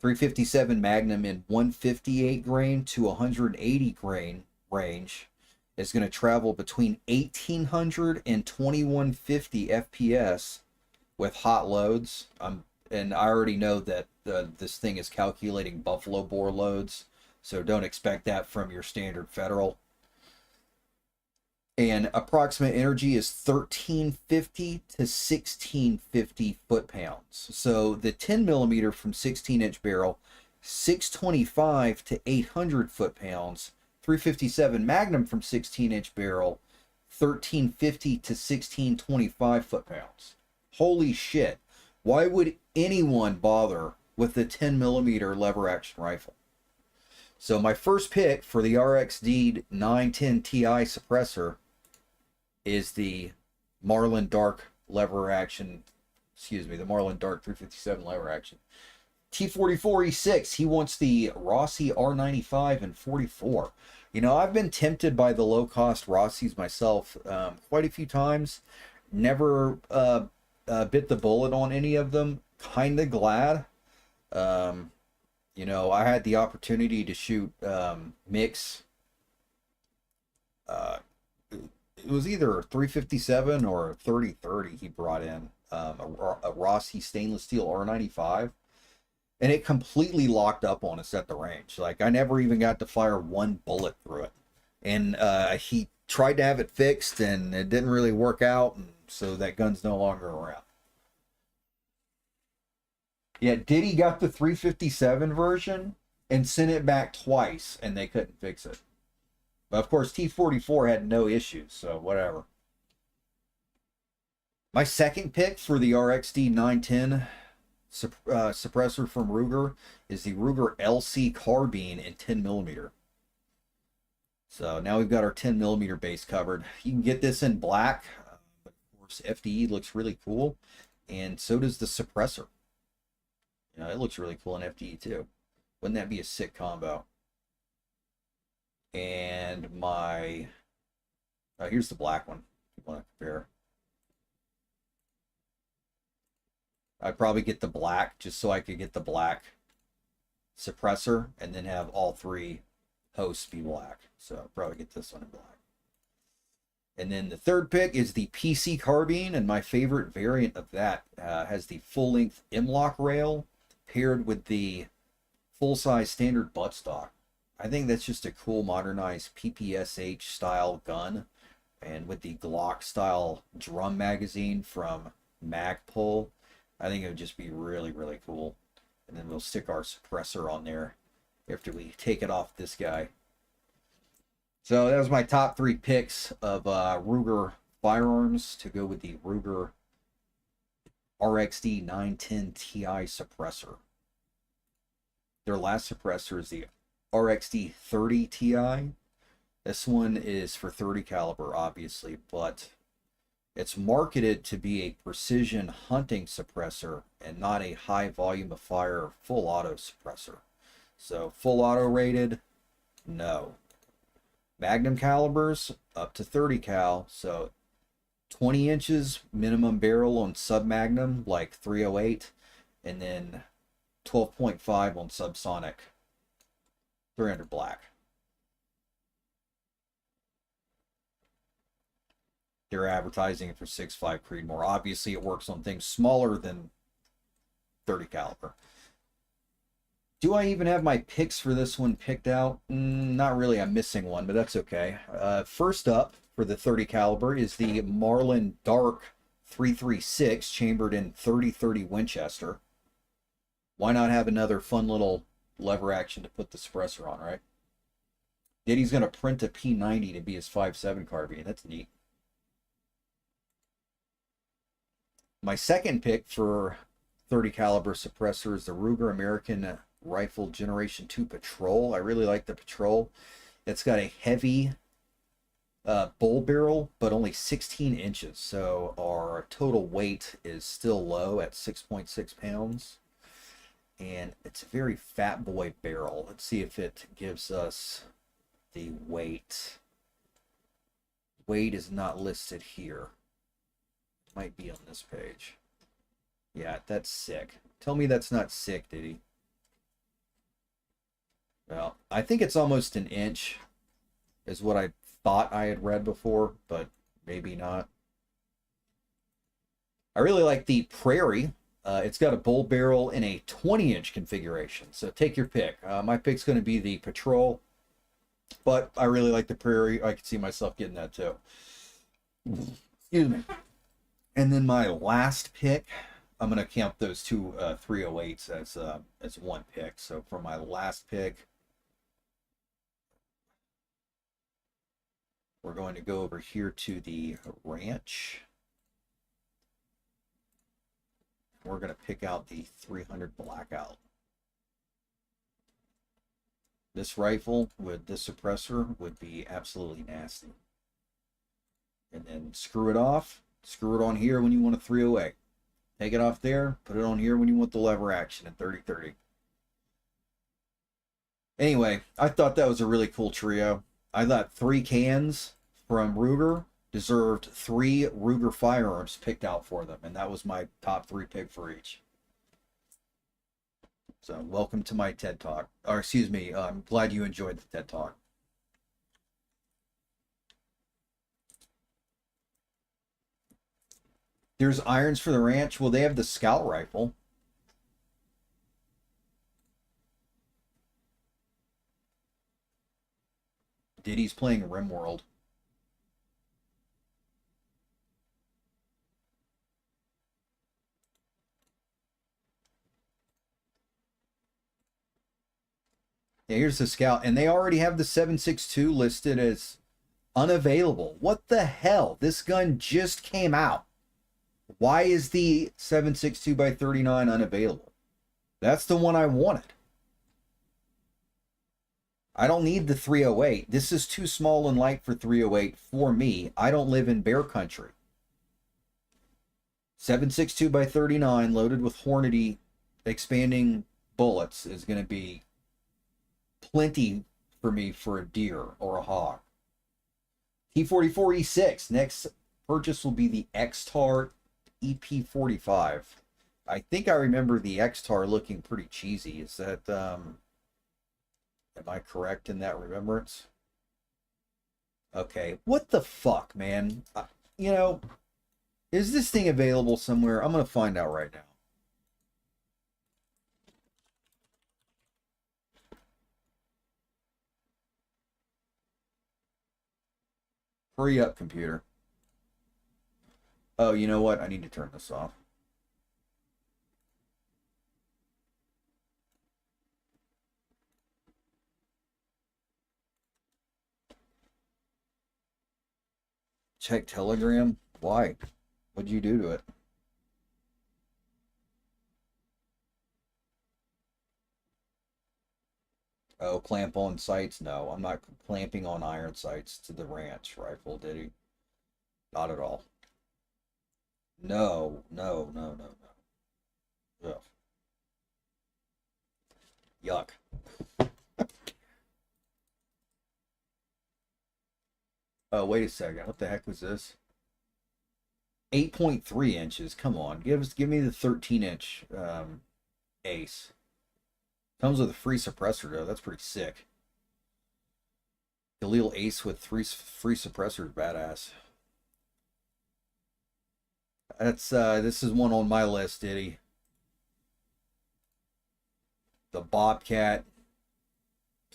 357 Magnum in 158 grain to 180 grain range is going to travel between 1800 and 2150 FPS with hot loads. And I already know that this thing is calculating buffalo bore loads, so don't expect that from your standard Federal. And approximate energy is 1350 to 1650 foot-pounds. So the 10 millimeter from 16-inch barrel, 625 to 800 foot-pounds. 357 Magnum from 16-inch barrel, 1350 to 1625 foot-pounds. Holy shit. Why would anyone bother with the 10 millimeter lever action rifle? So my first pick for the RXD 910 Ti suppressor is the Marlin Dark lever action, the Marlin Dark 357 lever action. T44E6, he wants the Rossi R95 and 44. You know, I've been tempted by the low-cost Rossis myself quite a few times. Never bit the bullet on any of them. Kind of glad. You know, I had the opportunity to shoot Mix. It was either a 357 or a 3030 he brought in. A Rossi stainless steel R95. And it completely locked up on us at the range. Like, I never even got to fire one bullet through it. And he tried to have it fixed, and it didn't really work out, and so that gun's no longer around. Yeah, Diddy got the 357 version and sent it back twice, and they couldn't fix it. But, of course, T44 had no issues, so whatever. My second pick for the RXD 910 suppressor from Ruger is the Ruger LC carbine in 10 millimeter. So now we've got our 10 millimeter base covered. You can get this in black. Of course, FDE looks really cool, and so does the suppressor. You know, it looks really cool in FDE too. Wouldn't that be a sick combo? And my here's the black one. If you want to compare. I'd probably get the black just so I could get the black suppressor and then have all three hosts be black. So I'll probably get this one in black. And then the third pick is the PC carbine, and my favorite variant of that has the full-length M-LOK rail paired with the full-size standard buttstock. I think that's just a cool modernized PPSH style gun. And with the Glock style drum magazine from Magpul, I think it would just be really, really cool. And then we'll stick our suppressor on there after we take it off this guy. So that was my top 3 picks of Ruger firearms to go with the Ruger RXD 910 Ti suppressor. Their last suppressor is the RXD 30 Ti. This one is for 30 caliber, obviously, but it's marketed to be a precision hunting suppressor and not a high volume of fire full auto suppressor. So full auto rated, no. Magnum calibers up to 30 cal, so 20 inches minimum barrel on sub magnum like 308, and then 12.5 on subsonic 300 black. They're advertising it for 6.5 Creedmoor. Obviously, it works on things smaller than 30 caliber. Do I even have my picks for this one picked out? Not really. I'm missing one, but that's okay. First up for the 30 caliber is the Marlin Dark 336 chambered in 30-30 Winchester. Why not have another fun little lever action to put the suppressor on, right? Diddy's going to print a P90 to be his 5.7 carbine. That's neat. My second pick for 30 caliber suppressor is the Ruger American Rifle Generation 2 Patrol. I really like the Patrol. It's got a heavy bull barrel, but only 16 inches. So our total weight is still low at 6.6 pounds. And it's a very fat boy barrel. Let's see if it gives us the weight. Weight is not listed here. Might be on this page. Yeah, that's sick. Tell me that's not sick, Diddy. Well, I think it's almost an inch is what I thought I had read before, but maybe not. I really like the Prairie. It's got a bull barrel in a 20-inch configuration, so take your pick. My pick's going to be the Patrol, but I really like the Prairie. I could see myself getting that too. Excuse me. And then my last pick, I'm going to count those two 308s as one pick. So for my last pick, we're going to go over here to the Ranch. We're going to pick out the 300 Blackout. This rifle with this suppressor would be absolutely nasty. And then screw it off. Screw it on here when you want a 308. Take it off there. Put it on here when you want the lever action at 30-30. Anyway, I thought that was a really cool trio. I thought 3 cans from Ruger deserved 3 Ruger firearms picked out for them. And that was my top 3 pick for each. So welcome to my TED Talk. Or excuse me, I'm glad you enjoyed the TED Talk. There's irons for the Ranch. Well, they have the Scout rifle. Diddy's playing RimWorld. Yeah, here's the Scout. And they already have the 7.62 listed as unavailable. What the hell? This gun just came out. Why is the 7.62 x 39 unavailable? That's the one I wanted. I don't need the 308. This is too small and light for 308 for me. I don't live in bear country. 7.62 x 39 loaded with Hornady expanding bullets is going to be plenty for me for a deer or a hog. T44E6. Next purchase will be the X-Tar EP45. I think I remember the X-Tar looking pretty cheesy. Is that, am I correct in that remembrance? Okay, what the fuck, man? You know, is this thing available somewhere? I'm going to find out right now. Hurry up, computer. Oh, you know what? I need to turn this off. Check Telegram? Why? What'd you do to it? Oh, clamp on sights? No, I'm not clamping on iron sights to the ranch rifle, did he? Not at all. No, no, no, no, no. Ugh. Yuck. Oh, wait a second. What the heck was this? 8.3 inches. Come on. Give me the 13-inch ace. Comes with a free suppressor, though. That's pretty sick. Khalil ace with free suppressors, badass. That's this is one on my list, Diddy. The Bobcat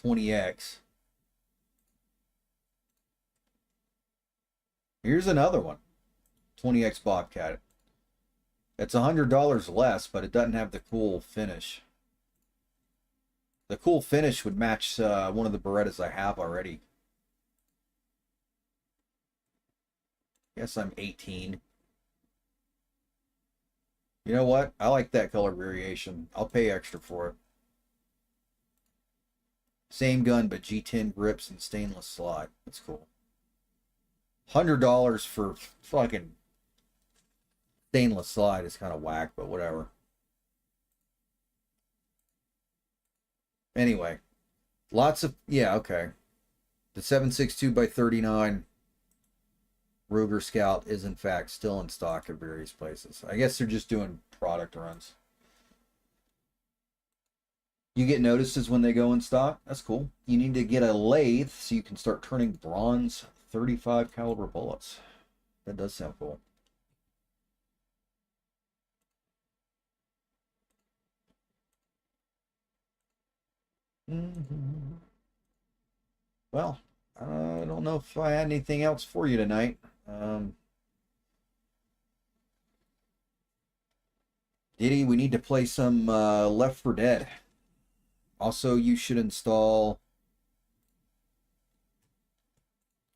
20X. Here's another one. 20X Bobcat. It's $100 less, but it doesn't have the cool finish. The cool finish would match one of the Berettas I have already. Guess I'm 18. You know what? I like that color variation. I'll pay extra for it. Same gun, but G10 grips and stainless slot. That's cool. $100 for fucking stainless slide is kind of whack, but whatever. Anyway, lots of, yeah, okay. The 7.62x39 Ruger Scout is in fact still in stock at various places. I guess they're just doing product runs. You get notices when they go in stock. That's cool. You need to get a lathe so you can start turning bronze 35 caliber bullets. That does sound cool. Well, I don't know if I had anything else for you tonight. Diddy, we need to play some Left 4 Dead. Also, you should install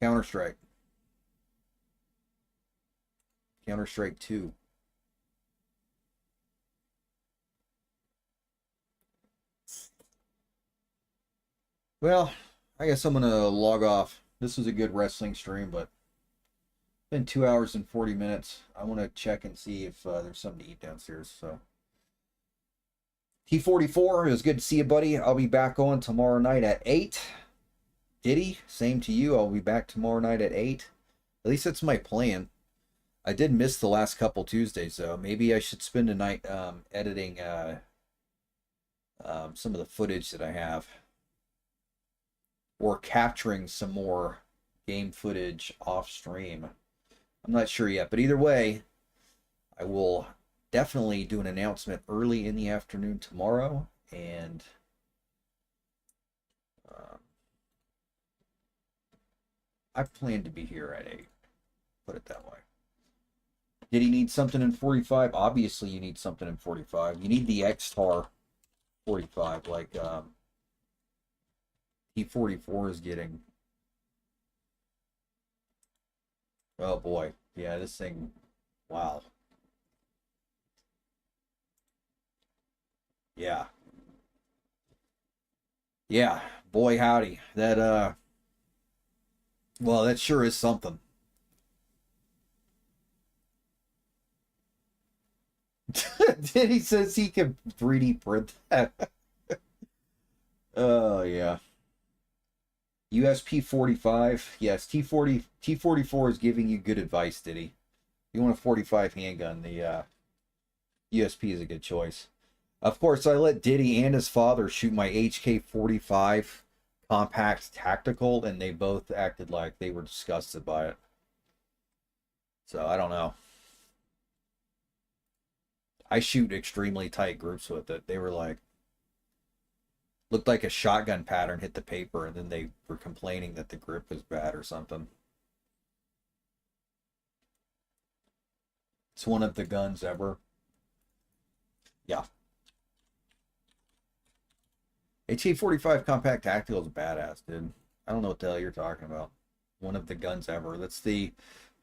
Counter-Strike. Counter-Strike 2. Well, I guess I'm gonna log off. This was a good wrestling stream, but it's been 2 hours and 40 minutes. I want to check and see if there's something to eat downstairs. So T44, it was good to see you, buddy. I'll be back on tomorrow night at 8. Diddy, same to you. I'll be back tomorrow night at 8. At least that's my plan. I did miss the last couple Tuesdays, though. Maybe I should spend a night editing some of the footage that I have. Or capturing some more game footage off stream. I'm not sure yet, but either way, I will definitely do an announcement early in the afternoon tomorrow, and I plan to be here at 8. Put it that way. Did he need something in 45? Obviously, you need something in 45. You need the X-Tar 45, like T44 is getting. Oh boy, yeah, this thing, wow. Yeah. Yeah, boy howdy. That well, that sure is something. He says he can 3D print that. Oh yeah. USP 45. Yes, T44 is giving you good advice, Diddy. If you want a 45 handgun, the USP is a good choice. Of course, I let Diddy and his father shoot my HK45 compact tactical, and they both acted like they were disgusted by it. So I don't know. I shoot extremely tight groups with it. They were like, looked like a shotgun pattern hit the paper, and then they were complaining that the grip was bad or something. It's one of the guns ever. Yeah. HE45 Compact Tactical is badass, dude. I don't know what the hell you're talking about. One of the guns ever. That's the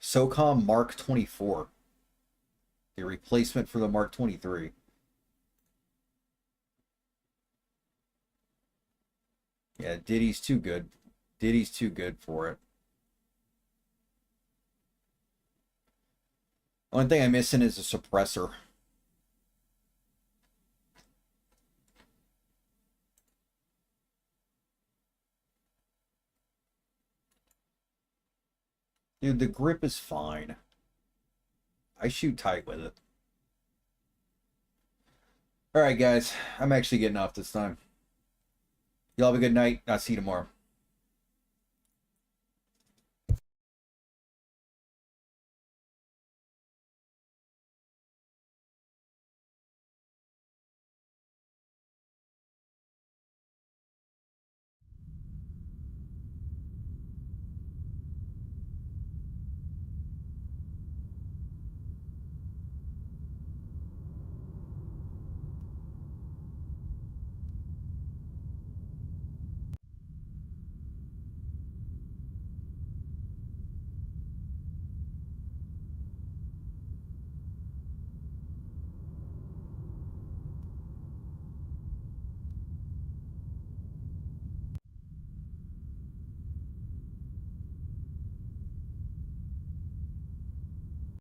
SOCOM Mark 24. The replacement for the Mark 23. Yeah, Diddy's too good. Diddy's too good for it. One thing I'm missing is a suppressor. Dude, the grip is fine. I shoot tight with it. Alright, guys. I'm actually getting off this time. Y'all have a good night. I'll see you tomorrow.